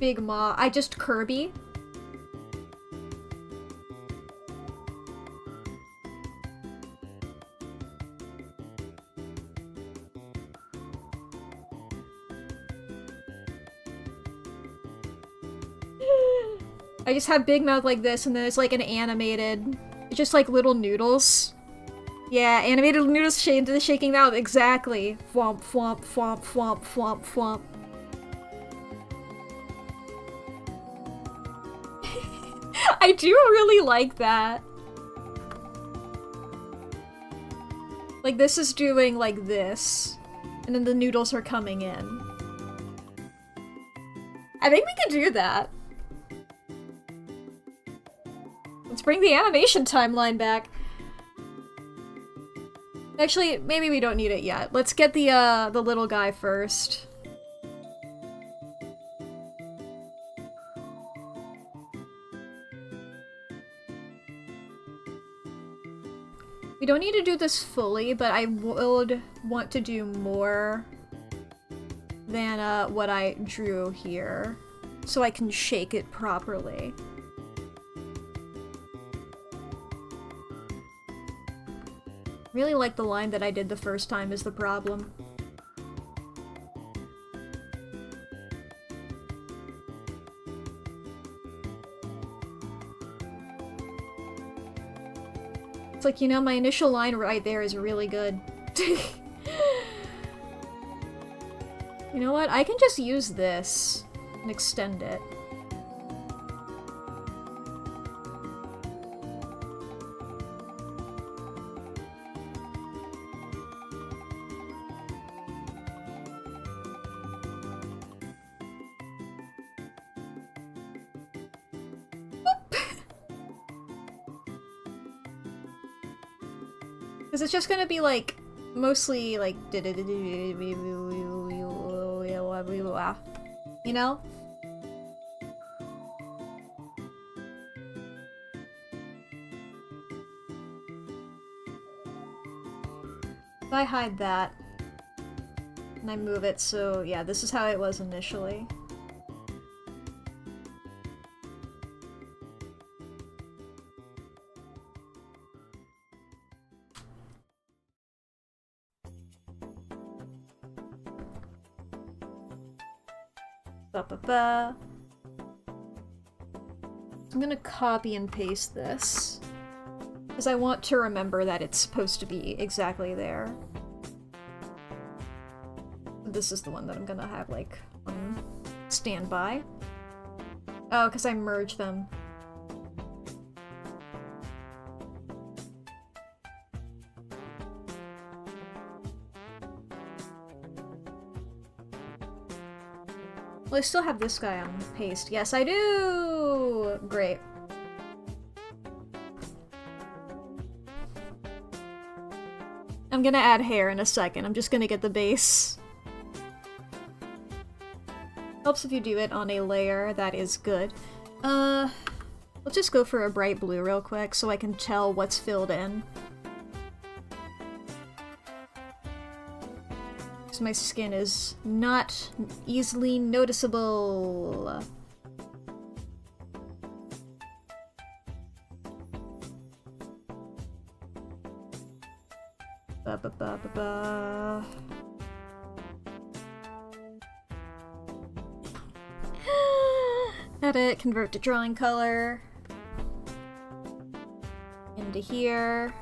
Big Maw. I just Kirby. I just have big mouth like this, and then it's like an animated, it's just like little noodles. Yeah, animated noodles shaking out, exactly. Fwomp, fwomp, fwomp, fwomp, fwomp, fwomp. I do really like that. Like, this is doing, like, this. And then the noodles are coming in. I think we can do that. Let's bring the animation timeline back. Actually, maybe we don't need it yet. Let's get the little guy first. We don't need to do this fully, but I would want to do more than what I drew here, so I can shake it properly. Really like the line that I did the first time is the problem. It's like, you know, my initial line right there is really good. You know what? I can just use this and extend it. Because it's just gonna be like, mostly like, you know? If I hide that, and I move it, so yeah, this is how it was initially. Ba-ba-ba. I'm gonna copy and paste this, because I want to remember that it's supposed to be exactly there. This is the one that I'm gonna have, like, on standby. Oh, because I merged them. Well, I still have this guy on paste. Yes, I do! Great. I'm gonna add hair in a second. I'm just gonna get the base. Helps if you do it on a layer that is good. Let's just go for a bright blue real quick so I can tell what's filled in. Because my skin is not easily noticeable. Ba-ba-ba-ba-ba. Edit, convert to drawing color. Into here.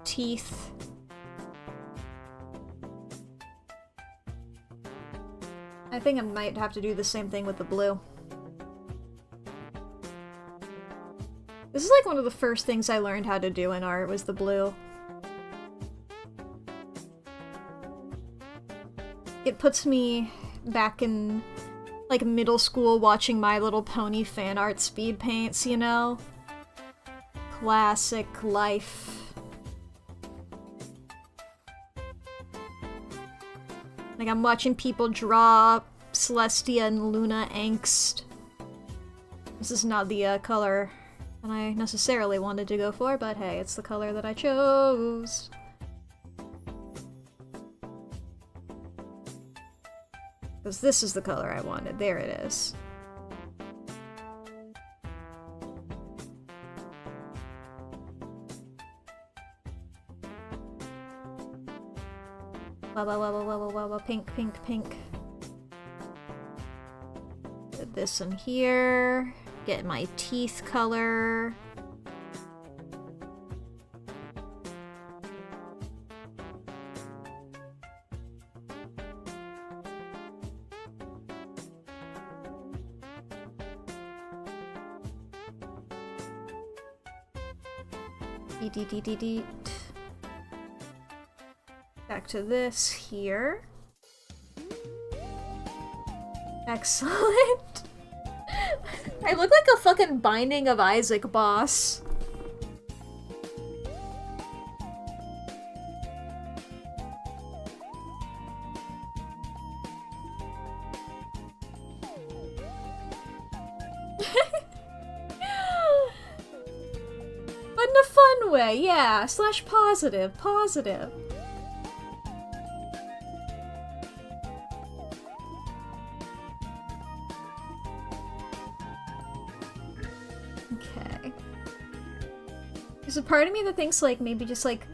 Teeth. I think I might have to do the same thing with the blue. This is like one of the first things I learned how to do in art was the blue. It puts me back in like middle school watching My Little Pony fan art speed paints, you know? Classic life. Like I'm watching people draw Celestia and Luna angst. This is not the color that I necessarily wanted to go for, but hey, it's the color that I chose. Because this is the color I wanted. There it is. Pink, pink, pink. Put this in here. Get my teeth color. Dee. Back to this here. Excellent. I look like a fucking Binding of Isaac boss. But in a fun way, yeah. / positive. Positive. Okay. There's a part of me that thinks, like, maybe just, like,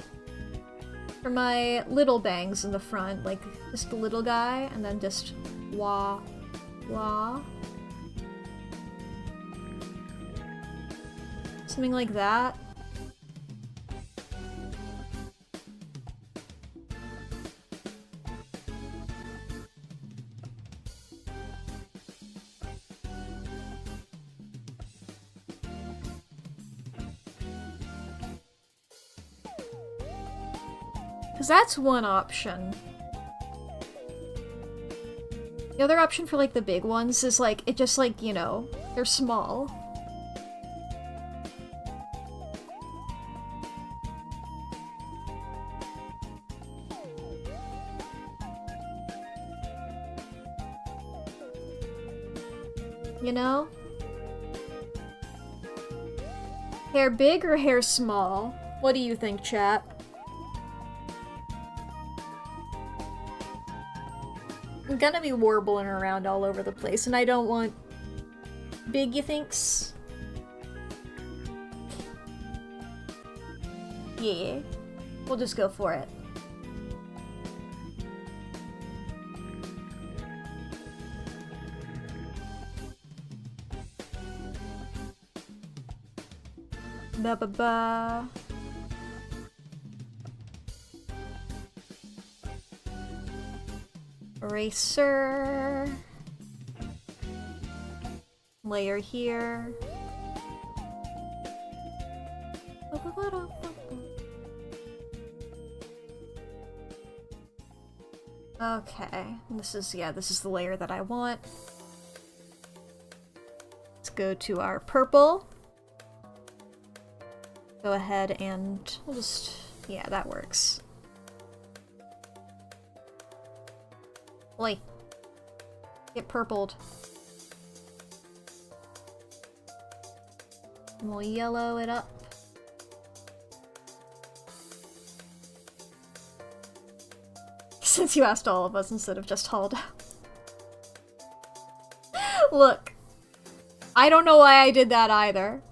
for my little bangs in the front, like, just the little guy, and then just wah, wah. Something like that. Because that's one option. The other option for, like, the big ones is, like, it just, like, you know, they're small. You know? Hair big or hair small? What do you think, chat? I'm gonna be warbling around all over the place, and I don't want... Big, you thinks? Yeah. We'll just go for it. Ba-ba-ba. Eraser. Layer here. Okay, this is the layer that I want. Let's go to our purple. Go ahead and we'll just, yeah, that works. Oi. Get purpled. And we'll yellow it up. Since you asked all of us instead of just Halda. Look. I don't know why I did that either.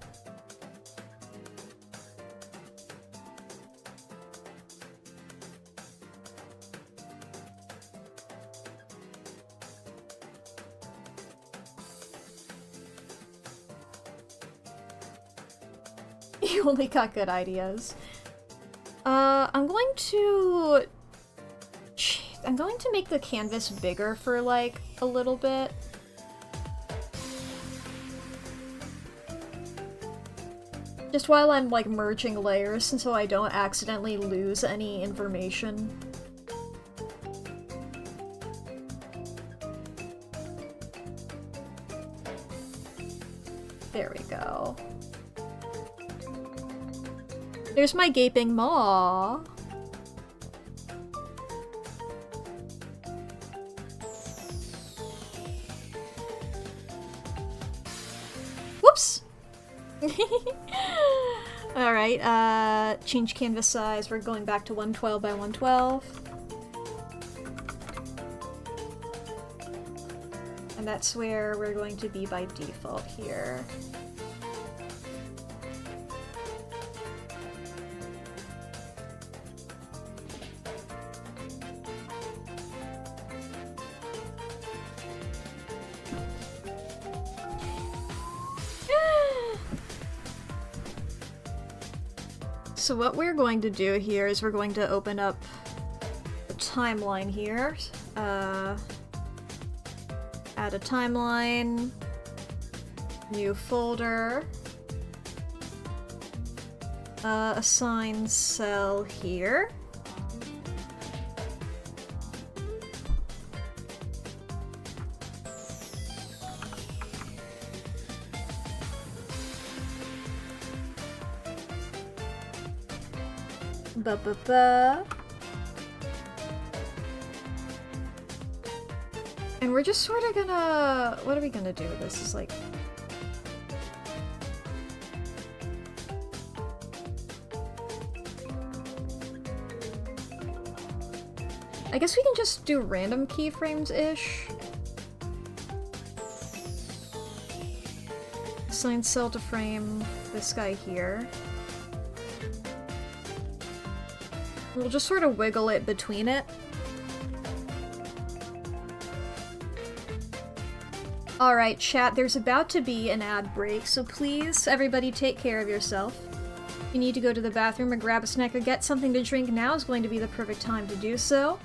You only got good ideas. I'm going to make the canvas bigger for, like, a little bit. Just while I'm, like, merging layers, and so I don't accidentally lose any information. There we go. There's my gaping maw. Whoops! Alright, change canvas size. We're going back to 112 by 112. And that's where we're going to be by default here. So what we're going to do here is we're going to open up the timeline here. Add a timeline. New folder. Assign cell here. Ba-ba-ba. And we're just sort of gonna... What are we gonna do? This is like... I guess we can just do random keyframes-ish. Assign cell to frame this guy here. We'll just sort of wiggle it between it. Alright, chat, there's about to be an ad break, so please, everybody take care of yourself. If you need to go to the bathroom or grab a snack or get something to drink, now is going to be the perfect time to do so.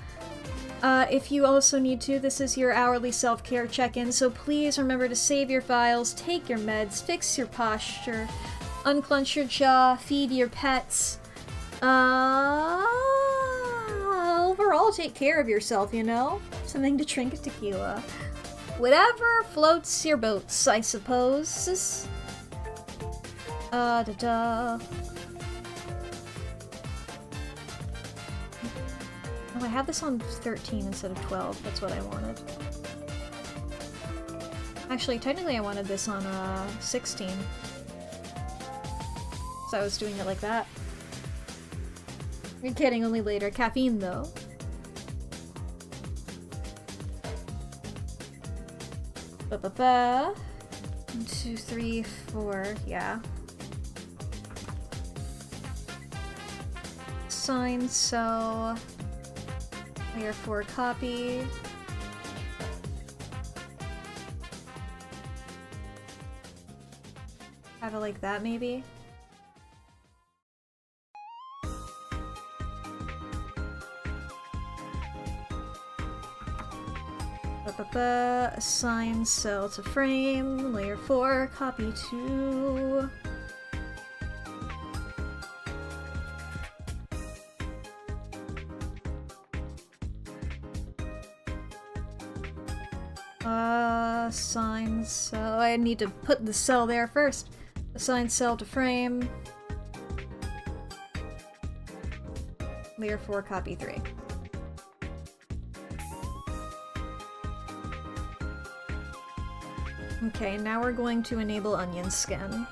If you also need to, this is your hourly self-care check-in, so please remember to save your files, take your meds, fix your posture, unclench your jaw, feed your pets. Overall, take care of yourself, you know? Something to drink, tequila. Whatever floats your boats, I suppose. Da-da. Oh, I have this on 13 instead of 12. That's what I wanted. Actually, technically I wanted this on 16. So I was doing it like that. You're kidding, only later. Caffeine, though. Ba-ba-ba. 1, 2, 3, 4. Yeah. Sign, so... Layer 4 copy. Have it like that, maybe? Assign cell to frame, layer 4, copy to... Assign cell... I need to put the cell there first. Assign cell to frame. Layer 4, copy 3. Okay, now we're going to enable onion skin.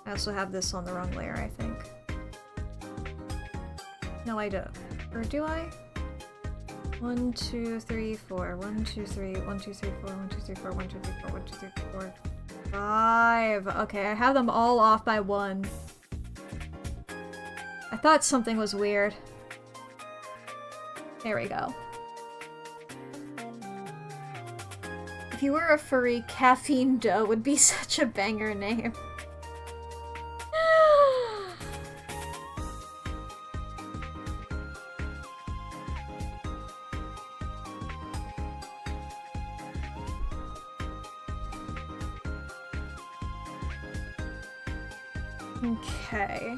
I also have this on the wrong layer, I think. No, I don't. Or do I? 1, 2, 3, 4. 1, 2, 3. 1, 2, 3, 4. 1, 2, 3, 4. 1, 2, 3, 4. 1, 2, 3, 4. 5. Okay, I have them all off by 1. I thought something was weird. There we go. If you were a furry, Caffeine Dough would be such a banger name. Okay.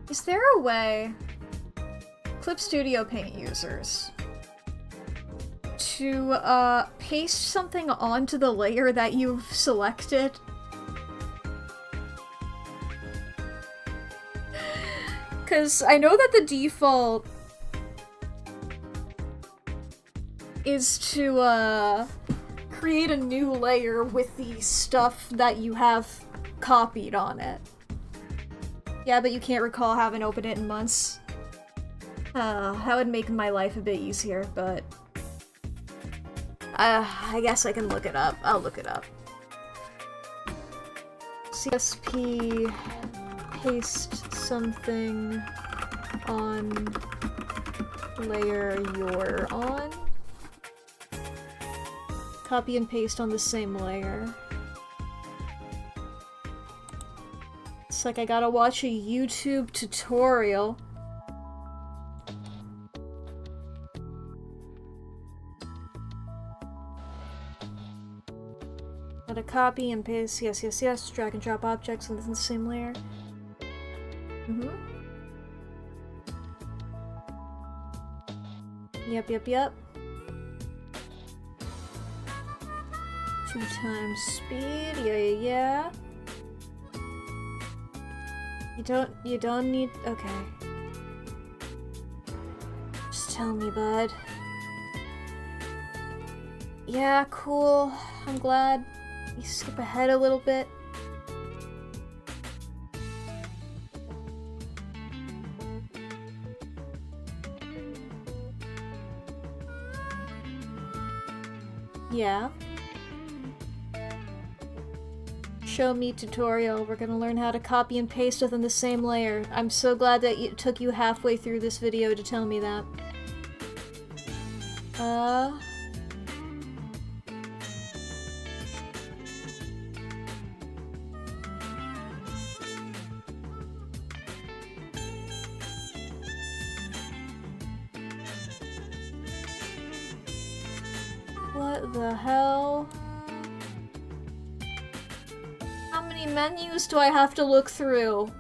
Is there a way, Clip Studio Paint users, to paste something onto the layer that you've selected? Because I know that the default is to create a new layer with the stuff that you have copied on it. Yeah, but you can't recall having opened it in months. That would make my life a bit easier, but... I guess I can look it up. I'll look it up. CSP... paste something on layer you're on. Copy and paste on the same layer. It's like I gotta watch a YouTube tutorial. to copy and paste. Yes, yes, yes. Drag and drop objects within the same layer. Yep, yep, yep. 2 times speed. Yeah, yeah, yeah. You don't need. Okay. Just tell me, bud. Yeah, cool. I'm glad. You skip ahead a little bit. Yeah. Show me tutorial. We're gonna learn how to copy and paste within the same layer. I'm so glad that it took you halfway through this video to tell me that. What the hell? How many menus do I have to look through?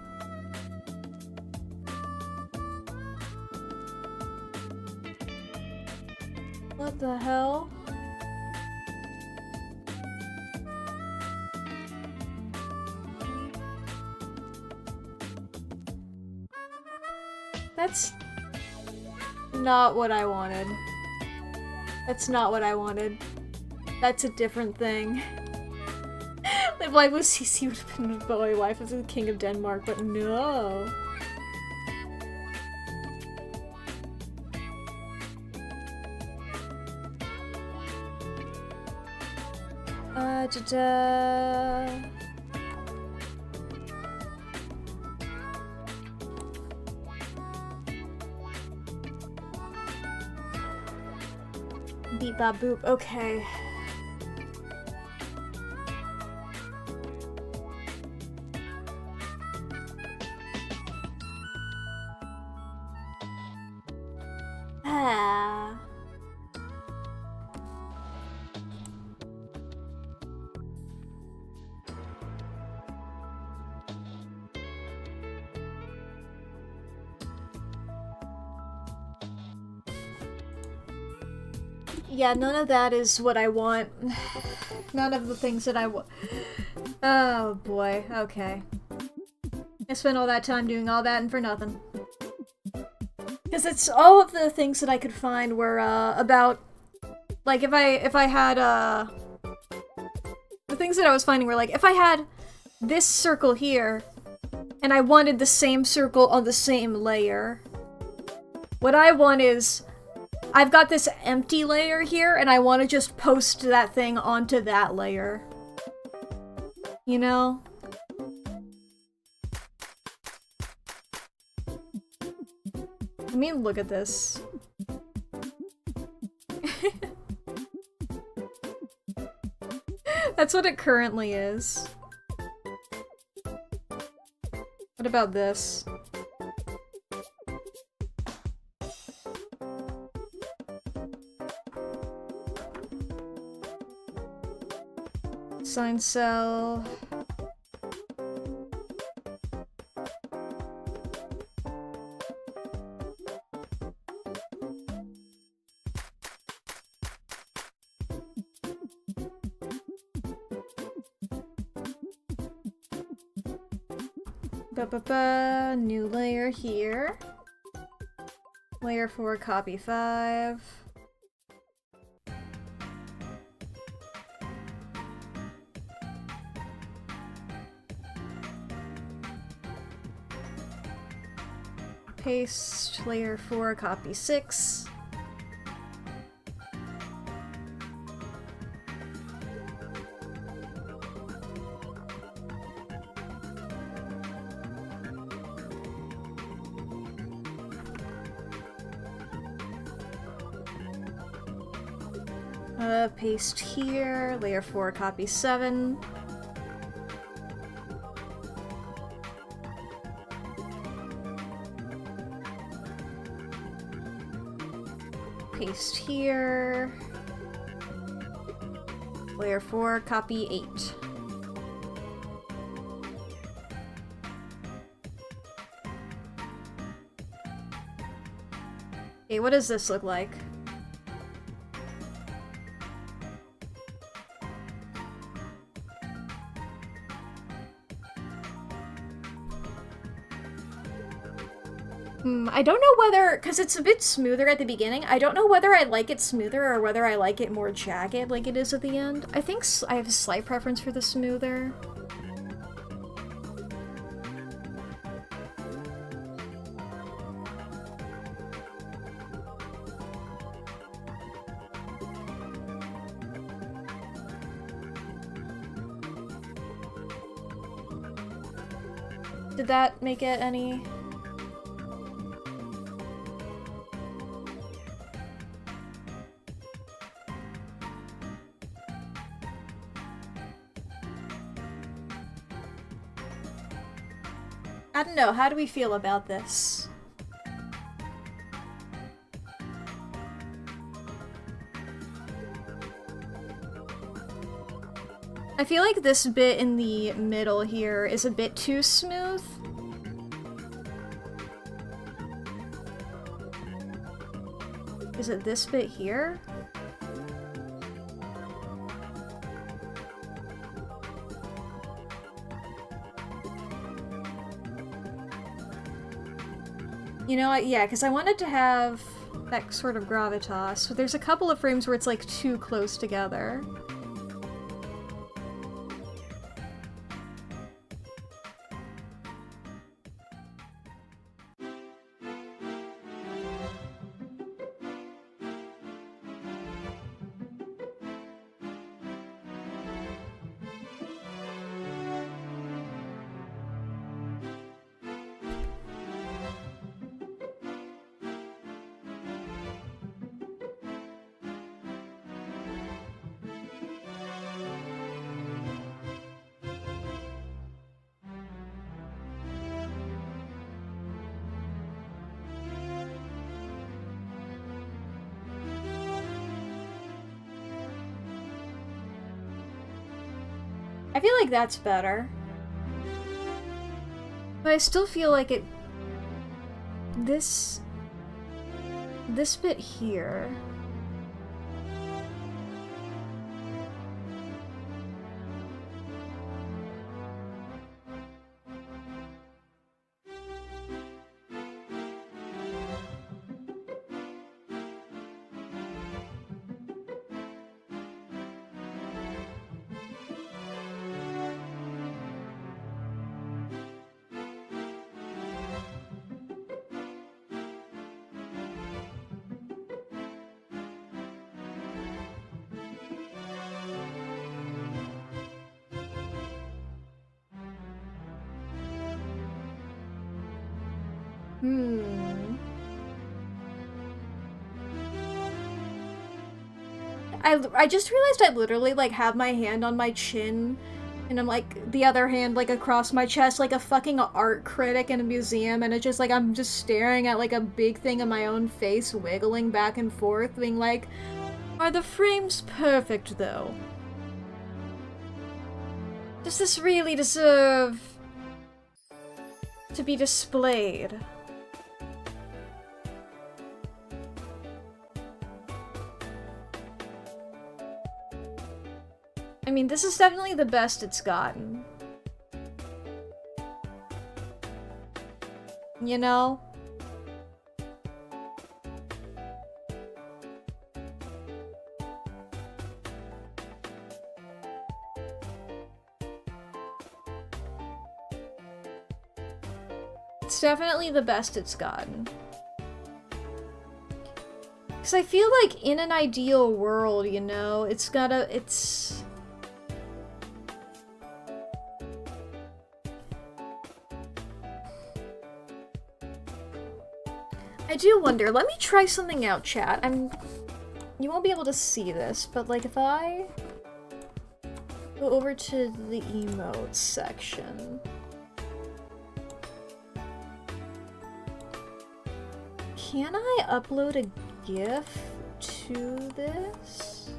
What the hell? That's not what I wanted. That's not what I wanted. That's a different thing. Live life with CC would have been a boy, wife of the king of Denmark, but no. Beep bop boop, okay. Yeah, none of that is what I want. None of the things that I want. Oh boy, okay. I spent all that time doing all that and for nothing. Because it's all of the things that I could find were about, like, if I had the things that I was finding were like, if I had this circle here and I wanted the same circle on the same layer, what I want is, I've got this empty layer here, and I want to just post that thing onto that layer. You know? I mean, look at this. That's what it currently is. What about this? Sign cell. New layer here. Layer 4, copy 5. Paste, layer 4, copy 6. Paste here, layer 4, copy 7. Paste here. Layer 4, copy 8. Okay, what does this look like? I don't know whether, because it's a bit smoother at the beginning, I don't know whether I like it smoother or whether I like it more jagged like it is at the end. I think I have a slight preference for the smoother. Did that make it any... I don't know, how do we feel about this? I feel like this bit in the middle here is a bit too smooth. Is it this bit here? You know what? Yeah, because I wanted to have that sort of gravitas. So there's a couple of frames where it's like too close together. I feel like that's better. But I still feel like it... This bit here... I just realized I literally, like, have my hand on my chin, and I'm, like, the other hand, like, across my chest, like a fucking art critic in a museum, and it's just, like, I'm just staring at, like, a big thing of my own face, wiggling back and forth, being like, are the frames perfect, though? Does this really deserve to be displayed? I mean, this is definitely the best it's gotten. You know? It's definitely the best it's gotten. Because I feel like in an ideal world, you know, it's I do wonder, let me try something out, chat. You won't be able to see this, but like if I go over to the emotes section. Can I upload a GIF to this?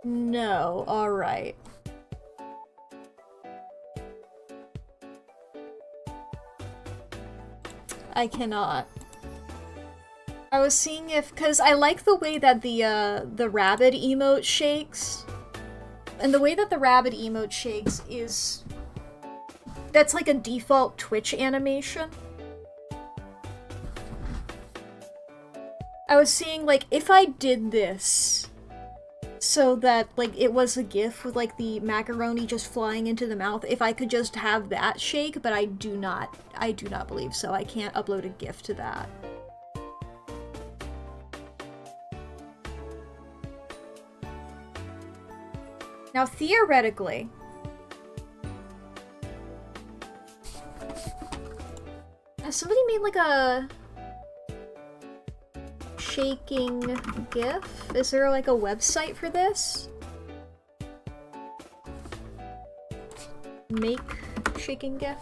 No, alright. I cannot. I was seeing if, cause I like the way that the rabbit emote shakes. And the way that the rabbit emote shakes is... That's like a default Twitch animation. I was seeing, like, if I did this so that, like, it was a GIF with, like, the macaroni just flying into the mouth, if I could just have that shake, but I do not believe so. I can't upload a GIF to that. Now, theoretically, has somebody made, like, a shaking GIF? Is there, like, a website for this? Make shaking GIF?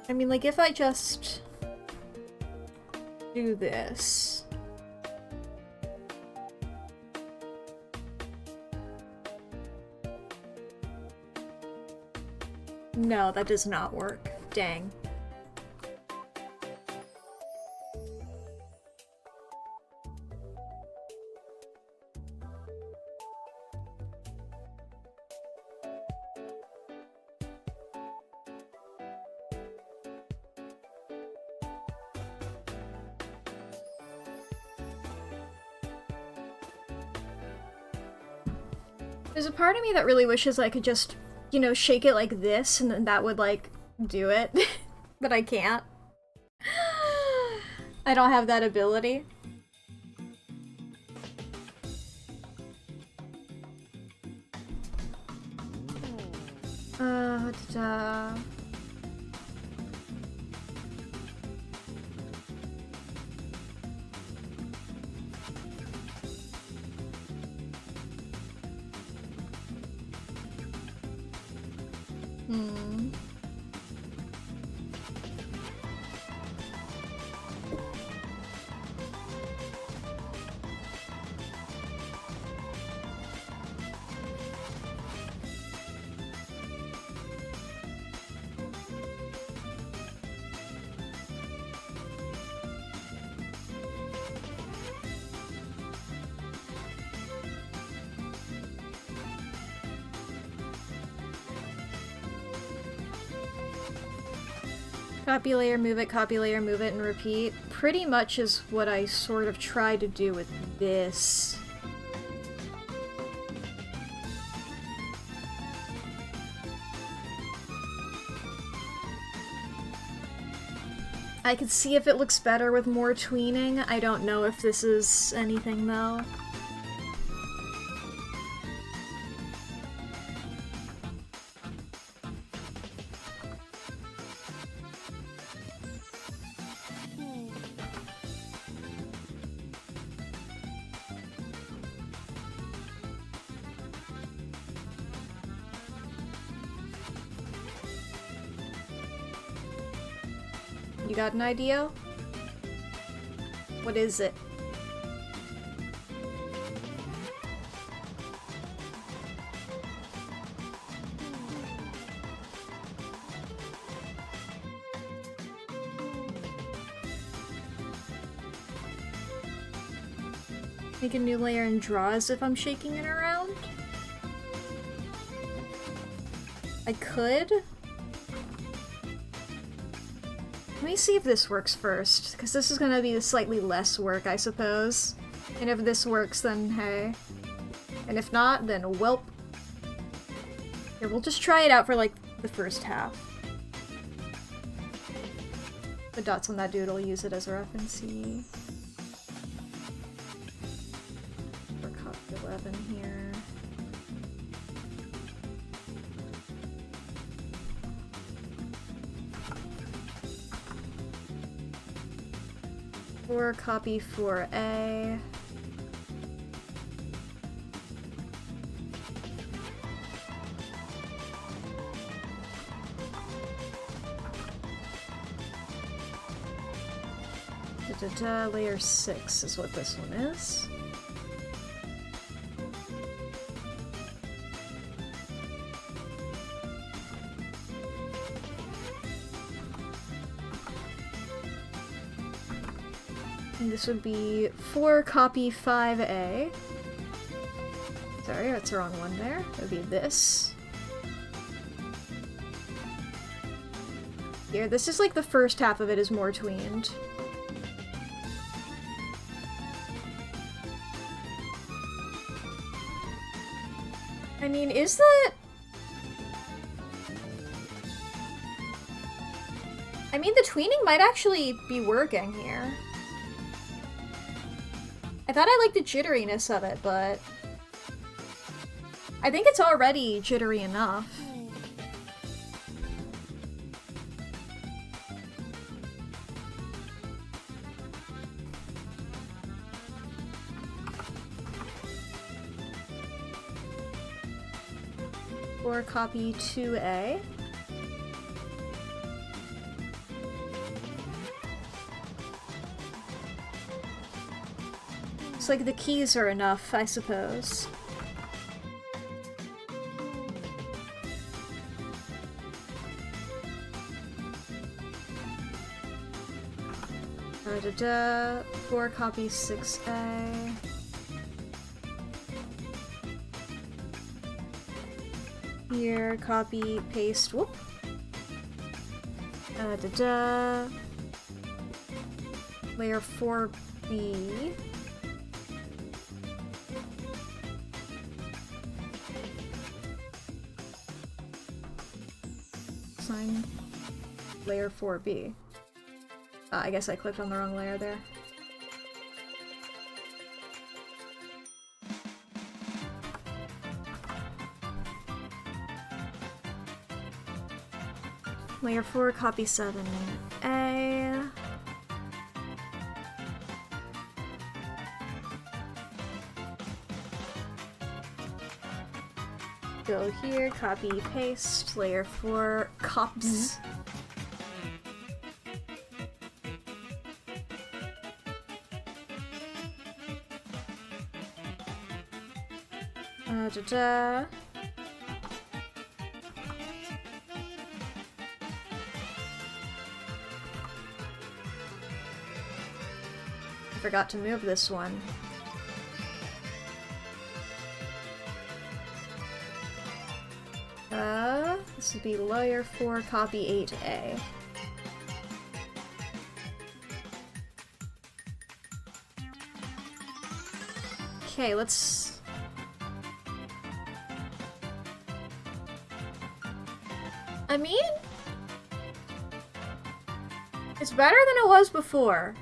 I mean, like, if I just do this... No, that does not work. Dang. There's a part of me that really wishes I could just, you know, shake it like this and then that would, like, do it. But I can't. I don't have that ability. Da-da. Copy layer, move it, copy layer, move it, and repeat. Pretty much is what I sort of try to do with this. I could see if it looks better with more tweening. I don't know if this is anything, though. You got an idea? What is it? Make a new layer and draw as if I'm shaking it around? I could? Let me see if this works first, because this is gonna be slightly less work, I suppose. And if this works, then hey. And if not, then welp. Here, we'll just try it out for, like, the first half. The dots on that doodle, use it as a reference. Or copy 11 here. Or copy 4A. Layer 6 is what this one is. And this would be 4 copy 5A. Sorry, that's the wrong one there. It would be this. Here, this is like the first half of it is more tweened. I mean, is that... I mean, the tweening might actually be working here. I thought I liked the jitteriness of it, but... I think it's already jittery enough. Or copy 2A. It's like the keys are enough, I suppose. Da-da-da. 4 copy 6A. Here, copy, paste, whoop. Da-da. Layer 4B. Sign layer 4B. I guess I clicked on the wrong layer there. Layer 4, copy 7A. Go here, copy, paste, layer 4, cops. Da-da. I forgot to move this one. This would be layer 4, copy 8A. Okay, let's... I mean... it's better than it was before.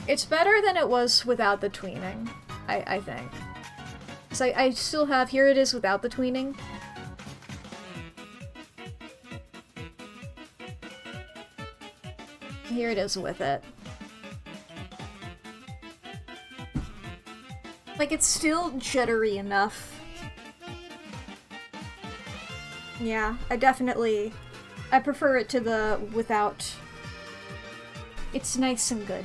It's better than it was without the tweening, I think. So I still have... here it is without the tweening. Here it is with it. Like, it's still jittery enough. Yeah, I prefer it to the without. It's nice and good.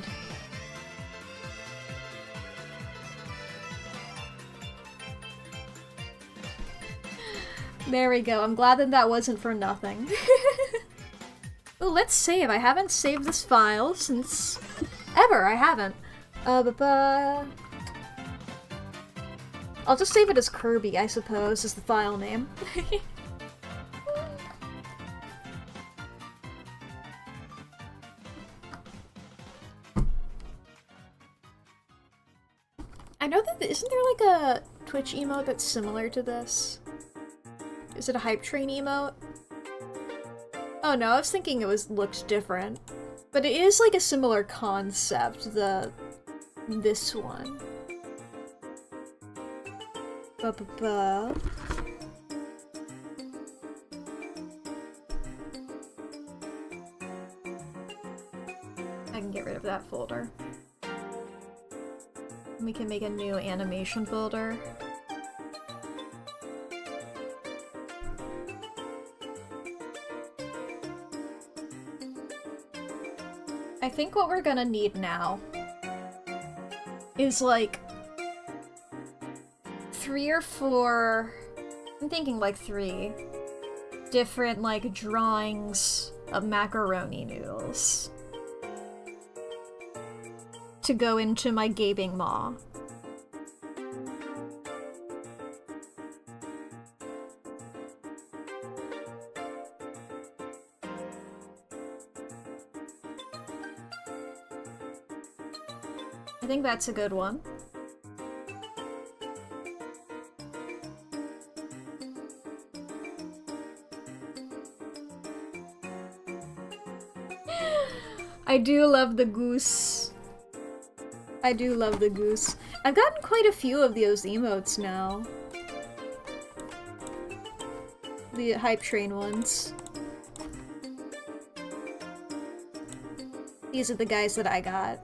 There we go. I'm glad that that wasn't for nothing. Oh, let's save. I haven't saved this file since ever. I haven't. I'll just save it as Kirby, I suppose, is the file name. I know that isn't there like a Twitch emote that's similar to this? Is it a hype train emote? Oh no, I was thinking it looked different. But it is like a similar concept, this one. Ba-ba-ba. I can get rid of that folder. We can make a new animation folder. think what we're gonna need now is like 3 or 4, I'm thinking like 3 different like drawings of macaroni noodles to go into my gaping maw. I think that's a good one. I do love the goose. I do love the goose. I've gotten quite a few of those emotes now. The hype train ones. These are the guys that I got.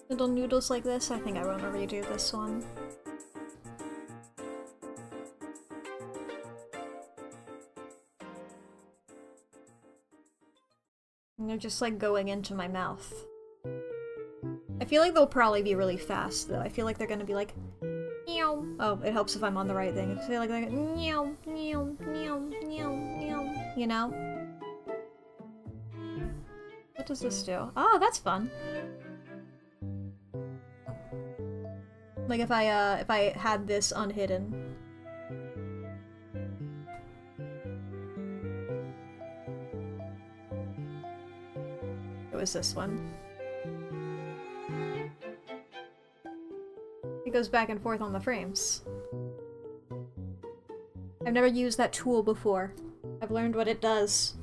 Little noodles like this. I think I want to redo this one. And they're just like going into my mouth. I feel like they'll probably be really fast though. I feel like they're gonna be like meow. Oh, it helps if I'm on the right thing. I feel like they're like meow, meow, meow, meow, meow, you know? What does this do? Oh, that's fun. Like if I had this unhidden. It was this one. It goes back and forth on the frames. I've never used that tool before. I've learned what it does.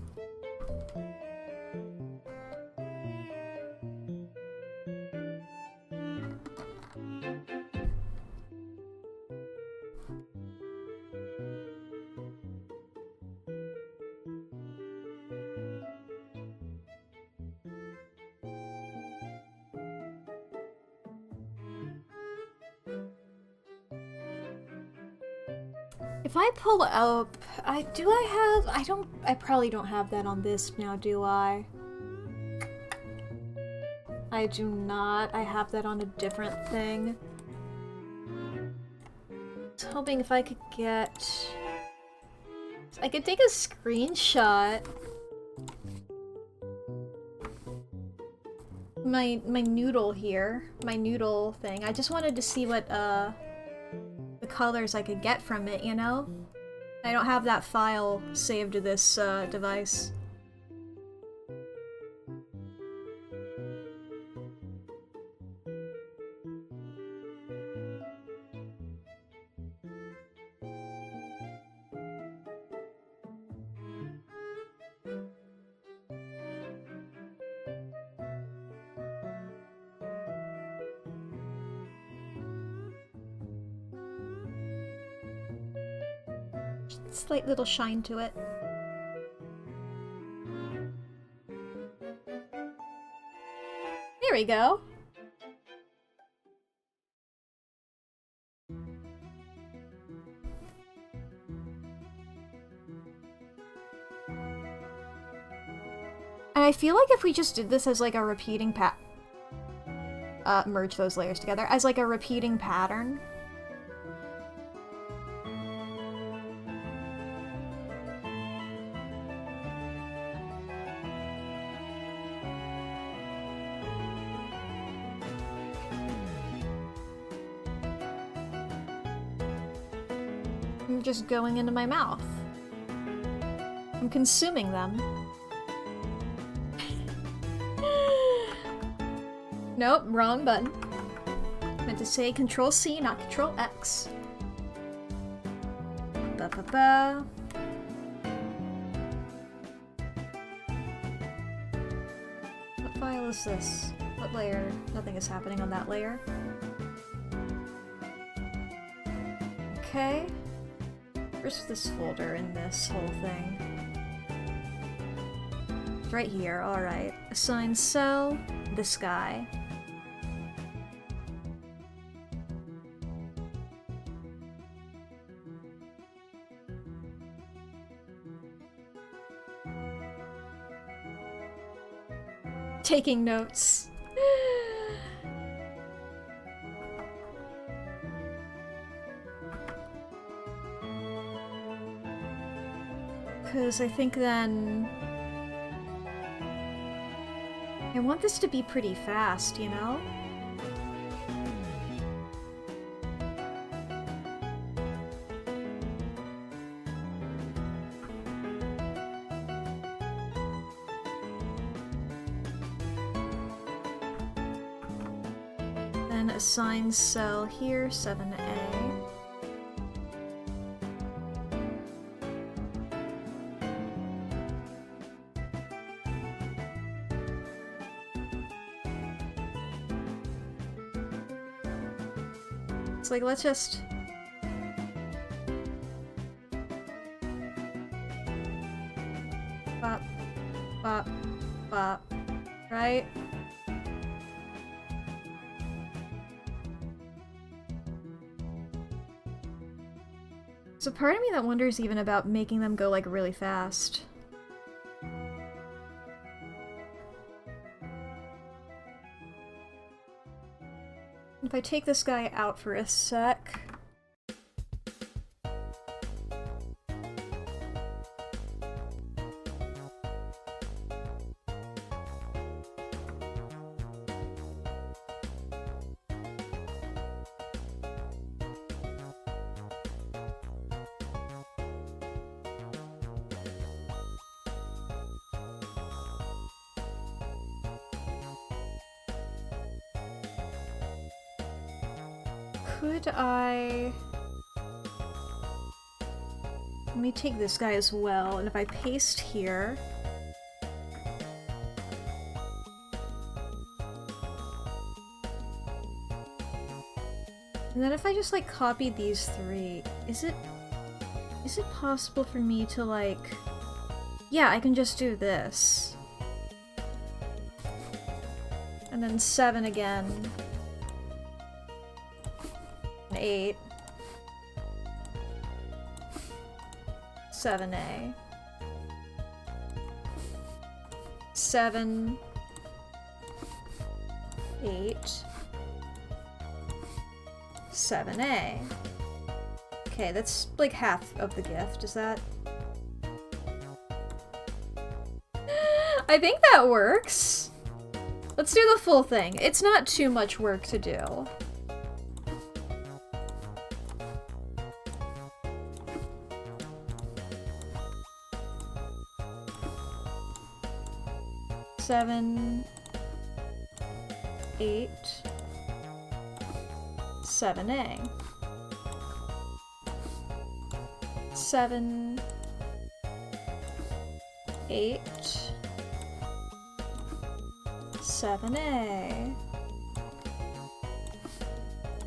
If I pull up, I probably don't have that on this now, do I? I do not. I have that on a different thing. I was hoping if I could get... I could take a screenshot. My noodle here. My noodle thing. I just wanted to see what, the colors I could get from it, you know? I don't have that file saved to this device. Slight little shine to it. There we go. And I feel like if we just did this as like a repeating merge those layers together as like a repeating pattern. I'm just going into my mouth. I'm consuming them. Nope, wrong button. Meant to say Control C, not Control X. Ba-ba-ba. What file is this? What layer? Nothing is happening on that layer. Okay. Where's this folder in this whole thing? It's right here, alright. Assign cell, this guy. Taking notes. Because I think then... I want this to be pretty fast, you know? Then assign cell here, 7A. It's like, let's just... Bop, bop, bop, right? There's a part of me that wonders even about making them go, like, really fast. If I take this guy out for a sec... Could I... Let me take this guy as well, and if I paste here... And then if I just, like, copy these three, is it possible for me to, like... Yeah, I can just do this. And then 7 again. 8. 7A. 7. 8. 7A. Okay, that's like half of the gift, is that? I think that works. Let's do the full thing. It's not too much work to do. Seven, 8, 7A. 7, 8, 7A.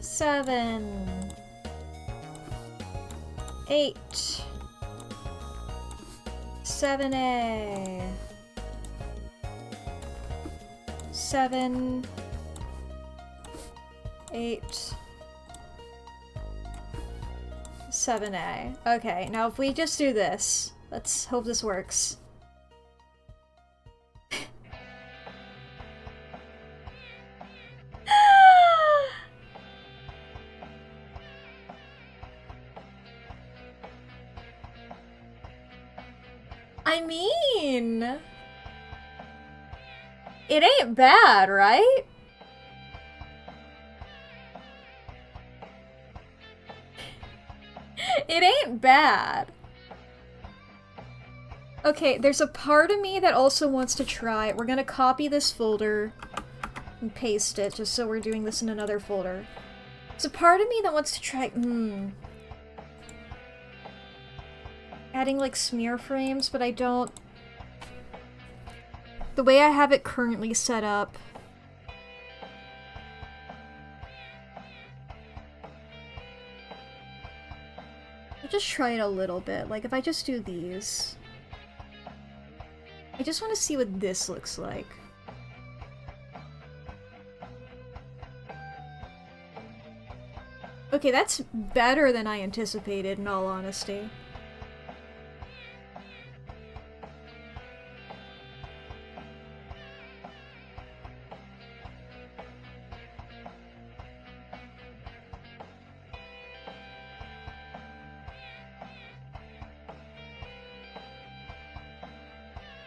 7, 8, 7A. 7, 8, 7A. Okay, now if we just do this, let's hope this works. I mean... It ain't bad, right? It ain't bad. Okay, there's a part of me that also wants to try. We're gonna copy this folder and paste it, just so we're doing this in another folder. There's a part of me that wants to try, adding, like, smear frames, but I don't... The way I have it currently set up... I'll just try it a little bit. Like, if I just do these... I just want to see what this looks like. Okay, that's better than I anticipated, in all honesty.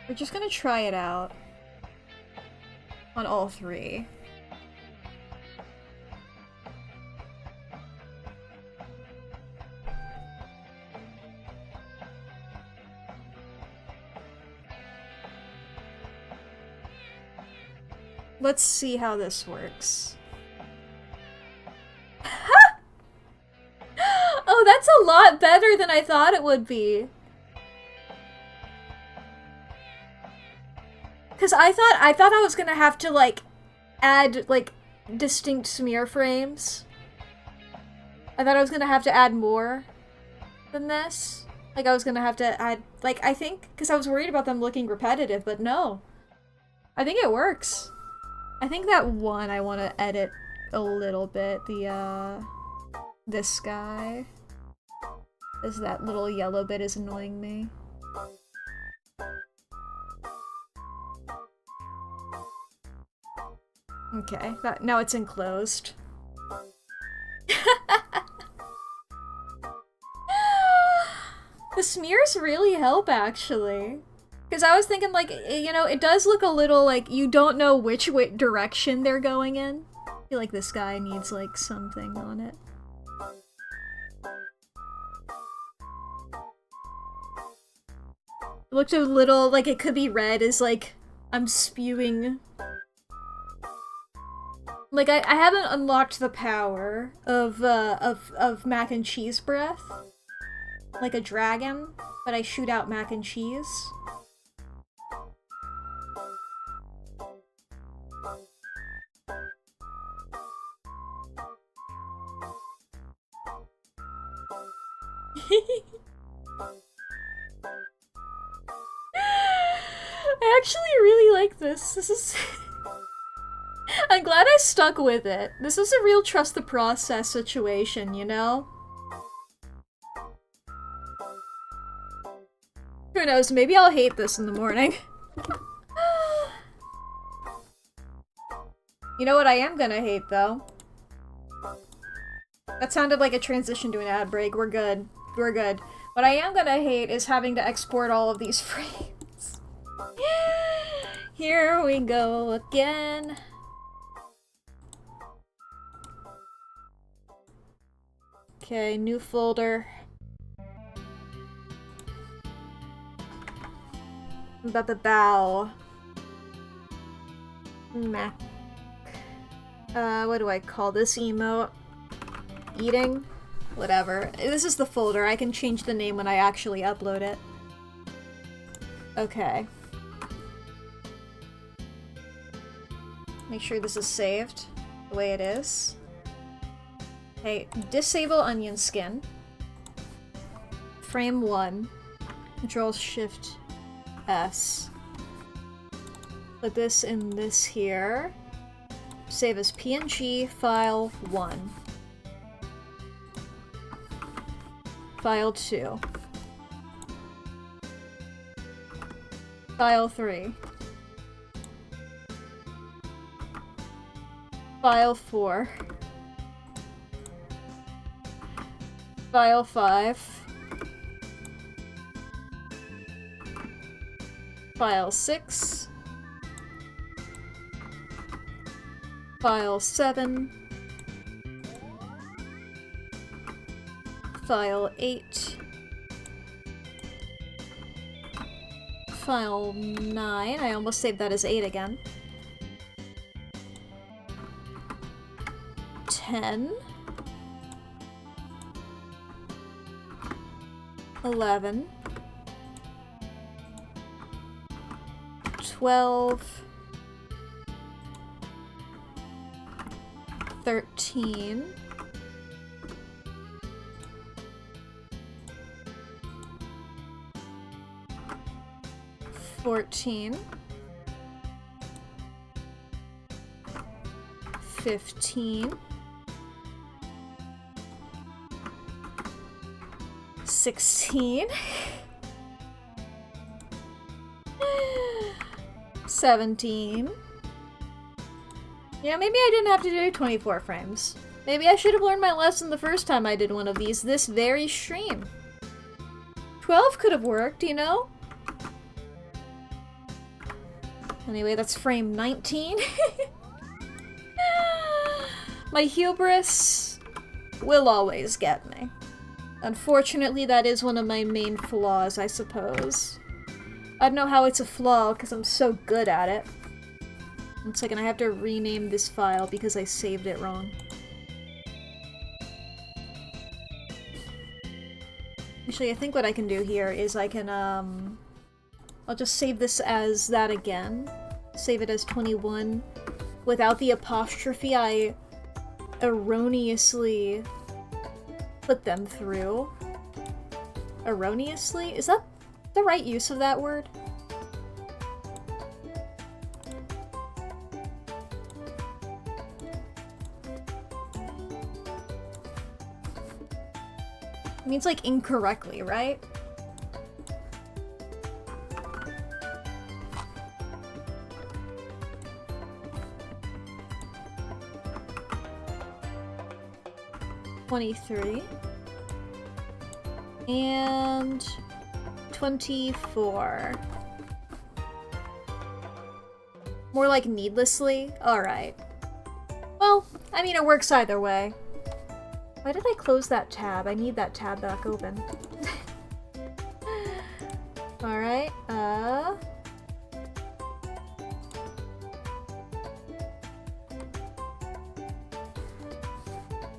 We're just gonna try it out on all three. Let's see how this works. Oh, that's a lot better than I thought it would be. Cause I thought I was gonna have to like add like distinct smear frames. I thought I was gonna have to add more than this. Like I was gonna have to add like I think because I was worried about them looking repetitive, but no. I think it works. I think that one I want to edit a little bit. This guy. Is that little yellow bit is annoying me. Okay, now it's enclosed. The smears really help, actually. Because I was thinking, like, you know, it does look a little like you don't know which direction they're going in. I feel like this guy needs, like, something on it. It looked a little like it could be read as, like, I'm spewing. Like, I haven't unlocked the power of mac and cheese breath. Like a dragon, but I shoot out mac and cheese. I actually really like this. This is... I'm glad I stuck with it. This is a real trust the process situation, you know? Who knows, maybe I'll hate this in the morning. You know what I am gonna hate, though? That sounded like a transition to an ad break. We're good. We're good. What I am gonna hate is having to export all of these frames. Here we go again. Okay, new folder. Bow. Mack. What do I call this emote? Eating? Whatever. This is the folder. I can change the name when I actually upload it. Okay. Make sure this is saved the way it is. Okay, disable onion skin. Frame 1. Control-Shift-S. Put this in this here. Save as PNG file 1. File 2. File 3. File 4. File 5. File 6. File 7. File 8. File 9. I almost saved that as 8 again. 10. 11. 12. 13. 14. 15. 16. 17. Yeah, maybe I didn't have to do 24 frames. Maybe I should have learned my lesson the first time I did one of these this very stream. 12 could have worked, you know? Anyway, that's frame 19. My hubris will always get me. Unfortunately, that is one of my main flaws, I suppose. I don't know how it's a flaw, because I'm so good at it. One second, I have to rename this file because I saved it wrong. Actually, I think what I can do here is I can, I'll just save this as that again. Save it as 21. Without the apostrophe, I erroneously put them through. Erroneously? Is that the right use of that word? It means like incorrectly, right? $23 and $24. More like needlessly? Alright. Well, I mean, it works either way. Why did I close that tab? I need that tab back open. Alright,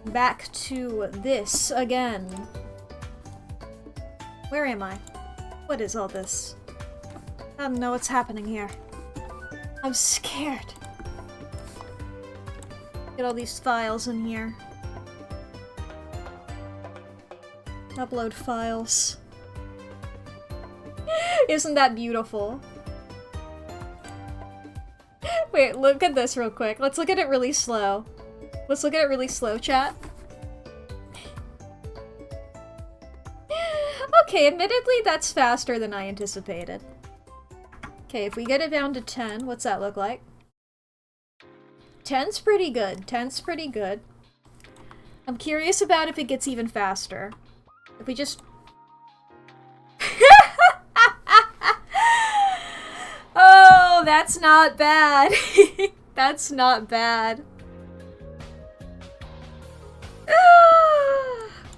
back to this again. Where am I? What is all this? I don't know what's happening here. I'm scared. Get all these files in here. Upload files. Isn't that beautiful? Wait, look at this real quick. Let's look at it really slow. Let's look at it really slow, chat. Okay, admittedly, that's faster than I anticipated. Okay, if we get it down to 10, what's that look like? 10's pretty good. 10's pretty good. I'm curious about if it gets even faster. If we just... Oh, that's not bad. That's not bad.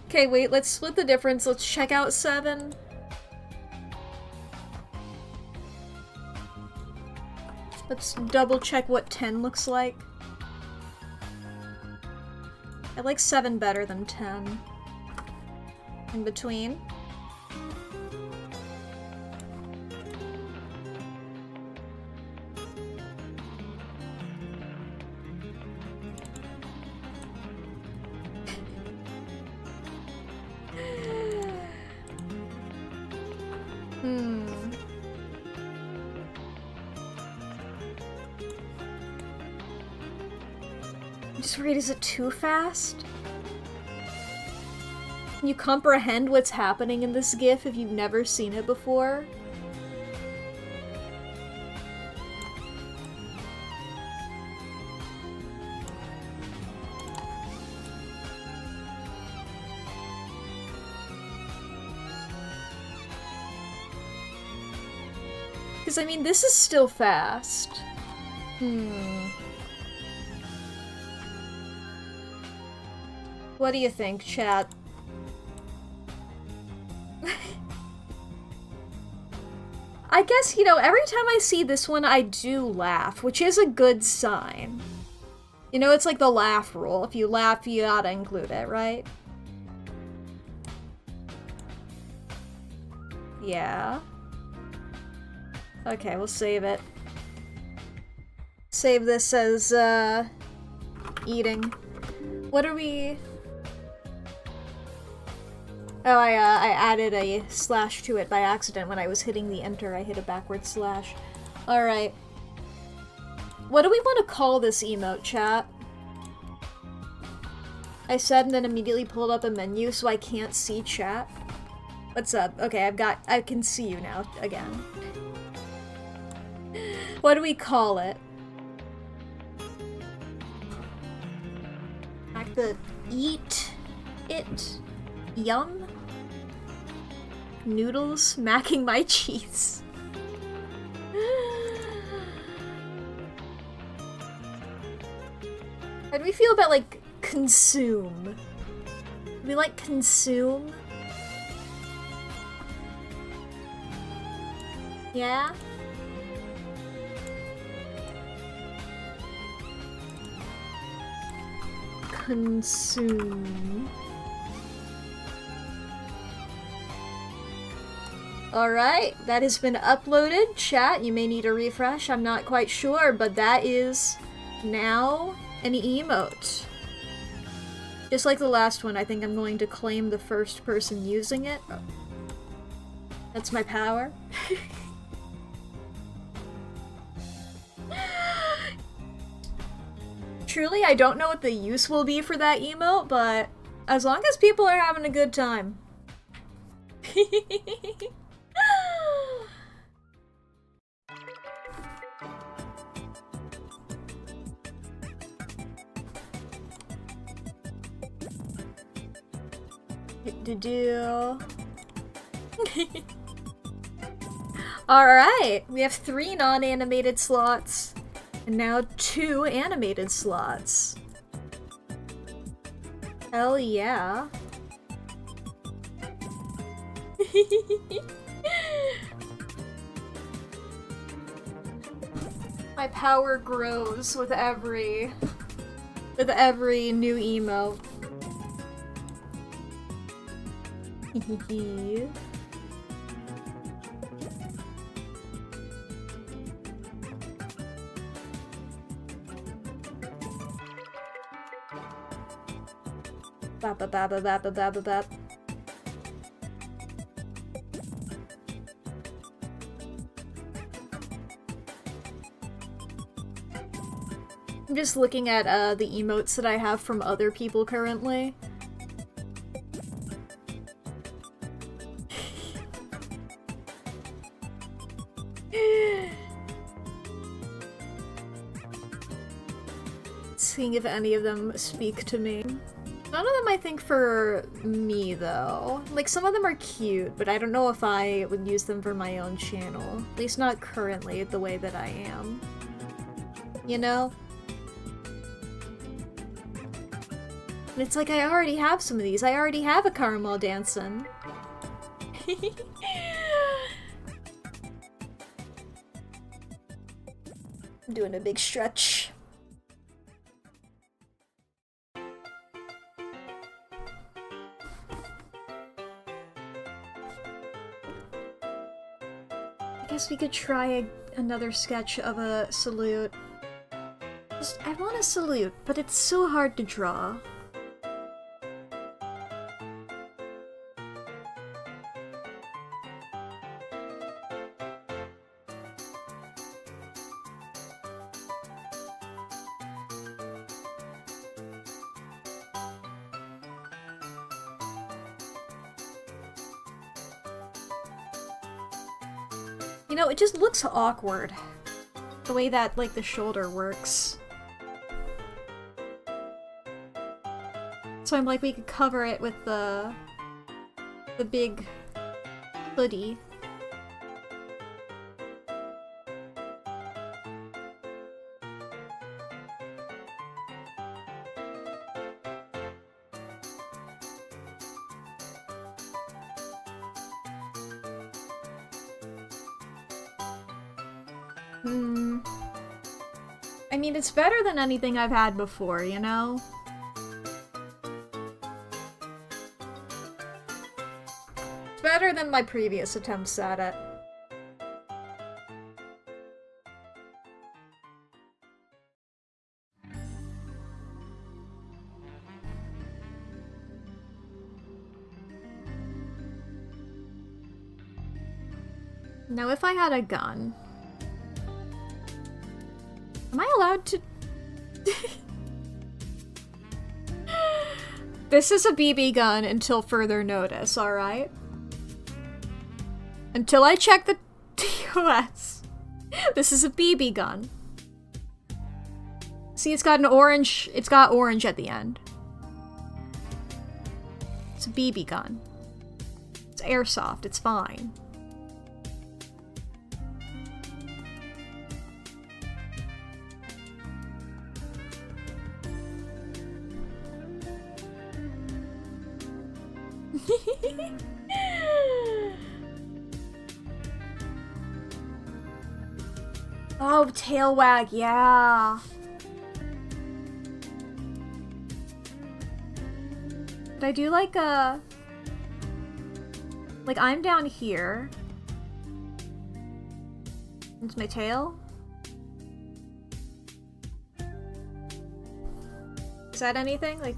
Okay, wait, let's split the difference. Let's check out 7. Let's double check what 10 looks like. I like 7 better than 10. In between. I'm just worried, is it too fast? Can you comprehend what's happening in this GIF if you've never seen it before? Because, I mean, this is still fast. What do you think, chat? I guess, you know, every time I see this one, I do laugh, which is a good sign. You know, it's like the laugh rule. If you laugh, you gotta include it, right? Yeah. Okay, we'll save it. Save this as, eating. What are we... Oh, I added a slash to it by accident when I was hitting the enter. I hit a backward slash. Alright. What do we want to call this emote, chat? I said and then immediately pulled up a menu so I can't see chat. What's up? Okay, I can see you now again. What do we call it? Like the eat it yum noodles macking my cheese. How do we feel about like consume? Do we like consume? Yeah? Consume. Alright, that has been uploaded. Chat, you may need a refresh, I'm not quite sure, but that is now an emote. Just like the last one, I think I'm going to claim the first person using it. Oh. That's my power. Truly, I don't know what the use will be for that emote, but as long as people are having a good time. Alright, we have 3 non-animated slots. And now 2 animated slots. Hell yeah. My power grows with every new emote. Bap bap bap bap bap bap bap. I'm just looking at the emotes that I have from other people currently. Seeing if any of them speak to me. None of them I think for me though. Like some of them are cute, but I don't know if I would use them for my own channel. At least not currently the way that I am. You know? And it's like I already have some of these. I already have a caramel dancing. I'm doing a big stretch. I guess we could try another sketch of a salute. I want a salute, but it's so hard to draw. You know, it just looks awkward. The way that, like, the shoulder works. So I'm like, we could cover it with the big hoodie. I mean, it's better than anything I've had before, you know? It's better than my previous attempts at it. Now, if I had a gun... Am I allowed to... This is a BB gun until further notice, alright? Until I check the TOS. This is a BB gun. See, it's got orange at the end. It's a BB gun. It's airsoft, it's fine. Oh, tail wag, yeah. But I do like I'm down here. It's my tail. Is that anything? Like,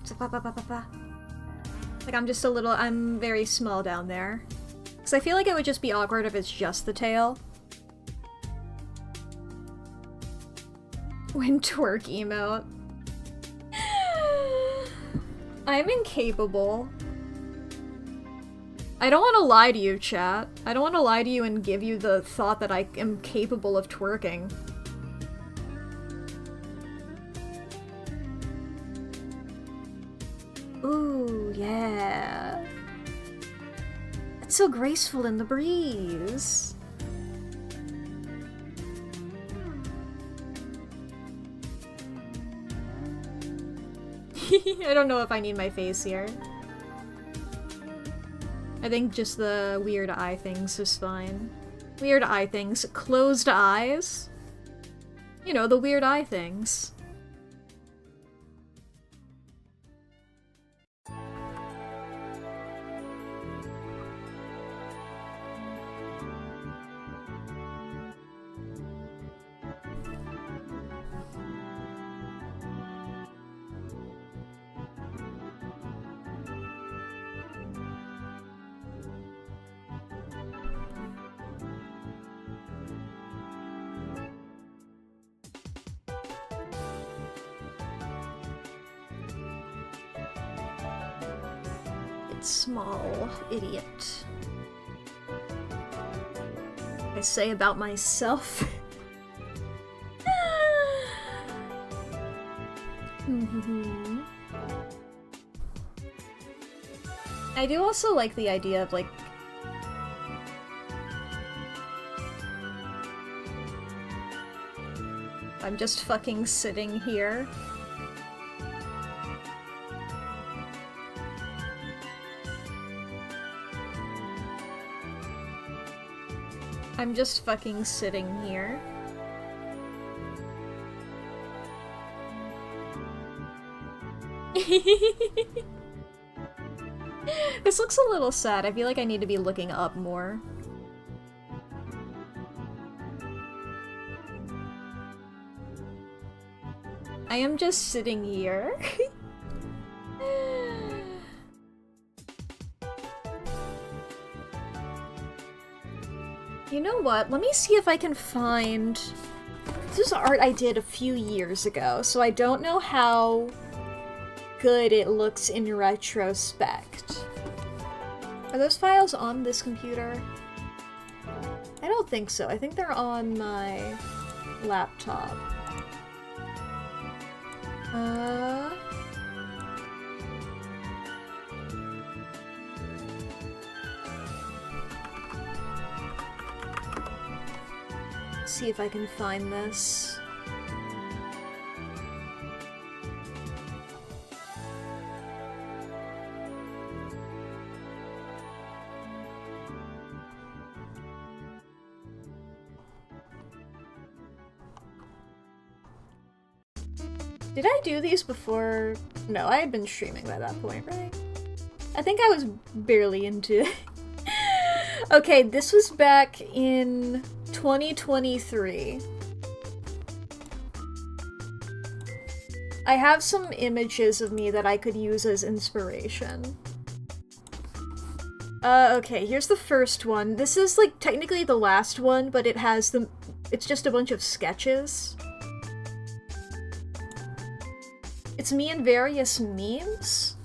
like I'm very small down there. Because I feel like it would just be awkward if it's just the tail. When twerk emote. I'm incapable. I don't want to lie to you, chat. I don't want to lie to you and give you the thought that I am capable of twerking. Ooh, yeah. It's so graceful in the breeze. I don't know if I need my face here. I think just the weird eye things is fine. Weird eye things. Closed eyes. You know, the weird eye things. Small idiot. I say about myself. I do also like the idea of like I'm just fucking sitting here. I'm just fucking sitting here. This looks a little sad. I feel like I need to be looking up more. I am just sitting here. You know what? Let me see if I can find... This is art I did a few years ago, so I don't know how good it looks in retrospect. Are those files on this computer? I don't think so. I think they're on my laptop. See if I can find this. Did I do these before? No, I had been streaming by that point, right? I think I was barely into it. Okay, this was back in 2023. I have some images of me that I could use as inspiration. Okay, here's the first one. This is, like, technically the last one, but it has the... It's just a bunch of sketches. It's me and various memes,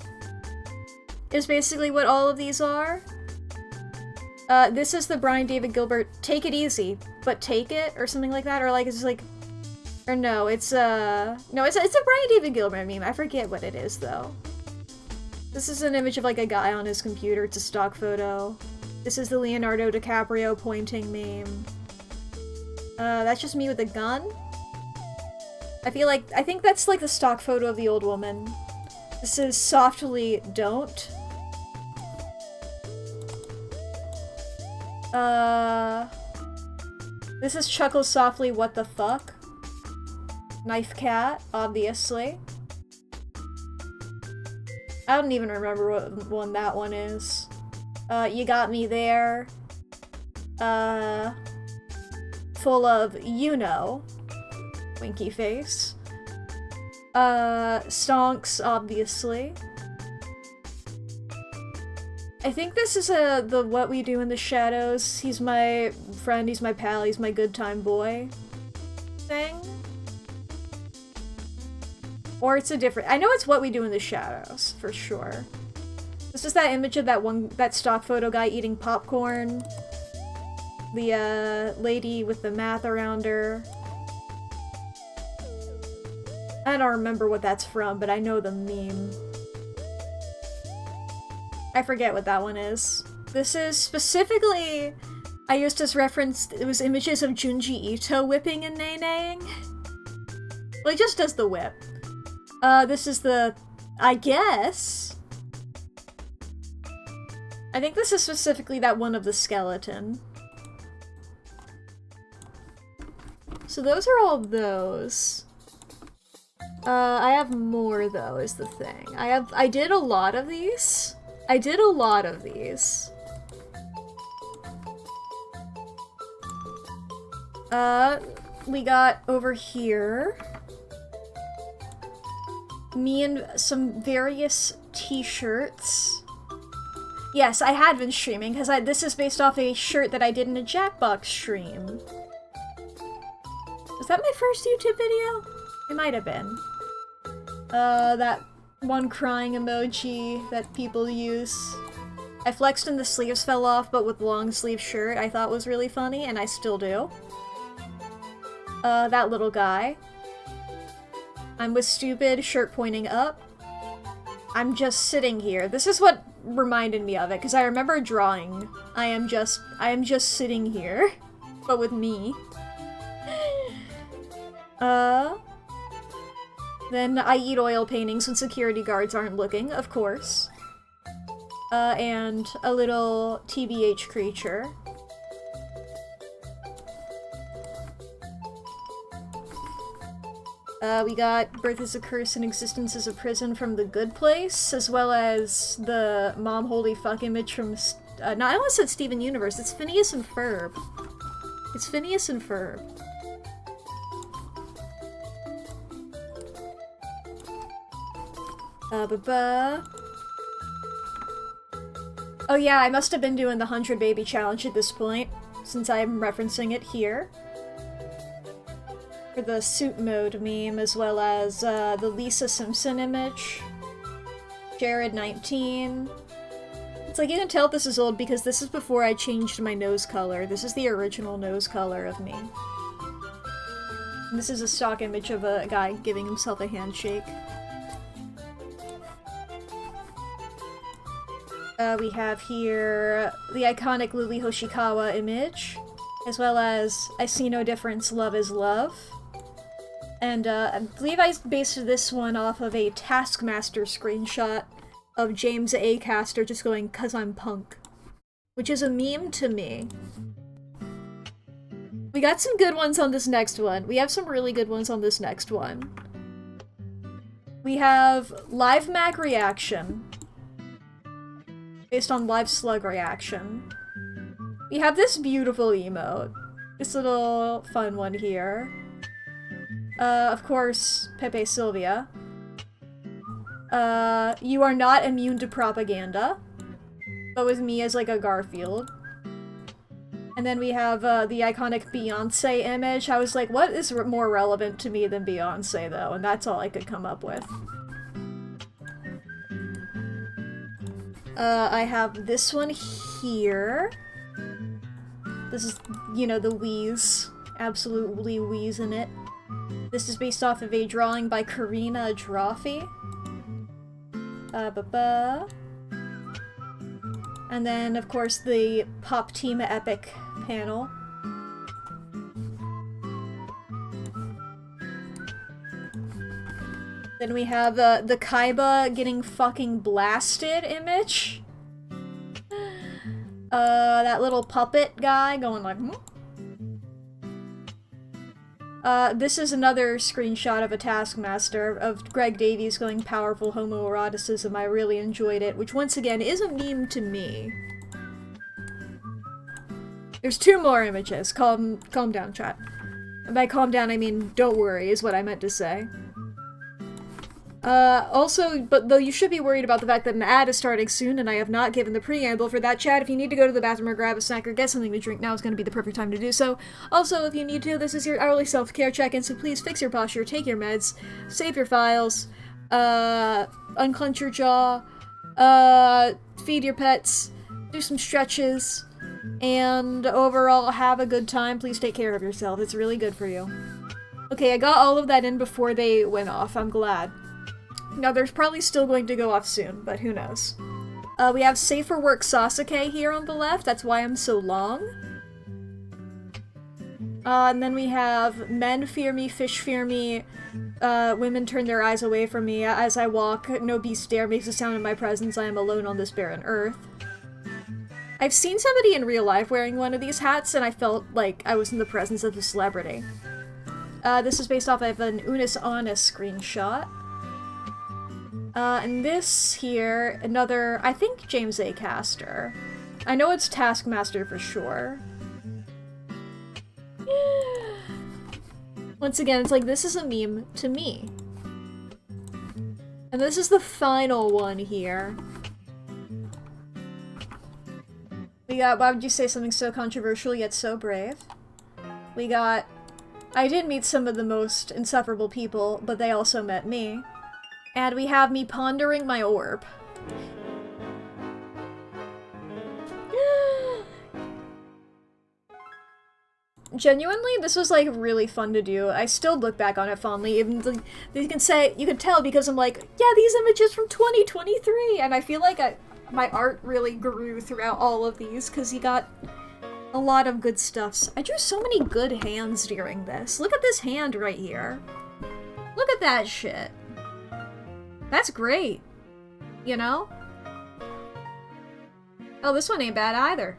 is basically what all of these are. This is the Brian David Gilbert Take It Easy, but Take It, or something like that, or like, it's like, or no, it's a Brian David Gilbert meme. I forget what it is, though. This is an image of, like, a guy on his computer. It's a stock photo. This is the Leonardo DiCaprio pointing meme. That's just me with a gun? I think that's, like, the stock photo of the old woman. This is Softly Don't. This is Chuckle Softly What the Fuck. Knife Cat, obviously. I don't even remember what one that one is. You Got Me There. Full of you know. Winky face. Stonks, obviously. I think this is the What We Do in the Shadows. He's my friend, he's my pal, he's my good time boy thing. Or it's a different— I know it's What We Do in the Shadows, for sure. This is that image of that stock photo guy eating popcorn. The, lady with the math around her. I don't remember what that's from, but I know the meme. I forget what that one is. This is specifically— I used to reference— it was images of Junji Ito whipping and nay-naying. Well, he just does the whip. This is the— I guess? I think this is specifically that one of the skeleton. So those are all those. I have more, though, is the thing. I did a lot of these. We got over here me and some various t-shirts. Yes, I had been streaming, because this is based off a shirt that I did in a Jackbox stream. Was that my first YouTube video? It might have been. That one crying emoji that people use. I flexed and the sleeves fell off, but with long sleeve shirt I thought was really funny, and I still do. That little guy. I'm with stupid, shirt pointing up. I'm just sitting here. This is what reminded me of it, because I remember drawing. I am just sitting here, but with me. Then I eat oil paintings when security guards aren't looking, of course. And a little TBH creature. We got Birth is a Curse and Existence is a Prison from The Good Place, as well as the Mom Holy Fuck image from, no, I almost said Steven Universe, it's Phineas and Ferb. It's Phineas and Ferb. Oh yeah, I must have been doing the 100 Baby Challenge at this point, since I'm referencing it here. For the suit mode meme, as well as the Lisa Simpson image. Jared 19. It's like, you can tell this is old because this is before I changed my nose color. This is the original nose color of me. And this is a stock image of a guy giving himself a handshake. We have here the iconic Luli Hoshikawa image, as well as I See No Difference, Love is Love. And I believe I based this one off of a Taskmaster screenshot of James A. Caster just going, "'Cause I'm punk." Which is a meme to me. We got some good ones on this next one. We have some really good ones on this next one. We have Live Mack Reaction. Based on Live Slug Reaction. We have this beautiful emote. This little fun one here. Of course, Pepe Sylvia. You are not immune to propaganda. But with me as like a Garfield. And then we have the iconic Beyonce image. I was like, what is more relevant to me than Beyonce, though? And that's all I could come up with. I have this one here. This is, you know, the wheeze. Absolutely wheeze in it. This is based off of a drawing by Karina Drawfee. And then, of course, the Pop Team Epic panel. Then we have the Kaiba getting fucking blasted image. That little puppet guy going like, hmm? This is another screenshot of a Taskmaster of Greg Davies going powerful homoeroticism. I really enjoyed it, which once again is a meme to me. There's 2 more images. Calm down, chat. And by calm down, I mean don't worry, is what I meant to say. Also, but though you should be worried about the fact that an ad is starting soon, and I have not given the preamble for that, chat. If you need to go to the bathroom or grab a snack or get something to drink, now is going to be the perfect time to do so. Also, if you need to, this is your hourly self-care check-in, so please fix your posture, take your meds, save your files, unclench your jaw, feed your pets, do some stretches, and overall have a good time. Please take care of yourself. It's really good for you. Okay, I got all of that in before they went off. I'm glad. Now, there's probably still going to go off soon, but who knows. We have Safer Work Sasuke here on the left, that's why I'm so long. And then we have Men Fear Me, Fish Fear Me, Women Turn Their Eyes Away From Me, As I Walk, No Beast Dare Makes a Sound in My Presence, I Am Alone on This Barren Earth. I've seen somebody in real life wearing one of these hats, and I felt like I was in the presence of a celebrity. This is based off of an Unis Honest screenshot. And this here, another, I think James A. Caster. I know it's Taskmaster for sure. Once again, it's like, this is a meme to me. And this is the final one here. We got, why would you say something so controversial yet so brave? We got, I did meet some of the most insufferable people, but they also met me. And we have me pondering my orb. Genuinely, this was like really fun to do. I still look back on it fondly. Even you can tell because I'm like, yeah, these images from 2023, and I feel like my art really grew throughout all of these because you got a lot of good stuff. I drew so many good hands during this. Look at this hand right here. Look at that shit. That's great, you know? Oh, this one ain't bad either.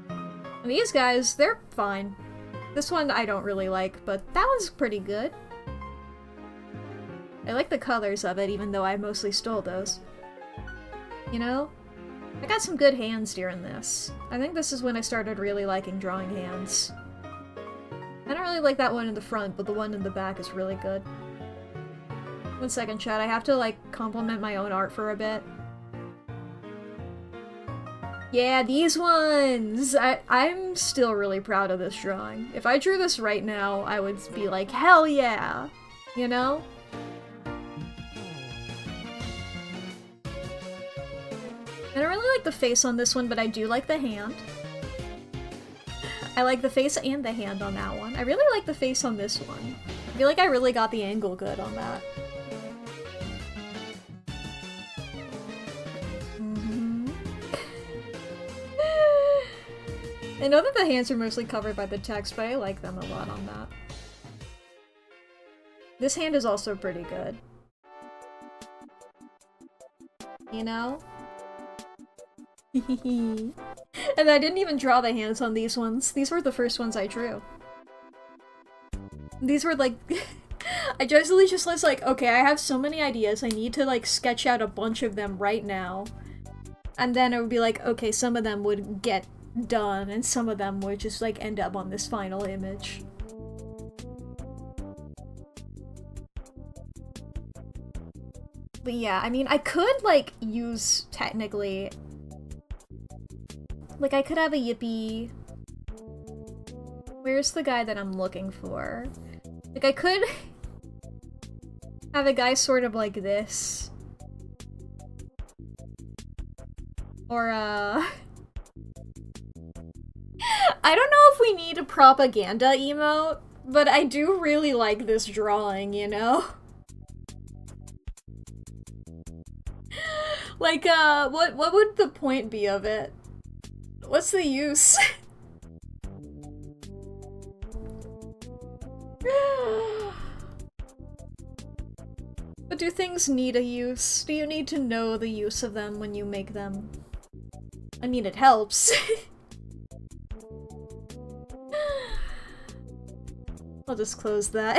And these guys, they're fine. This one I don't really like, but that one's pretty good. I like the colors of it, even though I mostly stole those. You know? I got some good hands during this. I think this is when I started really liking drawing hands. I don't really like that one in the front, but the one in the back is really good. 1 second, chat. I have to, like, compliment my own art for a bit. Yeah, these ones! I'm still really proud of this drawing. If I drew this right now, I would be like, hell yeah! You know? I don't really like the face on this one, but I do like the hand. I like the face and the hand on that one. I really like the face on this one. I feel like I really got the angle good on that. I know that the hands are mostly covered by the text, but I like them a lot on that. This hand is also pretty good. You know? And I didn't even draw the hands on these ones. These were the first ones I drew. These were like... I just was like, okay, I have so many ideas, I need to like sketch out a bunch of them right now. And then it would be like, okay, some of them would get done, and some of them would just like end up on this final image. But yeah, I mean, I could like use technically, like I could have a Yippee. Where's the guy that I'm looking for? Like I could have a guy sort of like this. Or I don't know if we need a propaganda emote, but I do really like this drawing, you know? Like, what would the point be of it? What's the use? But do things need a use? Do you need to know the use of them when you make them? I mean, it helps. I'll just close that.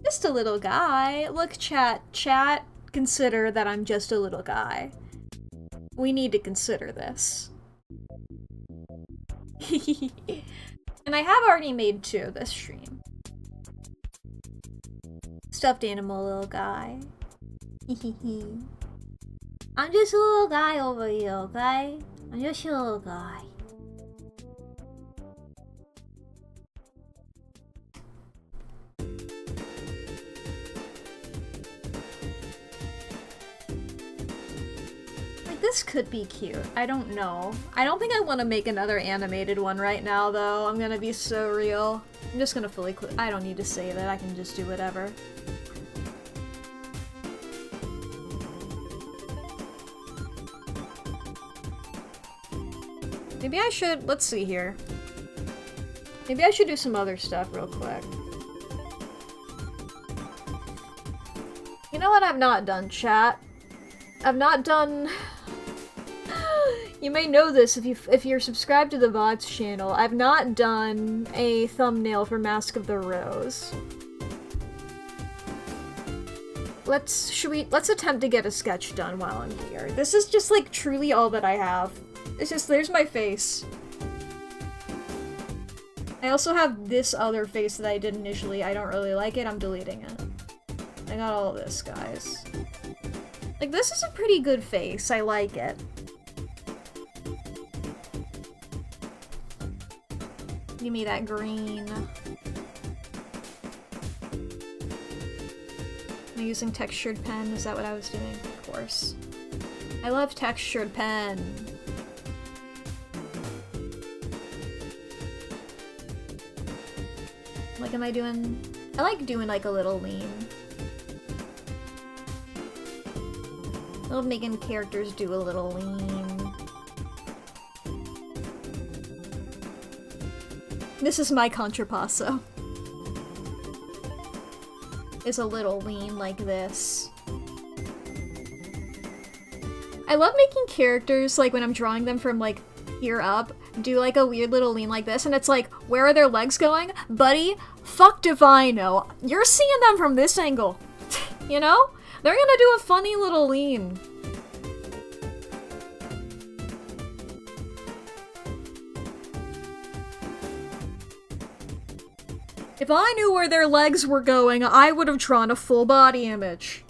Just a little guy. Look, chat, consider that I'm just a little guy. We need to consider this. And I have already made 2 this stream. Stuffed animal little guy. I'm just a little guy over here, okay? I'm just a little guy. Like, this could be cute. I don't know. I don't think I want to make another animated one right now, though. I'm gonna be so real. I'm just gonna fully I don't need to save it. I can just do whatever. Maybe I should, let's see here. Maybe I should do some other stuff real quick. You know what I've not done, chat? I've not done... You may know this if you're subscribed to the VODs channel. I've not done a thumbnail for Mask of the Rose. Let's attempt to get a sketch done while I'm here. This is just like truly all that I have. It's just, there's my face. I also have this other face that I did initially. I don't really like it. I'm deleting it. I got all this, guys. Like, this is a pretty good face. I like it. Give me that green. Am I using textured pen? Is that what I was doing? Of course. I love textured pen. Like, am I doing... I like doing, like, a little lean. I love making characters do a little lean. This is my contrapasso. Is a little lean like this. I love making characters, like, when I'm drawing them from, like, here up, do, like, a weird little lean like this, and it's like, where are their legs going? Buddy, fucked if I know. You're seeing them from this angle. You know? They're gonna do a funny little lean. If I knew where their legs were going, I would have drawn a full body image.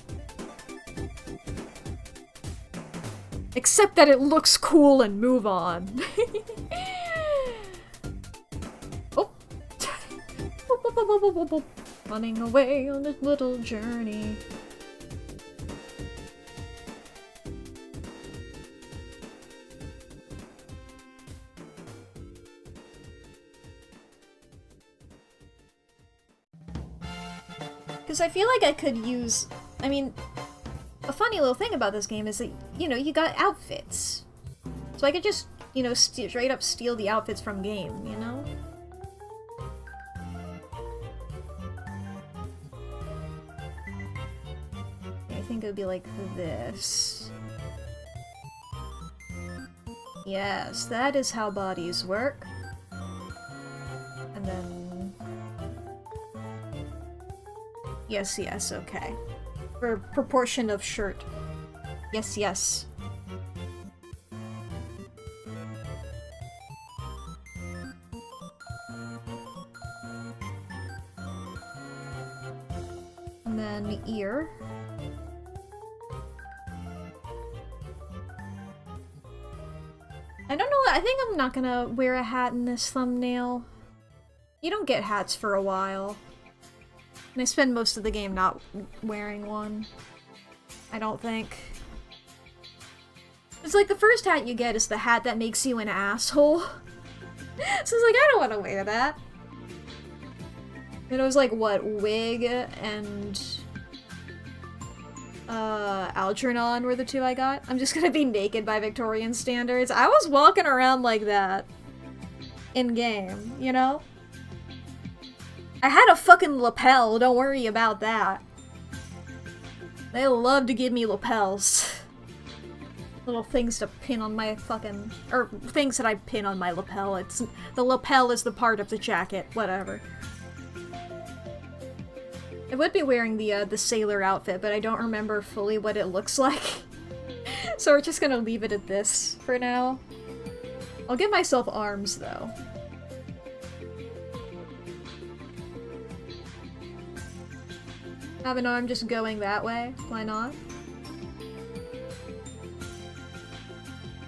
Except that it looks cool and move on. Oh. Running away on this little journey. Because I feel like I could use... I mean, a funny little thing about this game is that, you know, you got outfits. So I could just, you know, straight up steal the outfits from game, you know? I think it would be like this. Yes, that is how bodies work. And then... Yes, yes, okay. For proportion of shirt. Yes, yes. And then ear. I don't know, I think I'm not gonna wear a hat in this thumbnail. You don't get hats for a while. And I spend most of the game not wearing one. I don't think. It's like the first hat you get is the hat that makes you an asshole. So it's like, I don't want to wear that. And it was like, what, wig and Algernon were the two I got. I'm just gonna be naked by Victorian standards. I was walking around like that in game, you know? I had a fucking lapel, don't worry about that. They love to give me lapels. Little things to pin on my fucking... or things that I pin on my lapel. It's... the lapel is the part of the jacket, whatever. I would be wearing the sailor outfit, but I don't remember fully what it looks like. So we're just gonna leave it at this for now. I'll give myself arms, though. Have an arm just going that way? Why not?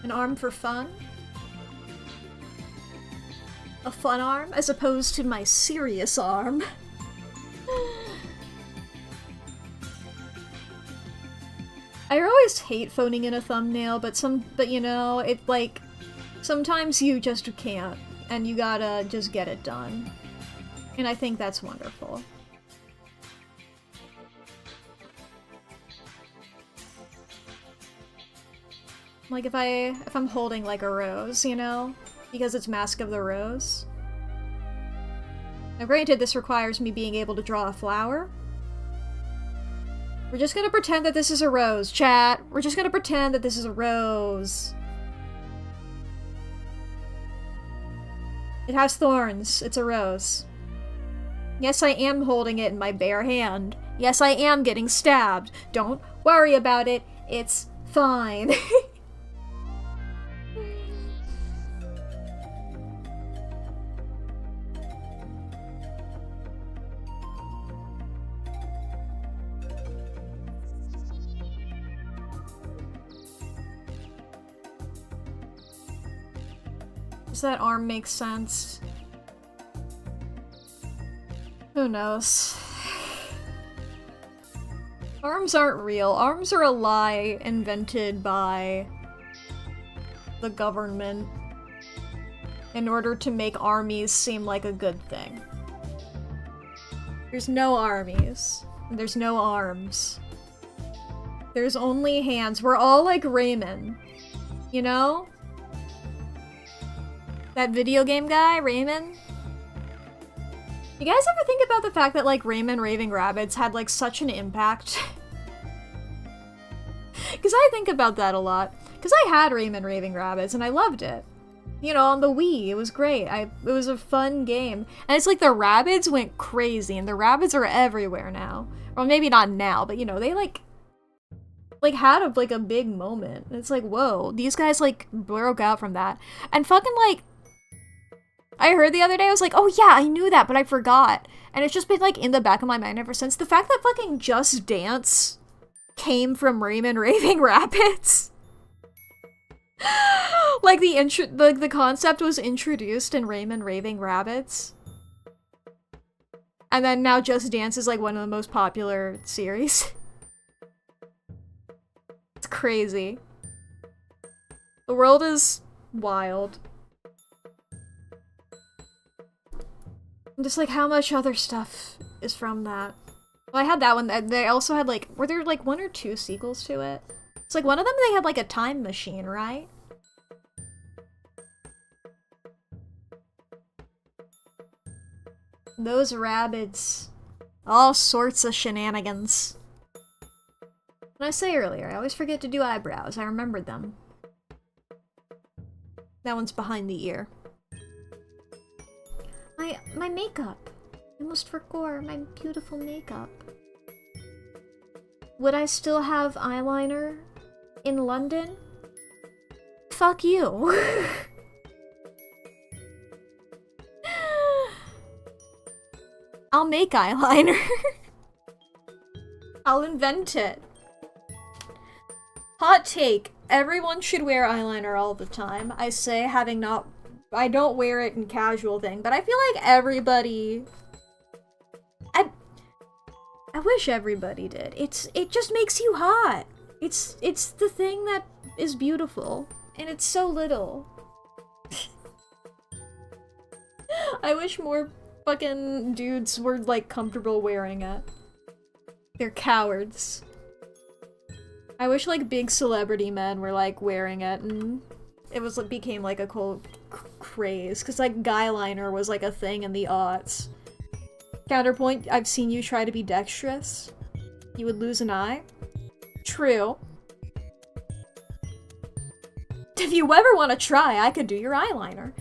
An arm for fun? A fun arm, as opposed to my serious arm. I always hate phoning in a thumbnail, but you know, it like, sometimes you just can't, and you gotta just get it done. And I think that's wonderful. Like if I'm holding like a rose, you know? Because it's Mask of the Rose. Now granted, this requires me being able to draw a flower. We're just gonna pretend that this is a rose, chat. We're just gonna pretend that this is a rose. It has thorns. It's a rose. Yes, I am holding it in my bare hand. Yes, I am getting stabbed. Don't worry about it. It's fine. Does that arm make sense? Who knows? Arms aren't real. Arms are a lie invented by the government in order to make armies seem like a good thing. There's no armies. There's no arms. There's only hands. We're all like Raymond. You know? That video game guy, Raymond? You guys ever think about the fact that, like, Rayman Raving Rabbids had, like, such an impact? Because I think about that a lot. Because I had Rayman Raving Rabbids, and I loved it. You know, on the Wii, it was great. It was a fun game. And it's like the Rabbids went crazy, and the Rabbids are everywhere now. Well, maybe not now, but, you know, they, like had a big moment. And it's like, whoa, these guys, like, broke out from that. And fucking, like, I heard the other day, I was like, oh yeah, I knew that, but I forgot. And it's just been, like, in the back of my mind ever since. The fact that fucking Just Dance came from Rayman Raving Rabbids. Like, the concept was introduced in Rayman Raving Rabbids. And then now Just Dance is, like, one of the most popular series. It's crazy. The world is wild. I'm just like, how much other stuff is from that? Well, I had that one. They also had, like, were there, like, 1 or 2 sequels to it? It's like, one of them they had, like, a time machine, right? Those Rabbids. All sorts of shenanigans. When I say earlier, I always forget to do eyebrows. I remembered them. That one's behind the ear. My makeup. I almost forgot my beautiful makeup. Would I still have eyeliner in London? Fuck you. I'll make eyeliner. I'll invent it. Hot take. Everyone should wear eyeliner all the time. I say, having not... I don't wear it in casual thing, but I feel like everybody... I wish everybody did. It just makes you hot. It's the thing that is beautiful, and it's so little. I wish more fucking dudes were, like, comfortable wearing it. They're cowards. I wish, like, big celebrity men were, like, wearing it, and it became, like, a cool craze. Because, like, guy liner was, like, a thing in the aughts. Counterpoint, I've seen you try to be dexterous. You would lose an eye. True. If you ever want to try, I could do your eyeliner.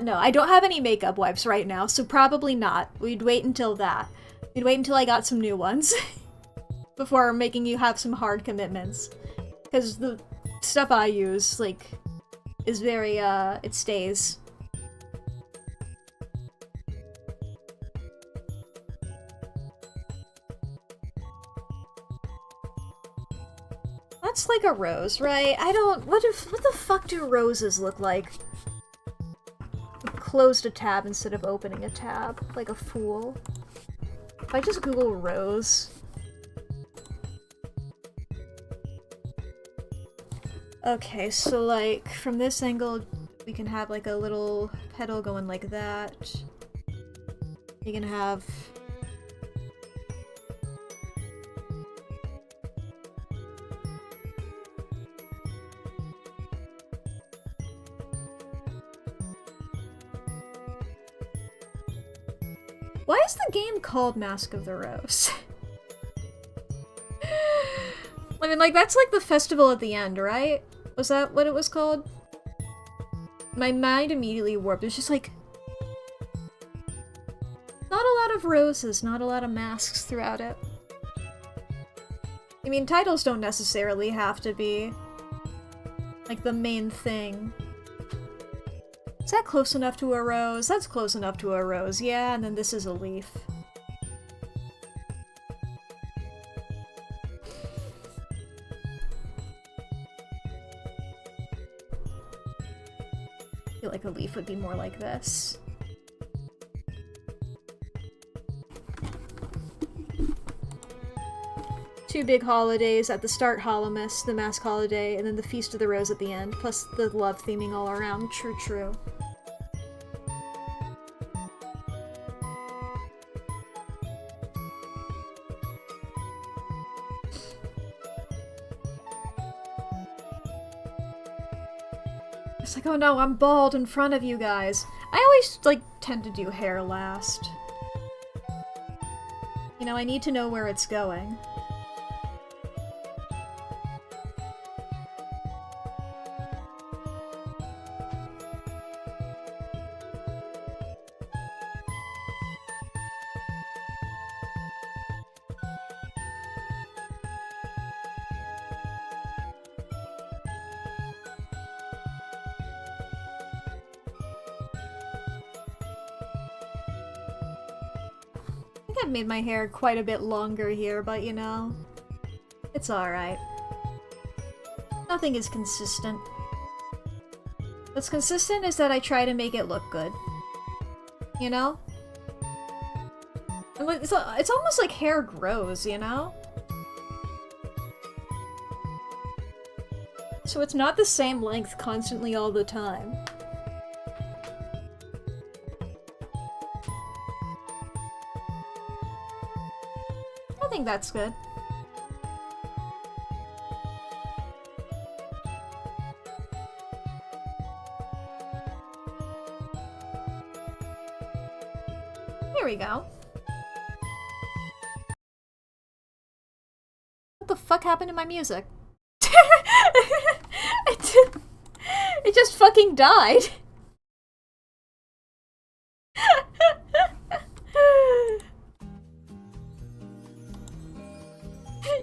No, I don't have any makeup wipes right now, so probably not. We'd wait until that. We'd wait until I got some new ones. Before making you have some hard commitments. Because the stuff I use, like, is very, it stays. That's like a rose, right? I don't- what the fuck do roses look like? Closed a tab instead of opening a tab, like a fool. If I just Google rose... Okay, so like, from this angle, we can have like a little petal going like that. You can have... Why is the game called Mask of the Rose? I mean, like, that's like the festival at the end, right? Was that what it was called? My mind immediately warped. It was just like... not a lot of roses, not a lot of masks throughout it. I mean, titles don't necessarily have to be, like, the main thing. Is that close enough to a rose? That's close enough to a rose, yeah, and then this is a leaf. I feel like a leaf would be more like this. Two big holidays. At the start, Holomus, the Mask Holiday, and then the Feast of the Rose at the end, plus the love theming all around. True, true. It's like, oh no, I'm bald in front of you guys. I always, like, tend to do hair last. You know, I need to know where it's going. I've made my hair quite a bit longer here, but you know, it's alright. Nothing is consistent. What's consistent is that I try to make it look good. You know? It's almost like hair grows, you know? So it's not the same length constantly all the time. I think that's good. Here we go. What the fuck happened to my music? It just fucking died.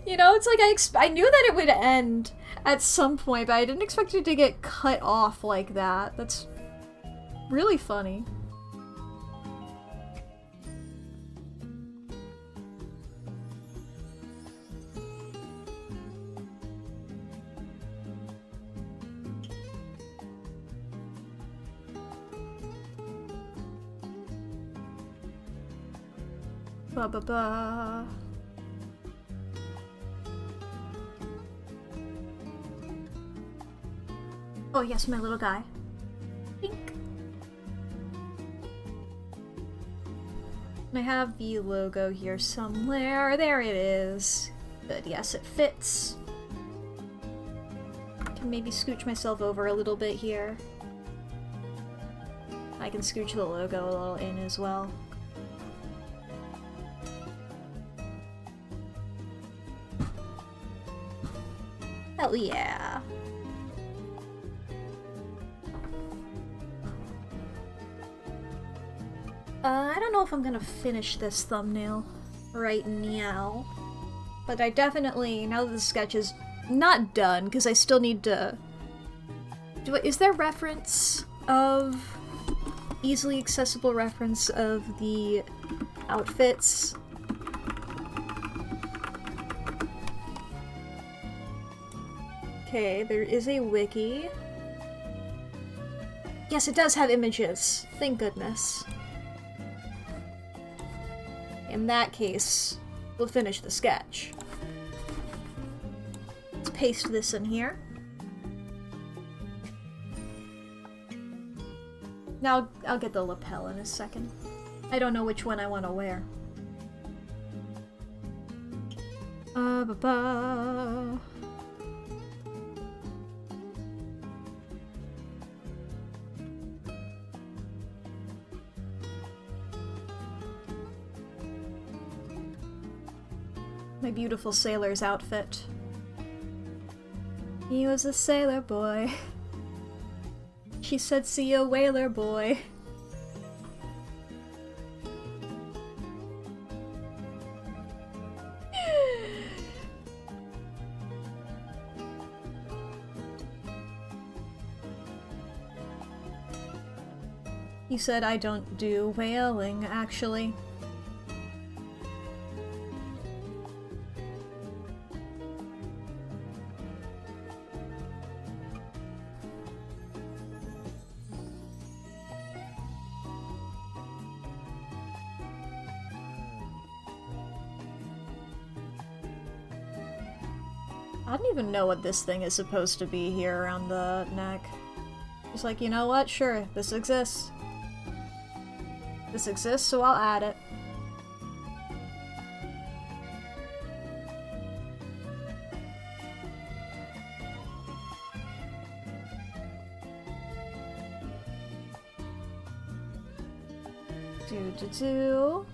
You know, it's like I knew that it would end at some point, but I didn't expect it to get cut off like that. That's really funny. Ba ba ba. Oh yes, my little guy. Pink. I have the logo here somewhere. There it is. Good, yes, it fits. Can maybe scooch myself over a little bit here. I can scooch the logo a little in as well. Hell yeah. I don't know if I'm gonna finish this thumbnail right now, but I definitely, now that the sketch is not done, because I still need to... Is there reference of... easily accessible reference of the outfits? Okay, there is a wiki. Yes, it does have images. Thank goodness. In that case, we'll finish the sketch. Let's paste this in here. Now, I'll get the lapel in a second. I don't know which one I want to wear. Ba-ba. My beautiful sailor's outfit. He was a sailor boy. She said, see ya, whaler boy. He said, I don't do whaling, actually. I don't even know what this thing is supposed to be here around the neck. Just like, you know what? Sure, this exists. This exists, so I'll add it. Do.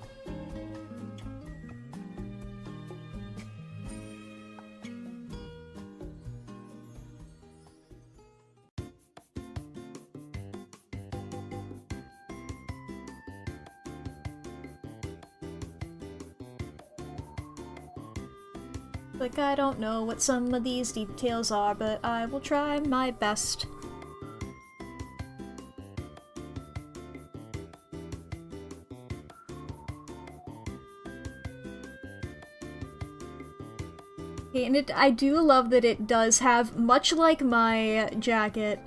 Like, I don't know what some of these details are, but I will try my best. Okay, and I do love that it does have, much like my jacket,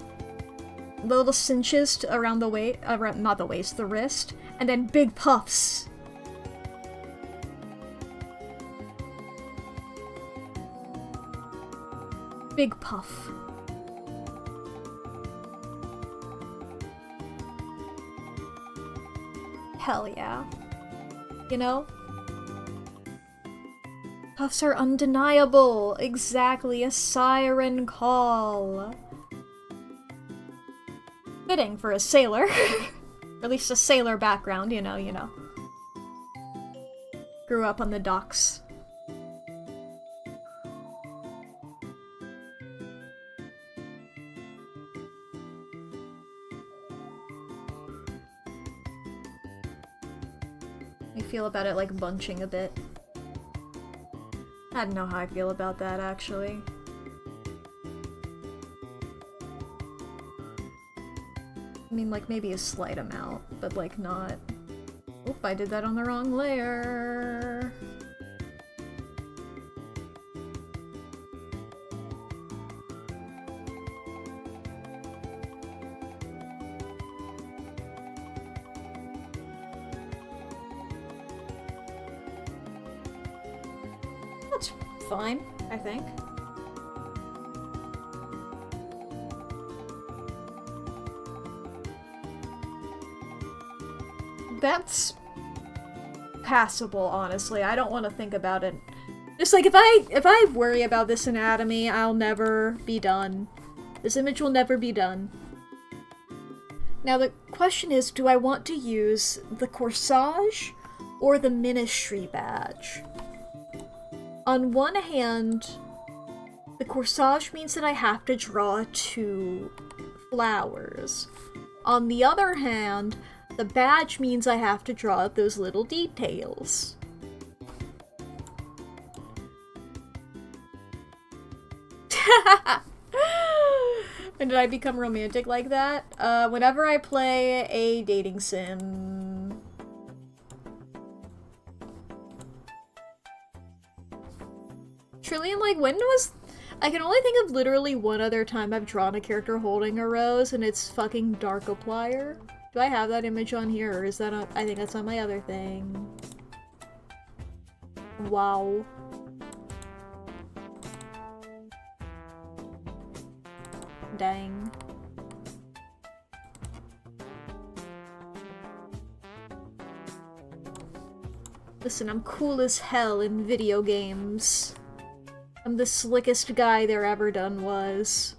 the little cinches around the waist, not the waist, the wrist, and then big puffs. Big puff. Hell yeah. You know? Puffs are undeniable! Exactly, a siren call! Fitting for a sailor. Or at least a sailor background, you know. Grew up on the docks. I feel about it like bunching a bit. I don't know how I feel about that, actually. I mean, like, maybe a slight amount, but, like, not... Oop, I did that on the wrong layer! That's fine, I think. that's passable, honestly. I don't want to think about it. Just like, if I worry about this anatomy, I'll never be done. This image will never be done. Now the question is, do I want to use the corsage or the ministry badge? On one hand, the corsage means that I have to draw 2 flowers. On the other hand, the badge means I have to draw out those little details. And did I become romantic like that? Whenever I play a dating sim... Truly, I'm like, when was... I can only think of literally one other time I've drawn a character holding a rose, and it's fucking Darkiplier. Do I have that image on here, or is that on... I think that's on my other thing. Wow. Dang. Listen, I'm cool as hell in video games. I'm the slickest guy there ever done was.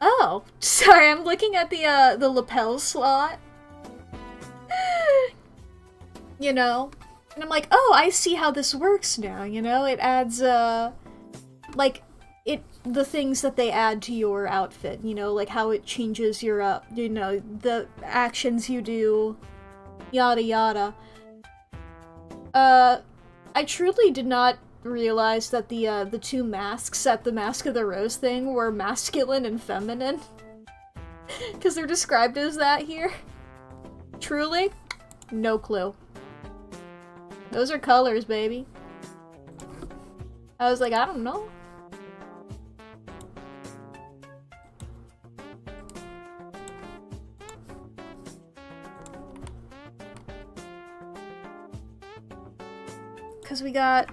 Oh, sorry, I'm looking at the lapel slot. You know? And I'm like, oh, I see how this works now, you know? It adds, like, the things that they add to your outfit, you know? Like how it changes your, you know, the actions you do, yada yada. I truly did not realize that the 2 masks at the Mask of the Rose thing were masculine and feminine. Because they're described as that here. Truly, no clue. Those are colors, baby. I was like, I don't know. Cause we got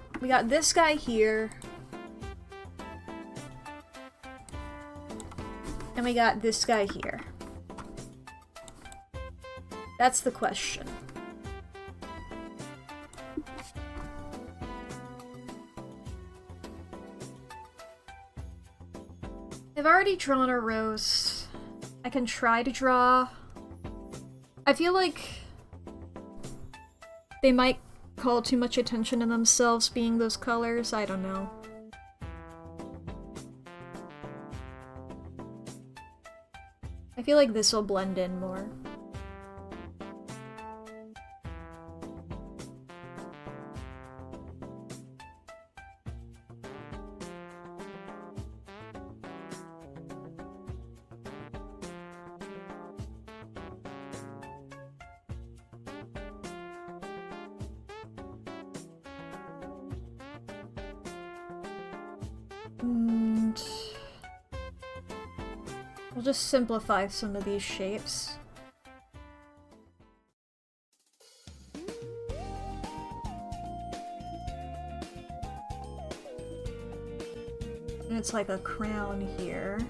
this guy here. And we got this guy here. That's the question. I've already drawn a rose. I can try to draw. I feel like they might call too much attention to themselves being those colors. I don't know. I feel like this will blend in more. And we'll just simplify some of these shapes. And it's like a crown here.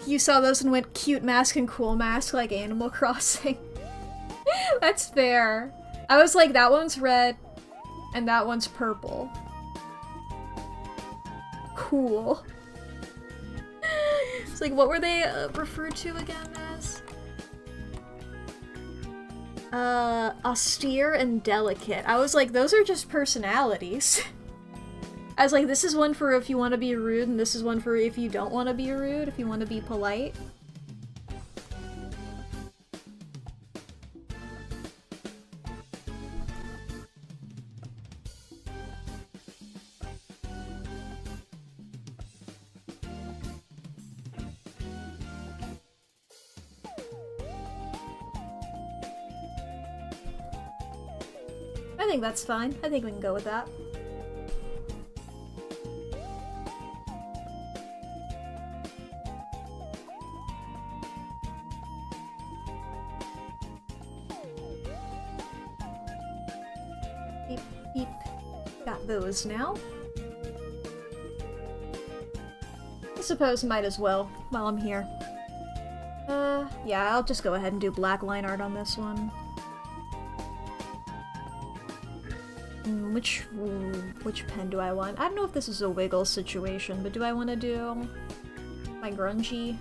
You saw those and went cute mask and cool mask like Animal Crossing. That's fair. I was like, that one's red and that one's purple. Cool. It's like, what were they referred to again as? Austere and delicate. I was like, those are just personalities. I was like, this is one for if you want to be rude, and this is one for if you don't want to be rude, if you want to be polite. think that's fine. I think we can go with that. Beep, beep. Got those now. I suppose might as well while I'm here. Yeah, I'll just go ahead and do black line art on this one. Which pen do I want? I don't know if this is a wiggle situation, but do I want to do my grungy?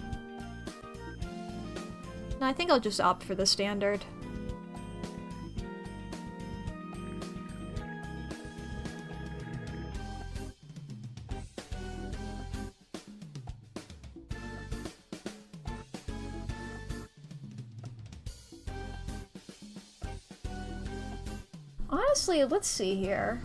No, I think I'll just opt for the standard. Honestly, let's see here.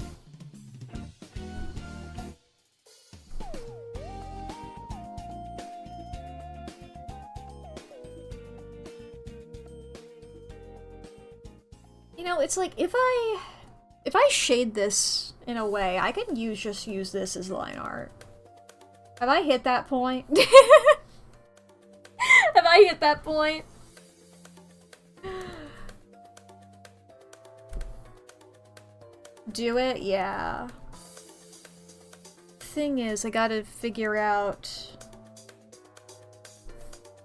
You know, it's like if I shade this in a way, I can just use this as line art. Have I hit that point? Have I hit that point? Do it? Yeah. Thing is, I gotta figure out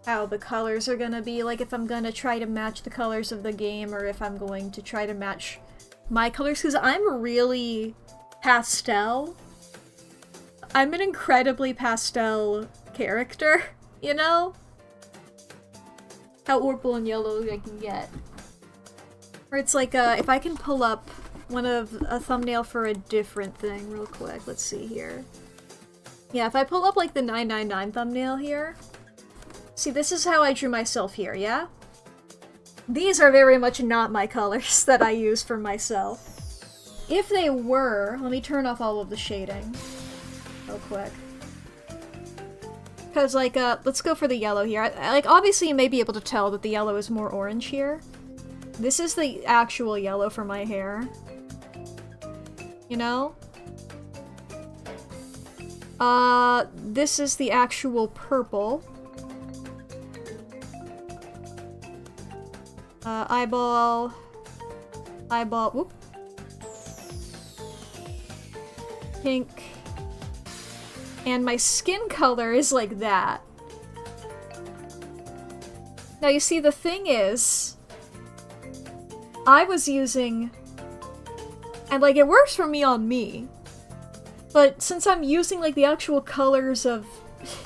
how the colors are gonna be, like if I'm gonna try to match the colors of the game or if I'm going to try to match my colors, because I'm really pastel. I'm an incredibly pastel character, you know? How purple and yellow I can get. Or it's like, if I can pull up a thumbnail for a different thing real quick. Let's see here. Yeah, if I pull up like the 999 thumbnail here. See, this is how I drew myself here, yeah? These are very much not my colors that I use for myself. If they were, let me turn off all of the shading real quick. Because, like, let's go for the yellow here. Like, obviously you may be able to tell that the yellow is more orange here. This is the actual yellow for my hair. You know? This is the actual purple. Eyeball, whoop. Pink. And my skin color is like that. Now you see, the thing is, I was using, and like it works for me on me, but since I'm using like the actual colors of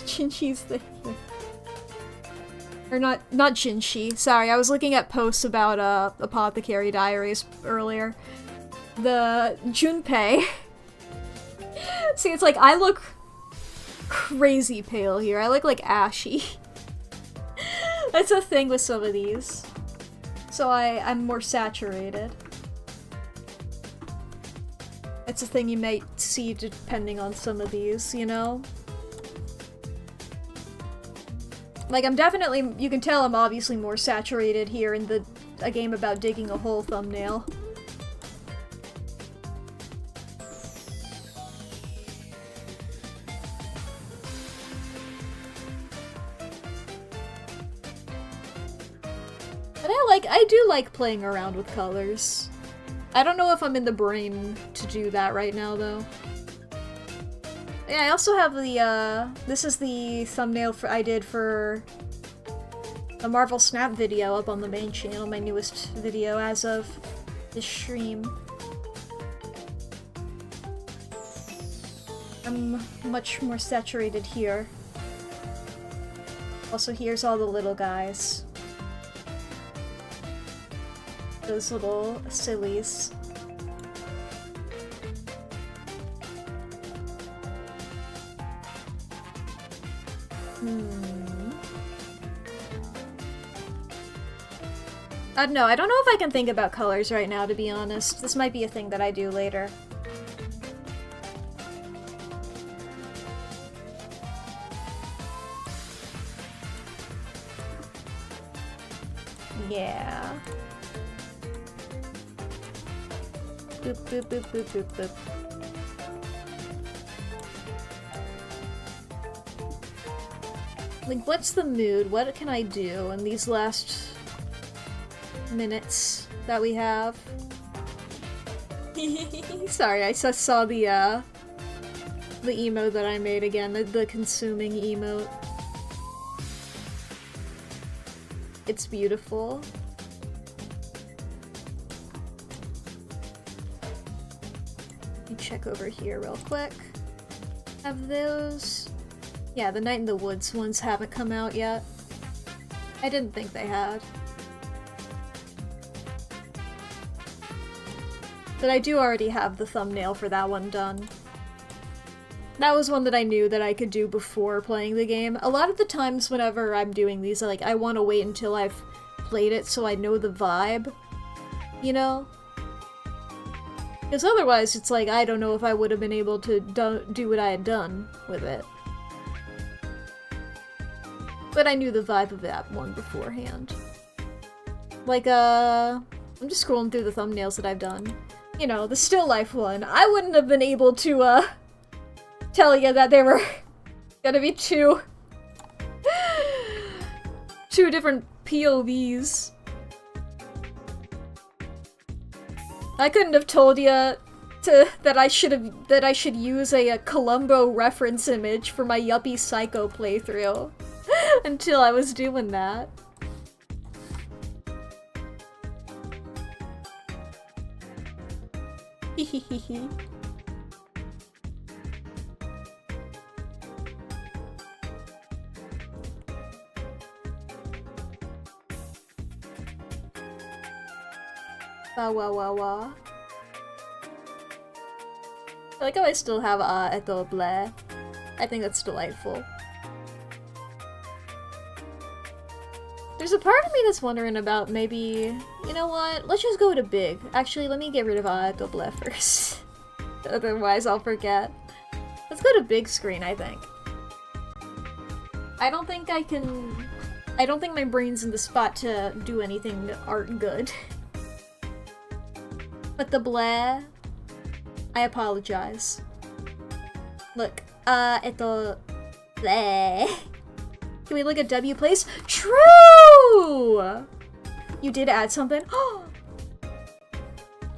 Jinxi's thing, or not Jinxi, sorry, I was looking at posts about Apothecary Diaries earlier. The Junpei. See, it's like I look crazy pale here. I look like ashy. That's a thing with some of these. So I'm more saturated. It's a thing you might see depending on some of these, you know? Like, I'm definitely, you can tell I'm obviously more saturated here in a game about digging a hole thumbnail. But I do like playing around with colors. I don't know if I'm in the brain to do that right now, though. Yeah, I also have the, this is the thumbnail I did for the Marvel Snap video up on the main channel, my newest video as of this stream. I'm much more saturated here. Also, here's all the little guys. Those little sillies. I don't know. I don't know if I can think about colors right now, to be honest. This might be a thing that I do later. Yeah. Boop, boop, boop, boop, boop, boop. Like, what's the mood? What can I do in these last minutes that we have? Sorry, I just saw the emote that I made again, the consuming emote. It's beautiful. Let me check over here real quick. Have those... Yeah, the Night in the Woods ones haven't come out yet. I didn't think they had. But I do already have the thumbnail for that one done. That was one that I knew that I could do before playing the game. A lot of the times whenever I'm doing these, I want to wait until I've played it so I know the vibe, you know? Because otherwise it's like, I don't know if I would have been able to do what I had done with it. But I knew the vibe of that one beforehand. Like, I'm just scrolling through the thumbnails that I've done. You know, the still life one. I wouldn't have been able to, tell you that they were gonna be two different POVs. I couldn't have told you that I should use a Columbo reference image for my Yuppie Psycho playthrough until I was doing that. Hehehehe. Wah wah wah wah. I like how I still have eto bleh. I think that's delightful. There's a part of me that's wondering about maybe, you know what, let's just go to big. Actually, let me get rid of eto bleh first. Otherwise I'll forget. Let's go to big screen, I think. I don't think my brain's in the spot to do anything art good. But the bleh, I apologize. Look, bleh. Can we look at W place? True! You did add something?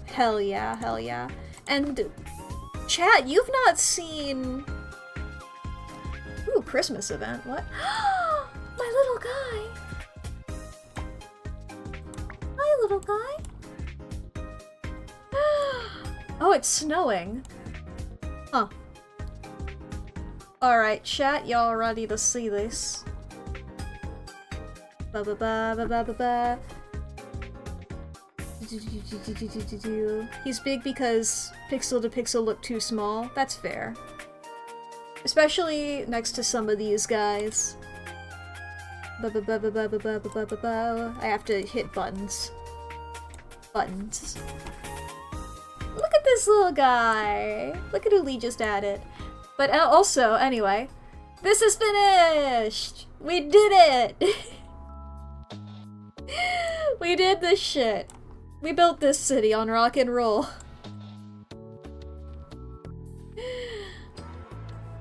Hell yeah, hell yeah. And chat, you've not seen... Ooh, Christmas event, what? My little guy! My little guy? Oh, it's snowing. Huh. Alright, chat, y'all ready to see this? Ba ba ba ba ba ba ba. He's big because pixel to pixel look too small. That's fair. Especially next to some of these guys. Ba ba ba ba ba ba ba ba ba ba. I have to hit buttons. Buttons. Look at this little guy! Look at who Lee just added. But also, anyway, this is finished! We did it! We did this shit. We built this city on rock and roll.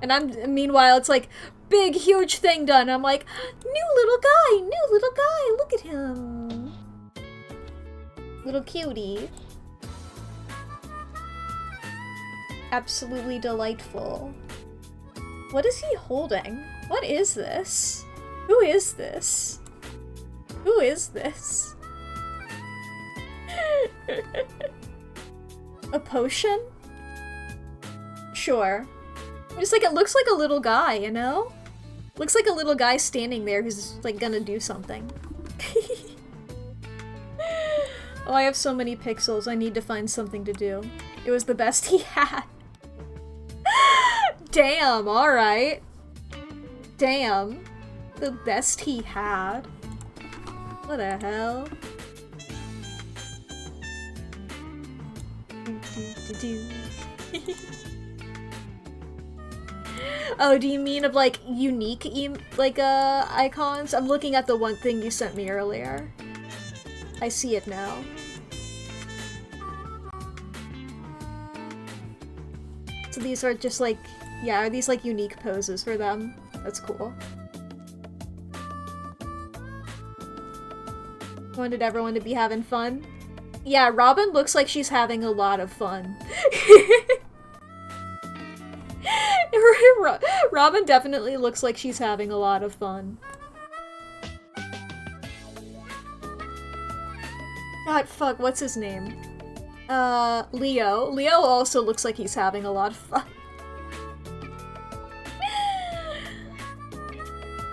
And meanwhile, it's like, big, huge thing done. I'm like, new little guy, look at him. Little cutie. Absolutely delightful. What is he holding? What is this? Who is this? Who is this? A potion? Sure. Just like, it looks like a little guy, you know? Looks like a little guy standing there who's like gonna do something. Oh, I have so many pixels. I need to find something to do. It was the best he had. Damn, alright. Damn. The best he had. What the hell? Oh, do you mean of like unique icons? I'm looking at the one thing you sent me earlier. I see it now. So these are just like, yeah, are these like unique poses for them? That's cool. Wanted everyone to be having fun. Yeah, Robin looks like she's having a lot of fun. Robin definitely looks like she's having a lot of fun. God, fuck, what's his name? Leo. Leo also looks like he's having a lot of fun.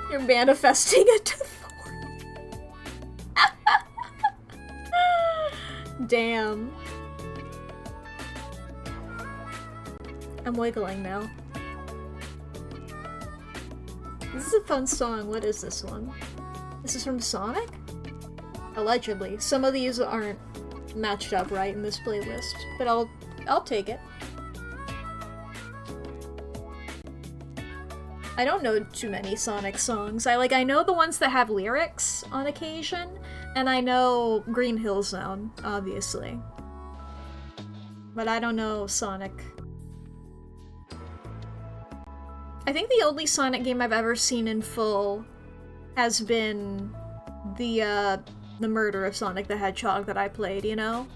You're manifesting a divorce. Damn. I'm wiggling now. This is a fun song. What is this one? This is from Sonic? Allegedly. Some of these aren't matched up right in this playlist, but I'll take it. I don't know too many Sonic songs. I know the ones that have lyrics on occasion, and I know Green Hill Zone, obviously. But I don't know Sonic. I think the only Sonic game I've ever seen in full has been the Murder of Sonic the Hedgehog that I played, you know?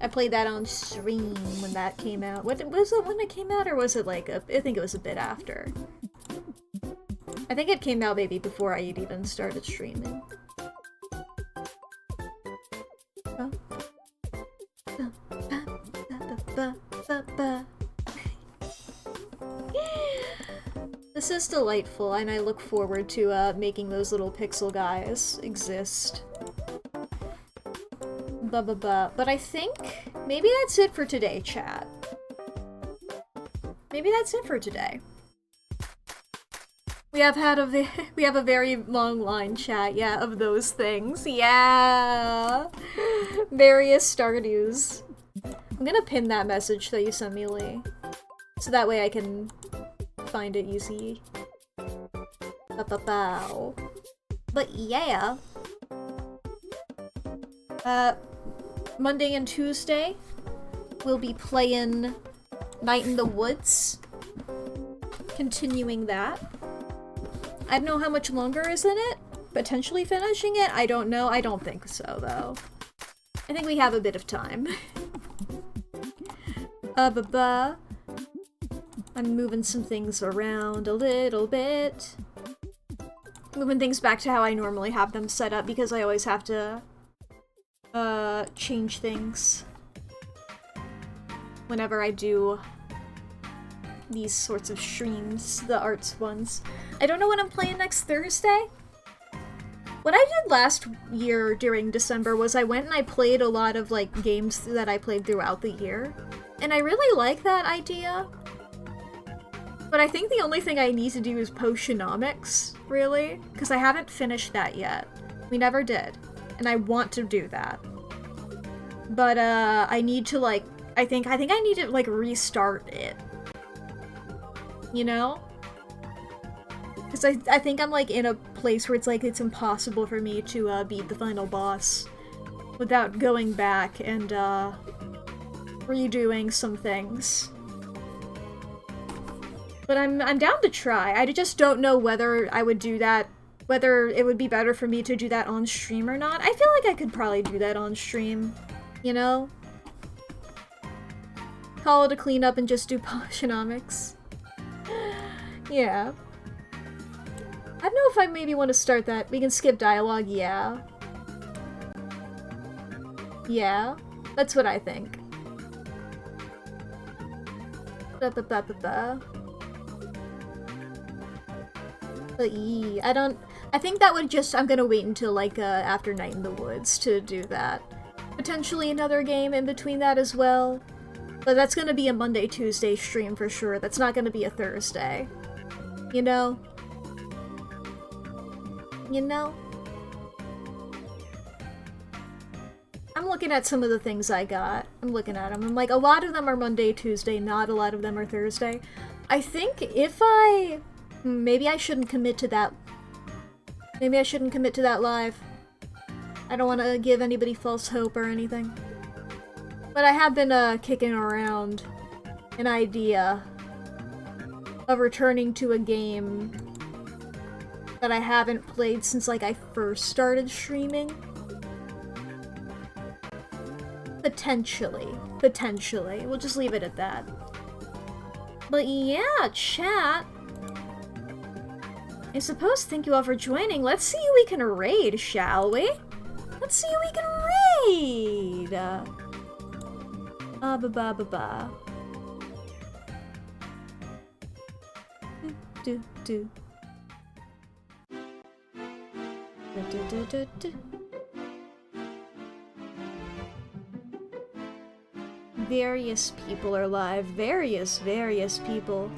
I played that on stream when that came out. Was it when it came out, or was it like I think it was a bit after. I think it came out maybe before I even started streaming. This is delightful, and I look forward to making those little pixel guys exist. But I think maybe that's it for today, chat. Maybe that's it for today. We have a very long line, chat, yeah, of those things. Yeah. Various Stardews. I'm gonna pin that message that you sent me, Lee. So that way I can find it easy. Ba-ba-bow. But yeah. Monday and Tuesday, we'll be playing Night in the Woods. Continuing that. I don't know how much longer is in it. Potentially finishing it? I don't know. I don't think so, though. I think we have a bit of time. I'm moving some things around a little bit. Moving things back to how I normally have them set up because I always have to change things whenever I do these sorts of streams, the arts ones. I don't know what I'm playing next Thursday. What I did last year during December was I went and I played a lot of like games that I played throughout the year. And I really like that idea. But I think the only thing I need to do is Potionomics, really, because I haven't finished that yet. We never did. And I want to do that. But I need to like I think I need to like restart it. You know? Because I think I'm like in a place where it's like it's impossible for me to beat the final boss without going back and redoing some things. But I'm down to try. I just don't know whether I would do that, whether it would be better for me to do that on stream or not. I feel like I could probably do that on stream, you know? Call it a cleanup and just do Potionomics. Yeah. I don't know if I maybe want to start that. We can skip dialogue, yeah. Yeah, that's what I think. Ba-ba-ba-ba-ba. But I think that would just, I'm gonna wait until like after Night in the Woods to do that. Potentially another game in between that as well. But that's gonna be a Monday, Tuesday stream for sure. That's not gonna be a Thursday. You know? You know? I'm looking at some of the things I got. I'm looking at them. I'm like, a lot of them are Monday, Tuesday, not a lot of them are Thursday. I think if maybe I shouldn't commit to that. Maybe I shouldn't commit to that live. I don't want to give anybody false hope or anything. But I have been kicking around an idea of returning to a game that I haven't played since, like, I first started streaming. Potentially. Potentially. We'll just leave it at that. But yeah, chat. I suppose thank you all for joining. Let's see who we can raid, shall we? Let's see who we can raid! Ba-ba-ba-ba. Do-do-do. Do-do-do-do-do. Various people are live. Various people.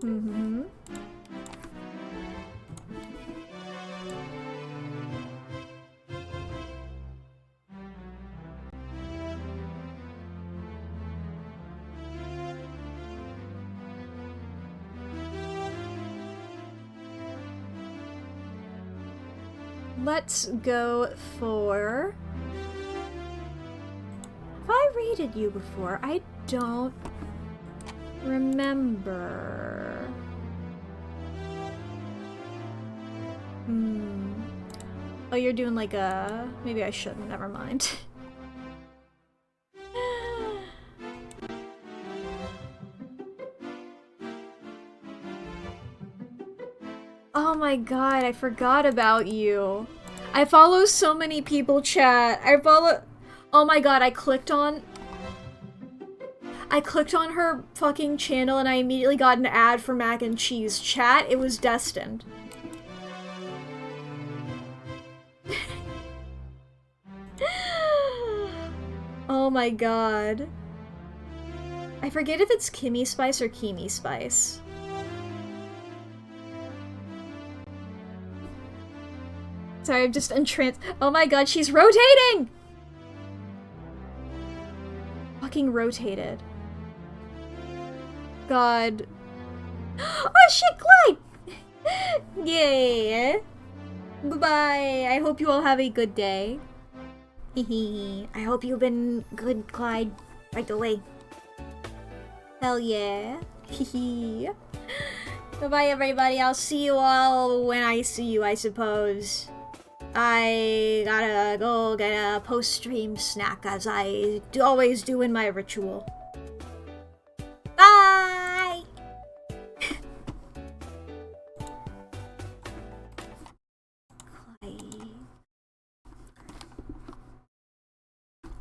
Mm-hmm. Let's go for... Have I rated you before? I don't remember. Oh, you're doing like a... Maybe I shouldn't. Never mind. Oh my god, I forgot about you. I follow so many people, chat. Oh my god, I clicked on her fucking channel and I immediately got an ad for mac and cheese. Chat, it was destined. Oh my god. I forget if it's Kimmy Spice or Kimi Spice. Sorry, I'm just entranced. Oh my god, she's rotating! Fucking rotated. God. Oh shit, Clyde! Yay! Bye-bye. I hope you all have a good day. Hehe. I hope you've been good, Clyde. Right away. Hell yeah. Hehe. Bye-bye, everybody. I'll see you all when I see you, I suppose. I gotta go get a post-stream snack, as I always do in my ritual. Bye!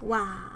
Wow.